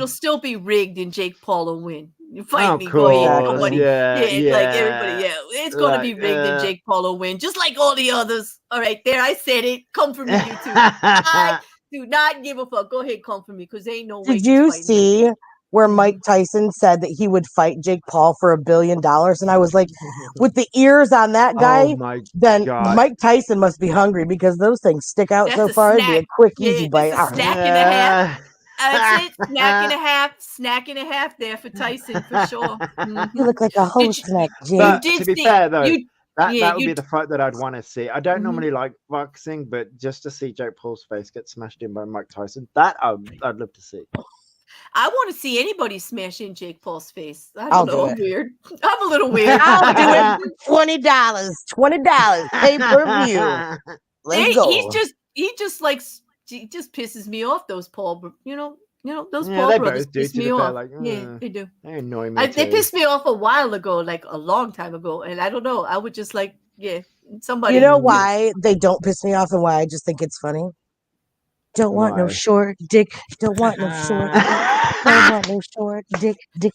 Speaker 4: still be rigged, and Jake Paul will win. You fight me, go ahead, nobody. Yeah, like everybody. Yeah, it's gonna be rigged, and Jake Paul will win, just like all the others. All right, there, I said it. Come for me, you two. I do not give a fuck. Go ahead, come for me, because there ain't no way.
Speaker 7: Did you see where Mike Tyson said that he would fight Jake Paul for $1 billion? And I was like, with the ears on that guy, then Mike Tyson must be hungry because those things stick out so far. It'd be a quick, easy bite.
Speaker 4: A snack and a half. That's it. Snack and a half there for Tyson for sure.
Speaker 7: You look like a whole snack, Jim.
Speaker 6: To be fair, though, that would be the fight that I'd want to see. I don't normally like boxing, but just to see Jake Paul's face get smashed in by Mike Tyson, that I'd love to see.
Speaker 4: I want to see anybody smash in Jake Paul's face. I'm a little weird.
Speaker 7: I'll do it. $20 pay-per-view. Let's go.
Speaker 4: He just pisses me off, those Paul, those
Speaker 6: Yeah,
Speaker 4: Paul
Speaker 6: they
Speaker 4: brothers
Speaker 6: both do,
Speaker 4: piss
Speaker 6: to
Speaker 4: me
Speaker 6: be fair,
Speaker 4: off.
Speaker 6: like,
Speaker 4: Yeah, they do.
Speaker 6: they annoy me
Speaker 4: They
Speaker 6: too.
Speaker 4: pissed me off a while ago, like a long time ago, and I don't know. I would just like, somebody.
Speaker 7: You know why they don't piss me off and why I just think it's funny? Don't want no
Speaker 6: Why?
Speaker 7: short dick. Don't want no short dick. Don't want no short dick. Dick.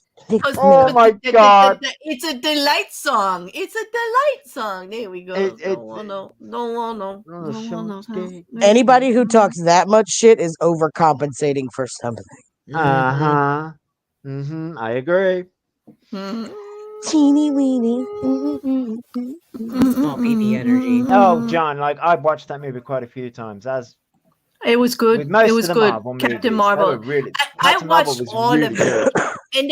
Speaker 6: Oh my God!
Speaker 4: It's a delight song. It's a delight song. There we go. Don't want no.
Speaker 7: Anybody who talks that much shit is overcompensating for something.
Speaker 6: I agree.
Speaker 7: Teeny weeny.
Speaker 1: Small baby energy.
Speaker 6: Oh, John, like I watched that movie quite a few times. As
Speaker 4: it was good.
Speaker 6: With most
Speaker 4: it was
Speaker 6: of the
Speaker 4: good.
Speaker 6: Marvel
Speaker 4: Captain
Speaker 6: movies,
Speaker 4: Marvel.
Speaker 6: they were really.
Speaker 4: I
Speaker 6: Captain Marvel
Speaker 4: watched
Speaker 6: was
Speaker 4: all
Speaker 6: really
Speaker 4: of
Speaker 6: good.
Speaker 4: it. And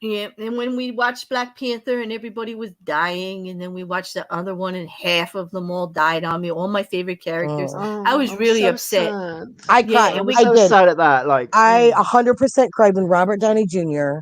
Speaker 6: Good.
Speaker 4: when we watched Black Panther and everybody was dying, and then we watched the other one and half of them all died on me. All my favorite characters. I was really
Speaker 6: so
Speaker 4: upset.
Speaker 6: Sad.
Speaker 7: I cried.
Speaker 6: I was
Speaker 7: I
Speaker 6: so
Speaker 7: did.
Speaker 6: sad at that. Like
Speaker 7: I 100% cried when Robert Downey Jr.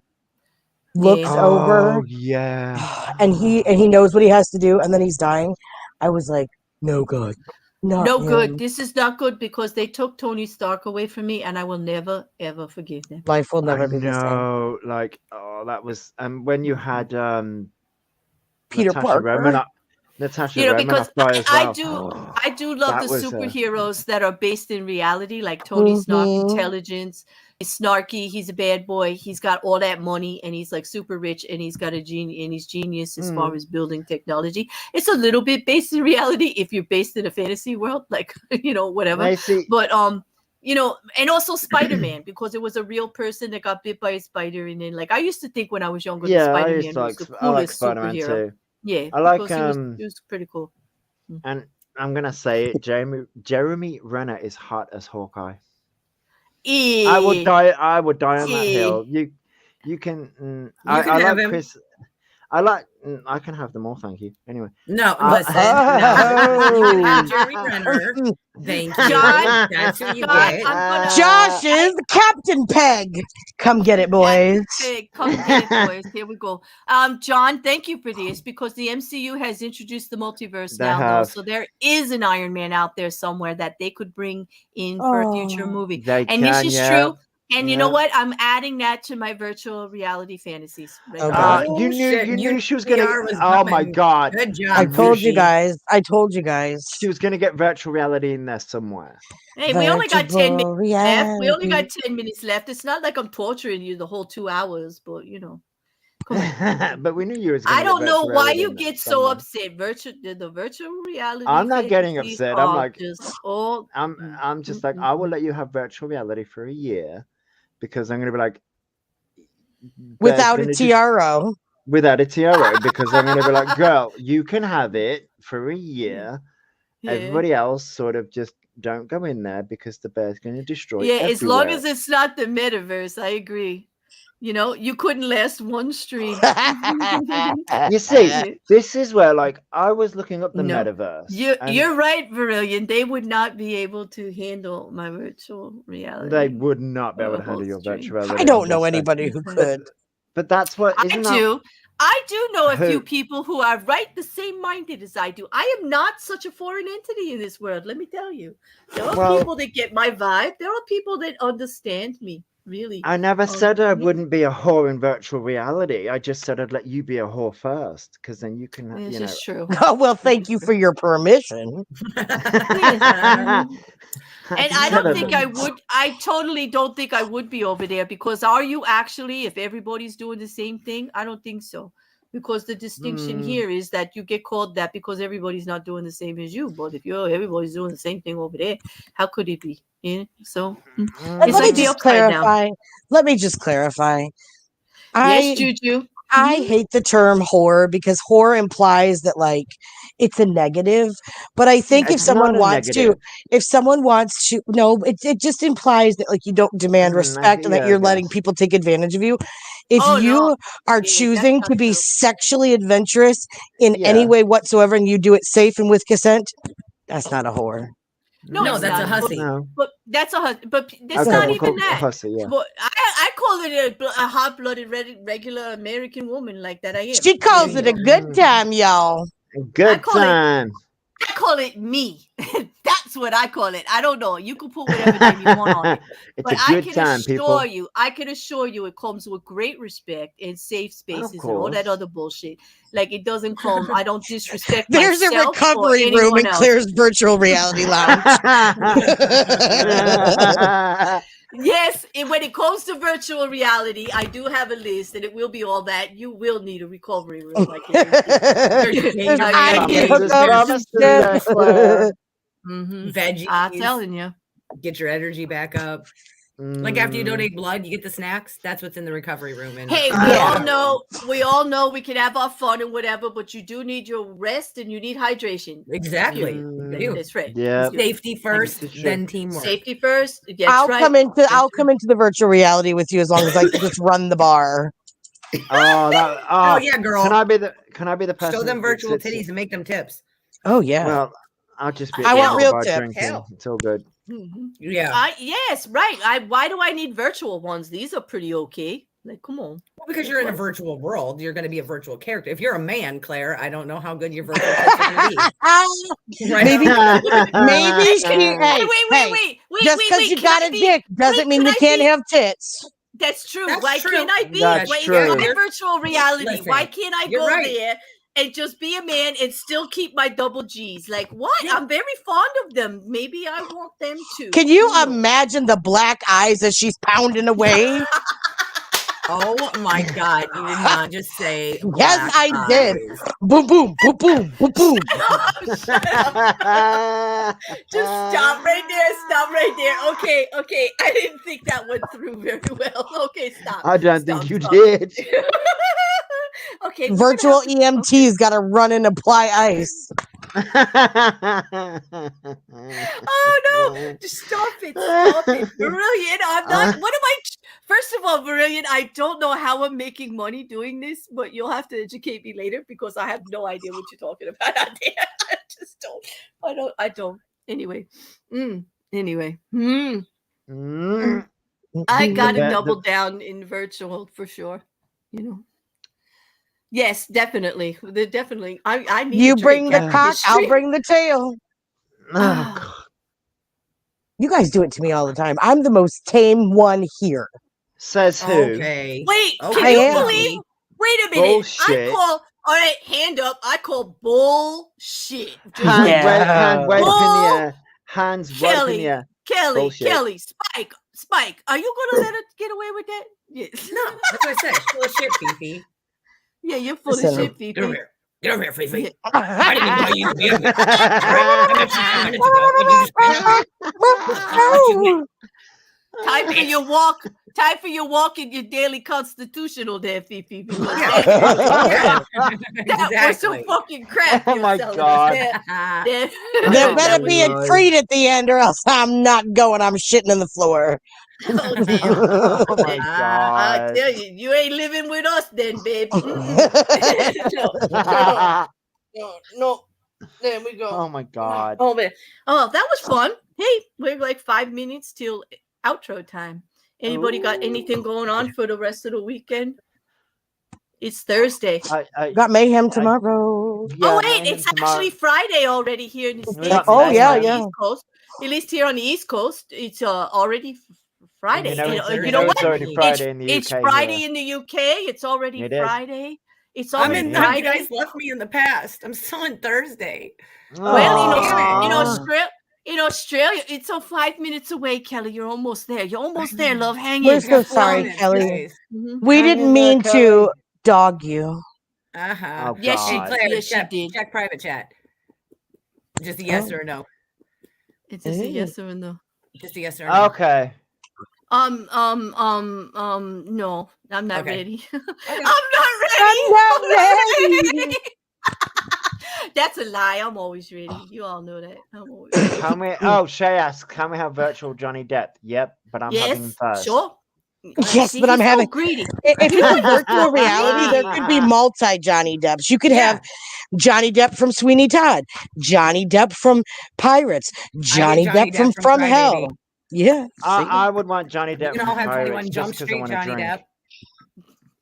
Speaker 7: looks over.
Speaker 6: Yeah.
Speaker 7: And he knows what he has to do, and then he's dying. I was like, no good.
Speaker 4: No good. This is not good because they took Tony Stark away from me, and I will never ever forgive them.
Speaker 7: Life will never be the same.
Speaker 6: No, like that was when you had
Speaker 7: Peter
Speaker 6: Natasha
Speaker 7: Parker.
Speaker 6: Romanoff. Natasha Romanoff die as well.
Speaker 4: I do love the
Speaker 6: That was
Speaker 4: superheroes that are based in reality, like Tony Stark, intelligence. He's snarky. He's a bad boy. He's got all that money, and he's like super rich, and he's got a genius, and he's genius as far as building technology. It's a little bit based in reality if you're based in a fantasy world, like whatever.
Speaker 6: I see.
Speaker 4: But and also Spider-Man, because it was a real person that got bit by a spider, and then like I used to think when I was younger, that Spider-Man was the coolest superhero.
Speaker 6: Too.
Speaker 4: Yeah,
Speaker 6: I like
Speaker 4: he was pretty cool.
Speaker 6: And I'm gonna say it, Jeremy Renner is hot as Hawkeye. I would die on that hill. You can I like him. Chris. I can have them all, thank you. Anyway.
Speaker 1: No, listen. You can have Jeremy Renner. Thank you.
Speaker 4: John,
Speaker 1: that's who you get.
Speaker 7: Josh is Captain Peg. Come get it, boys.
Speaker 4: Come get it, boys. Here we go. John, thank you for this, because the MCU has introduced the multiverse now. So there is an Iron Man out there somewhere that they could bring in for a future movie. This is true. And you know what? I'm adding that to my virtual reality fantasies. Right
Speaker 6: you knew she was gonna. Oh my God!
Speaker 1: Good job.
Speaker 7: I told you guys.
Speaker 6: She was gonna get virtual reality in there somewhere.
Speaker 4: Hey, we only got 10 minutes left. We only got 10 minutes left. It's not like I'm torturing you the whole 2 hours, but Come on.
Speaker 6: But we knew you was.
Speaker 4: I don't know why you get so upset. The virtual reality.
Speaker 6: I'm not getting upset. I'm like, I'm just like, I will let you have virtual reality for a year, because I'm gonna be like,
Speaker 7: without a TRO.
Speaker 6: Without a TRO, because I'm gonna be like, girl, you can have it for a year.
Speaker 4: Yeah.
Speaker 6: Everybody else sort of just don't go in there, because the bear's going to destroy.
Speaker 4: As long as it's not the metaverse, I agree. You couldn't last one stream.
Speaker 6: You see, this is where, like, I was looking up the metaverse.
Speaker 4: You're right, Verillion. They would not be able to handle my virtual reality.
Speaker 6: They would not be able to handle your virtual reality.
Speaker 7: I don't know anybody who could.
Speaker 6: But that's what
Speaker 4: I do know a few people who are the same minded as I do. I am not such a foreign entity in this world. Let me tell you, there are people that get my vibe. There are people that understand me. Really,
Speaker 6: I never said I wouldn't be a whore in virtual reality. I just said I'd let you be a whore first, because then you can.
Speaker 4: This is true.
Speaker 7: Oh, well, thank you for your permission.
Speaker 4: And I don't think I would. I totally don't think I would be over there, because are you actually? If everybody's doing the same thing, I don't think so. Because the distinction here is that you get called that because everybody's not doing the same as you. But if everybody's doing the same thing over there, how could it be? Yeah. So
Speaker 7: let me just clarify. Let me just clarify.
Speaker 4: Yes, Juju.
Speaker 7: I hate the term whore, because whore implies that like it's a negative. But I think if someone wants to, no, it just implies that like you don't demand respect and that you're letting people take advantage of you. If you are choosing to be sexually adventurous in any way whatsoever, and you do it safe and with consent, that's not a whore.
Speaker 4: No,
Speaker 1: that's a hussy.
Speaker 4: But that's a hussy. But that's not even that.
Speaker 6: Hussy, yeah.
Speaker 4: But I call it a hot-blooded, regular American woman like that. I am.
Speaker 7: She calls it a good time, y'all.
Speaker 6: Good time.
Speaker 4: I call it me. That's what I call it. I don't know. You can put whatever name you want on it.
Speaker 6: It's
Speaker 4: But
Speaker 6: a
Speaker 4: I
Speaker 6: good
Speaker 4: can
Speaker 6: time, people.
Speaker 4: I can assure you it comes with great respect and safe spaces and all
Speaker 6: course.
Speaker 4: that other bullshit. Like it doesn't come, I don't disrespect
Speaker 7: There's a
Speaker 4: myself or
Speaker 7: recovery room
Speaker 4: anyone
Speaker 7: in
Speaker 4: else.
Speaker 7: Claire's virtual reality lounge.
Speaker 4: Yes, when it comes to virtual reality, I do have a list, and it will be all that. You will need a recovery room. I
Speaker 7: There's
Speaker 4: guarantee
Speaker 7: IT
Speaker 4: you.
Speaker 7: hookups and stuff.
Speaker 1: Veggies.
Speaker 4: I'm telling you.
Speaker 1: Get your energy back up. Like after you donate blood, you get the snacks. That's what's in the recovery room. And
Speaker 4: Hey, we all know we can have our fun and whatever, but you do need your rest and you need hydration.
Speaker 1: Exactly.
Speaker 4: That's right.
Speaker 6: Yeah.
Speaker 1: Safety first, then teamwork.
Speaker 4: Safety first. That's
Speaker 7: I'll
Speaker 4: right.
Speaker 7: come into the virtual reality with you as long as I can just run the bar.
Speaker 1: Oh yeah, girl.
Speaker 6: Can I be the person?
Speaker 1: Show them
Speaker 6: that
Speaker 1: virtual
Speaker 6: sits-
Speaker 1: titties and make them tips.
Speaker 7: Oh yeah.
Speaker 6: Well, I'll just be.
Speaker 7: I want real tips.
Speaker 6: drinking.
Speaker 1: Hell.
Speaker 6: It's all good.
Speaker 1: Yeah.
Speaker 4: Yes, right. Why do I need virtual ones? These are pretty okay. Like, come on.
Speaker 1: Well, because you're in a virtual world, you're going to be a virtual character. If you're a man, Claire, I don't know how good your virtual tips are going to be. Right?
Speaker 7: Maybe she. Hey,
Speaker 4: Wait.
Speaker 7: Just because you got a dick doesn't mean you can't have tits.
Speaker 4: That's true.
Speaker 1: That's
Speaker 4: Why
Speaker 1: true.
Speaker 4: can't I be?
Speaker 6: That's
Speaker 4: Wait,
Speaker 6: true.
Speaker 4: in virtual reality,
Speaker 1: Listen,
Speaker 4: why can't I
Speaker 1: you're
Speaker 4: go
Speaker 1: right.
Speaker 4: there and just be a man and still keep my double G's? Like, what? I'm very fond of them. Maybe I want them too.
Speaker 7: Can you imagine the black eyes as she's pounding away?
Speaker 1: Oh my God. You did not just say.
Speaker 7: Yes,
Speaker 1: black
Speaker 7: I did.
Speaker 1: eyes.
Speaker 7: Boom, boom, boom, boom, boom, boom.
Speaker 4: Just stop right there. Stop right there. Okay. I didn't think that went through very well. Okay, stop.
Speaker 6: I don't
Speaker 4: Stop,
Speaker 6: think you
Speaker 4: stop.
Speaker 6: did.
Speaker 4: Okay.
Speaker 7: Virtual EMT's got to run and apply ice.
Speaker 4: Oh no! Just stop it! Stop it! Brilliant! I'm not. What am I? First of all, brilliant. I don't know how I'm making money doing this, but you'll have to educate me later because I have no idea what you're talking about out there. I just don't. I don't. Anyway. Anyway. I gotta double down in virtual for sure. You know. Yes, definitely. Definitely. I need.
Speaker 7: You
Speaker 4: to
Speaker 7: bring
Speaker 4: drink
Speaker 7: the
Speaker 4: after
Speaker 7: cock,
Speaker 4: this
Speaker 7: I'll
Speaker 4: stream.
Speaker 7: bring the tail. You guys do it to me all the time. I'm the most tame one here.
Speaker 6: Says who?
Speaker 1: Okay.
Speaker 4: Wait,
Speaker 1: Okay.
Speaker 4: can you believe? Wait a minute.
Speaker 6: Bullshit.
Speaker 4: All right, hand up. I call bullshit.
Speaker 6: Hand wave in the air. Hands right in the air.
Speaker 4: Kelly, Spike. Are you gonna let her get away with that? Yes.
Speaker 1: No, that's what I said. Full of shit, Fifi.
Speaker 4: Yeah, you're full of shit, Fifi.
Speaker 1: Get over here. Get over here, Fifi.
Speaker 4: Yeah.
Speaker 1: I didn't even know you to be over here. I met you 10 minutes ago. When you just
Speaker 4: Time for your walk in your daily constitutional there, Fifi. Because
Speaker 1: Yeah.
Speaker 4: that was some fucking crap.
Speaker 6: Oh my
Speaker 4: selling.
Speaker 6: God.
Speaker 4: There
Speaker 7: There better be a treat at the end, or else I'm not going. I'm shitting in the floor.
Speaker 4: Oh, damn.
Speaker 6: Oh my
Speaker 4: I
Speaker 6: God.
Speaker 4: tell you, you ain't living with us then, babe. No. There we go.
Speaker 6: Oh my God.
Speaker 4: Oh man. Oh, that was fun. Hey, we're like 5 minutes till outro time. Anybody got anything going on for the rest of the weekend? It's Thursday.
Speaker 6: I
Speaker 7: Got mayhem tomorrow.
Speaker 4: Oh wait, it's actually Friday already here in the States.
Speaker 7: Oh, yeah,
Speaker 4: On the
Speaker 7: yeah.
Speaker 4: East Coast. At least here on the East Coast, it's already Friday.
Speaker 6: You
Speaker 4: know what?
Speaker 6: It's already Friday in the
Speaker 4: It's
Speaker 6: UK.
Speaker 4: Friday in the UK. It's already
Speaker 6: It is.
Speaker 4: Friday. It's
Speaker 1: I'm
Speaker 4: already
Speaker 1: in.
Speaker 4: Friday.
Speaker 1: You guys left me in the past. I'm still in Thursday.
Speaker 4: Well, in Australia, it's 5 minutes away, Kelly. You're almost there. You're almost there, love. Hang in.
Speaker 7: We're so sorry, Kelly.
Speaker 4: Mhm.
Speaker 7: We didn't mean to dog you.
Speaker 1: Uh-huh.
Speaker 6: Oh,
Speaker 4: Yes,
Speaker 6: God.
Speaker 1: Claire,
Speaker 4: Yes, she did.
Speaker 1: check private chat. Just a yes or a no.
Speaker 4: It's just a yes or a no.
Speaker 1: Just a yes or a no.
Speaker 6: Okay.
Speaker 4: No, I'm not
Speaker 1: Okay.
Speaker 4: ready.
Speaker 1: Okay.
Speaker 4: I'm not ready.
Speaker 7: I'm not ready.
Speaker 4: That's a lie. I'm always ready. You all know that. I'm always ready.
Speaker 6: Can we? Oh, Shay asks, can we have virtual Johnny Depp? Yep, but I'm having him
Speaker 4: Yes,
Speaker 6: first.
Speaker 4: sure.
Speaker 7: Yes,
Speaker 4: See,
Speaker 7: but I'm
Speaker 4: he's so
Speaker 7: having.
Speaker 4: greedy.
Speaker 7: If it's a virtual reality, there could be multi Johnny Depps. You could have Johnny Depp from Sweeney Todd, Johnny Depp from Pirates, Johnny Depp from Hell. Yeah,
Speaker 6: I would want Johnny Depp.
Speaker 1: You know,
Speaker 6: from
Speaker 1: have
Speaker 6: Pirates
Speaker 1: 21
Speaker 6: just
Speaker 1: Jump
Speaker 6: 'cause I
Speaker 1: Street
Speaker 6: wanna
Speaker 1: Johnny
Speaker 6: drink.
Speaker 1: Depp.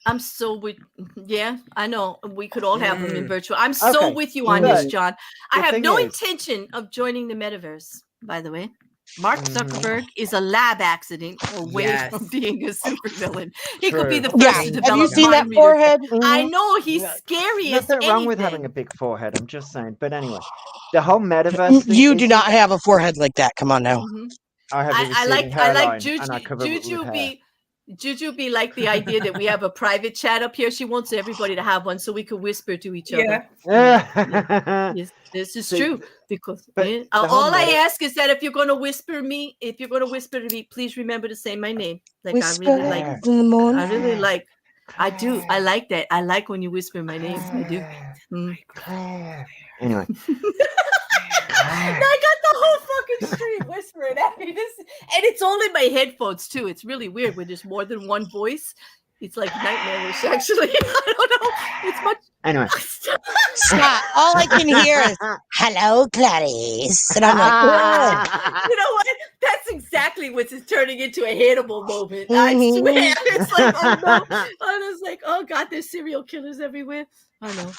Speaker 4: I'm so with. Yeah, I know. We could all have them in virtual. I'm so
Speaker 6: Okay,
Speaker 4: with you on this,
Speaker 6: but
Speaker 4: John. I
Speaker 6: the
Speaker 4: have
Speaker 6: thing
Speaker 4: no
Speaker 6: is-
Speaker 4: intention of joining the metaverse. by the way. Mark Zuckerberg is a lab accident away from being a supervillain. He could be the first to develop
Speaker 7: Have you seen that
Speaker 4: mind
Speaker 7: forehead?
Speaker 4: I know he's scary as
Speaker 6: Nothing wrong with having a big forehead. I'm just saying. But anyway, the whole metaverse thing.
Speaker 7: You do not have a forehead like that. Come on now.
Speaker 6: I have a receding hairline, and I cover it with hair.
Speaker 4: Jujubee liked the idea that we have a private chat up here. She wants everybody to have one so we could whisper to each other. Yes, this is true. Because all I ask is that if you're going to whisper to me, please remember to say my name. Like
Speaker 7: whisper
Speaker 4: I really like
Speaker 7: in the morning.
Speaker 4: I really like. I do. I like that. I like when you whisper my name. I do.
Speaker 6: Anyway.
Speaker 4: I got the whole fucking street whispering at me. And it's only my headphones too. It's really weird when there's more than one voice. It's like nightmarish, actually. I don't know. It's much.
Speaker 6: Anyway,
Speaker 7: Scott, all I can hear is "Hello, Clarice," and I'm like,
Speaker 4: you know what? That's exactly what's turning into a Hannibal moment. I swear. It's like, oh no. I was like, oh god, there's serial killers everywhere. I know.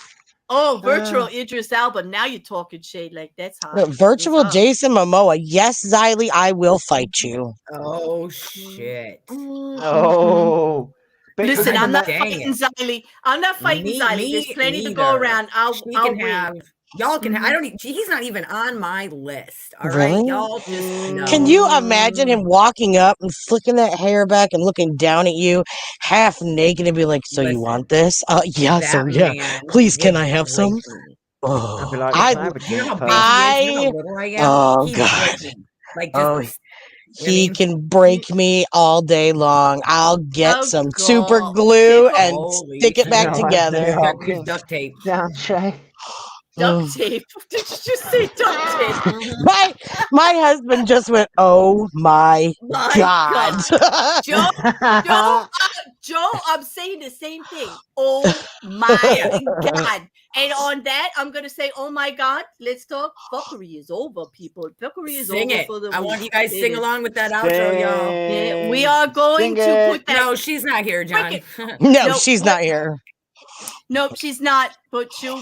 Speaker 4: Oh, virtual Idris Elba. Now you're talking shade. Like that's hot.
Speaker 7: Virtual Jason Momoa. Yes, Xylee, I will fight you.
Speaker 1: Oh shit.
Speaker 6: Oh.
Speaker 4: Listen, I'm not fighting Xylee. I'm not fighting Xylee. There's plenty to go around. I'll win.
Speaker 1: Y'all can have, he's not even on my list. All
Speaker 7: Really?
Speaker 1: right. Y'all just know.
Speaker 7: Can you imagine him walking up and flicking that hair back and looking down at you half naked and be like, so you want this? Yeah, sir. Yeah. Please, can I have some? Oh,
Speaker 1: you know how big he is? You know how little I am?
Speaker 7: Oh,
Speaker 1: He's
Speaker 7: God.
Speaker 1: like just,
Speaker 7: he can break me all day long. I'll get some super glue and stick it back together.
Speaker 1: Duct tape.
Speaker 6: Down, Shay.
Speaker 4: Duct tape. Did you just say duct tape?
Speaker 7: My husband just went, oh my God.
Speaker 4: Joe, I'm saying the same thing. Oh my God. And on that, I'm going to say, oh my God, let's talk. Fuckery is over, people. Fuckery is over for the week.
Speaker 1: I want you guys to sing along with that outro, y'all.
Speaker 4: Yeah, we are going to put that.
Speaker 1: No, she's not here, John.
Speaker 7: No, she's not here.
Speaker 4: Nope, she's not. But she'll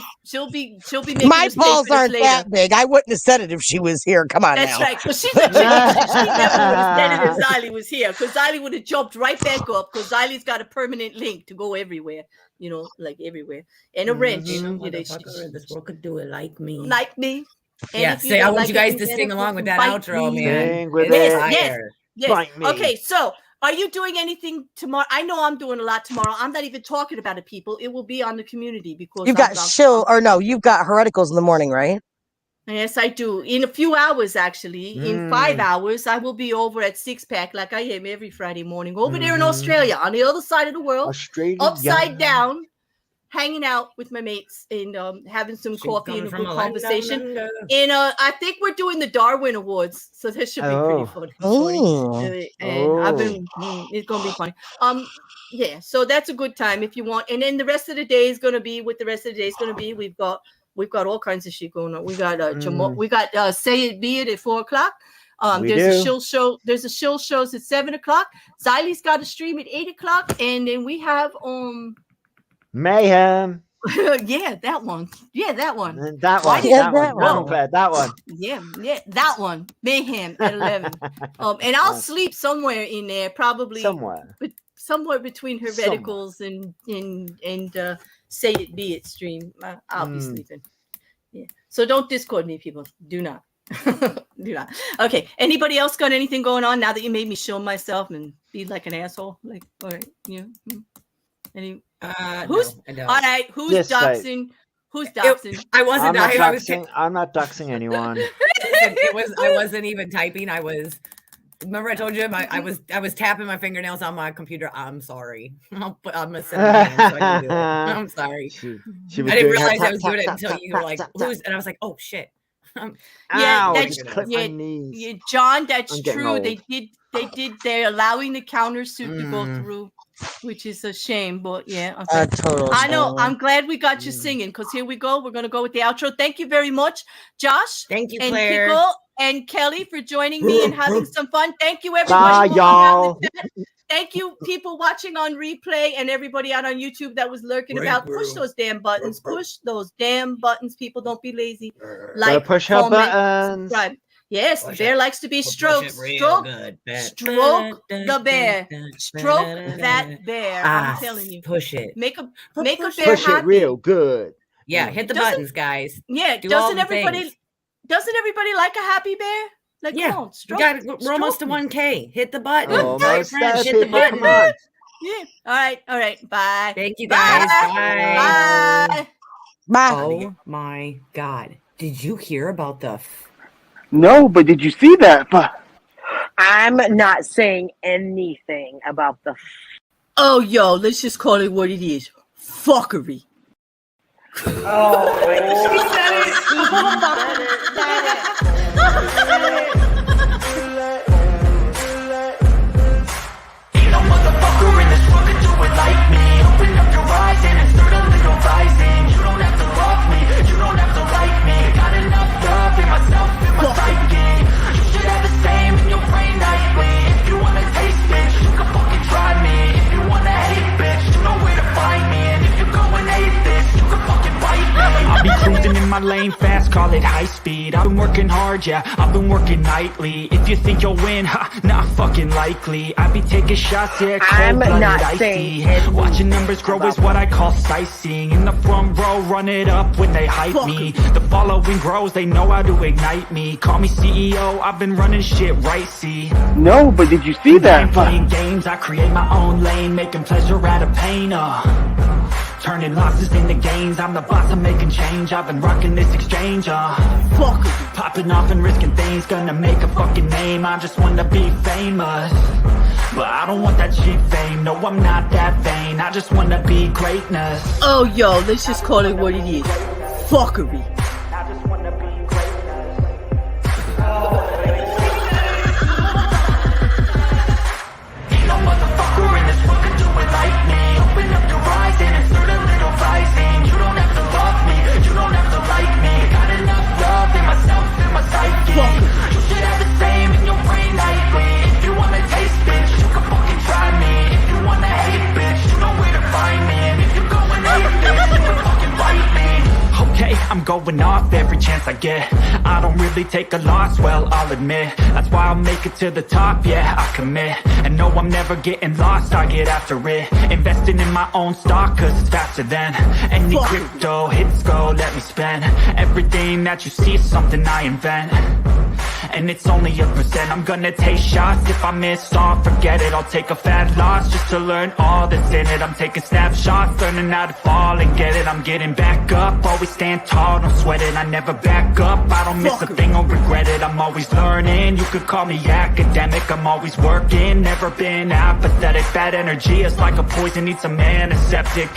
Speaker 4: be making
Speaker 7: my balls aren't that big. I wouldn't have said it if she was here. Come on,
Speaker 4: that's
Speaker 7: now.
Speaker 4: right. Because she's a chick. She never would have said it if Xylee was here. Because Xylee would have jumped right back up. Because Xylee's got a permanent link to go everywhere. You know, like everywhere. And a wrench.
Speaker 1: This world could do it like me.
Speaker 4: Like me. And
Speaker 1: yeah. Say, I want you guys to sing along with that outro, man.
Speaker 4: Yes. Okay, so. Are you doing anything tomorrow? I know I'm doing a lot tomorrow. I'm not even talking about it, people. It will be on the community because
Speaker 7: you've got you've got hereticals in the morning, right?
Speaker 4: Yes, I do. In a few hours, actually, in 5 hours, I will be over at F&ck like I am every Friday morning over there in Australia, on the other side of the world, upside down, hanging out with my mates and having some coffee and a good conversation. And I think we're doing the Darwin Awards, so that should be pretty funny. And I've been, it's gonna be funny. Yeah, so that's a good time if you want. And then the rest of the day is gonna be what the rest of the day is gonna be. We've got all kinds of shit going on. We got we got Say It Be It at 4:00. There's a shill show. There's a shill shows at 7:00. Xylee's got a stream at 8:00, and then we have
Speaker 6: Mayhem.
Speaker 4: Yeah, that one. Yeah, that one.
Speaker 6: And that one. Yeah, that one.
Speaker 4: Yeah, that one. Mayhem at 11. And I'll sleep somewhere in there, probably somewhere between Hermeticals and Say It Be It stream. I'll be sleeping. Yeah. So don't Discord me, people. Do not. Do not. Okay. Anybody else got anything going on now that you made me show myself and be like an asshole? Like, all right, any. Who's all right? Who's doxing? Who's doxing?
Speaker 1: I wasn't.
Speaker 6: I'm not doxing anyone.
Speaker 1: I wasn't even typing. Remember I told you I was tapping my fingernails on my computer. I'm sorry. I'm gonna send my hand so I can do it. I'm sorry. I didn't realize I was doing it until you were like, who's? And I was like, oh shit. John, that's true. They're allowing the countersuit to go through, which is a shame, but yeah. Okay. I know. I'm glad we got you singing because here we go. We're going to go with the outro. Thank you very much, Josh. Thank you,
Speaker 4: and
Speaker 1: Claire.
Speaker 4: Pickle and Kelly for joining me and having some fun. Thank you, everybody.
Speaker 6: Bye, y'all.
Speaker 4: Thank you, people watching on replay and everybody out on YouTube that was lurking about. Push those damn buttons. Push those damn buttons, people. Don't be lazy. Like,
Speaker 6: push her buttons.
Speaker 4: Subscribe. Yes, the bear likes to be stroked. Stroke the bear. Stroke that bear. I'm telling you.
Speaker 1: Push it.
Speaker 4: Make a bear
Speaker 6: Push
Speaker 4: happy.
Speaker 6: it real good.
Speaker 1: Yeah, hit the buttons, guys.
Speaker 4: Yeah, doesn't everybody like a happy bear? Like,
Speaker 1: yeah,
Speaker 4: come on,
Speaker 1: we're almost to 1K. Hit the button.
Speaker 6: Almost
Speaker 1: hit the button.
Speaker 4: Yeah. All right. Bye.
Speaker 1: Thank you, guys.
Speaker 4: Bye.
Speaker 7: Bye.
Speaker 1: Oh my God! Did you hear about the?
Speaker 2: No, but did you see that?
Speaker 3: I'm not saying anything about the.
Speaker 4: Oh, yo, let's just call it what it is. Fuckery.
Speaker 3: Oh my
Speaker 5: Ain't no motherfucker in this world could do it like me. Open up your eyes and insert a little rising. You don't have to love me, you don't have to like me. Got enough love in myself, in my psyche. You should have the same in your brain nightly. If you wanna taste, bitch, you can fucking try me. If you wanna hate, bitch, you know where to find me. And if you're going hate this, you can fucking bite me.
Speaker 8: I'll be cruising in my lane fast, call it high speed. I've been working hard, yeah, I've been working nightly. If you think you'll win, not fucking likely. I be taking shots, yeah, cold-blooded, icy. Watching numbers grow is what I call sightseeing. In the front row, run it up when they hype me. The following grows, they know how to ignite me. Call me CEO, I've been running shit right, see.
Speaker 2: No, but did you see that?
Speaker 8: I'm playing games, I create my own lane, making pleasure out of pain, turning losses into gains. I'm the boss, I'm making change. I've been rocking this exchange, fuck. Popping off and risking things, gonna make a fucking name. I just wanna be famous, but I don't want that cheap fame. No, I'm not that vain, I just wanna be greatness.
Speaker 4: Oh, yo, let's just call it what it is. Fuckery.
Speaker 8: I just wanna be greatness.
Speaker 5: Ain't no motherfucker in this world could do it like me. Open up your eyes and insert a little rising. You don't have to love me, you don't have to like me. Got enough love in myself, in my psyche. You should have the same in your brain nightly. If you wanna taste, bitch, you can fucking try me. If you wanna hate, bitch, you know where to find me. And if you're going hate, bitch, you can fucking bite me.
Speaker 8: Okay, I'm going off every chance I get. I don't really take a loss, well, I'll admit. That's why I'll make it to the top, yeah, I commit. And no, I'm never getting lost, I get after it. Investing in my own stock, cause it's faster than any crypto. Hits go, let me spend. Everything that you see is something I invent. And it's only 1%. I'm gonna take shots. If I miss all, forget it. I'll take a fat loss just to learn all that's in it. I'm taking snapshots, learning how to fall and get it. I'm getting back up, always stand tall, don't sweat it. I never back up, I don't miss a thing or regret it. I'm always learning, you could call me academic. I'm always working, never been apathetic. Bad energy is like a poison, needs some antiseptic.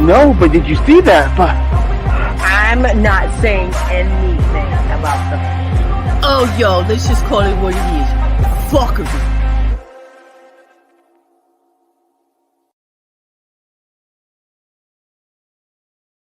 Speaker 2: No, but did you see that?
Speaker 3: I'm not saying anything about the.
Speaker 4: Oh, yo, let's just call it what it is. Fuckery.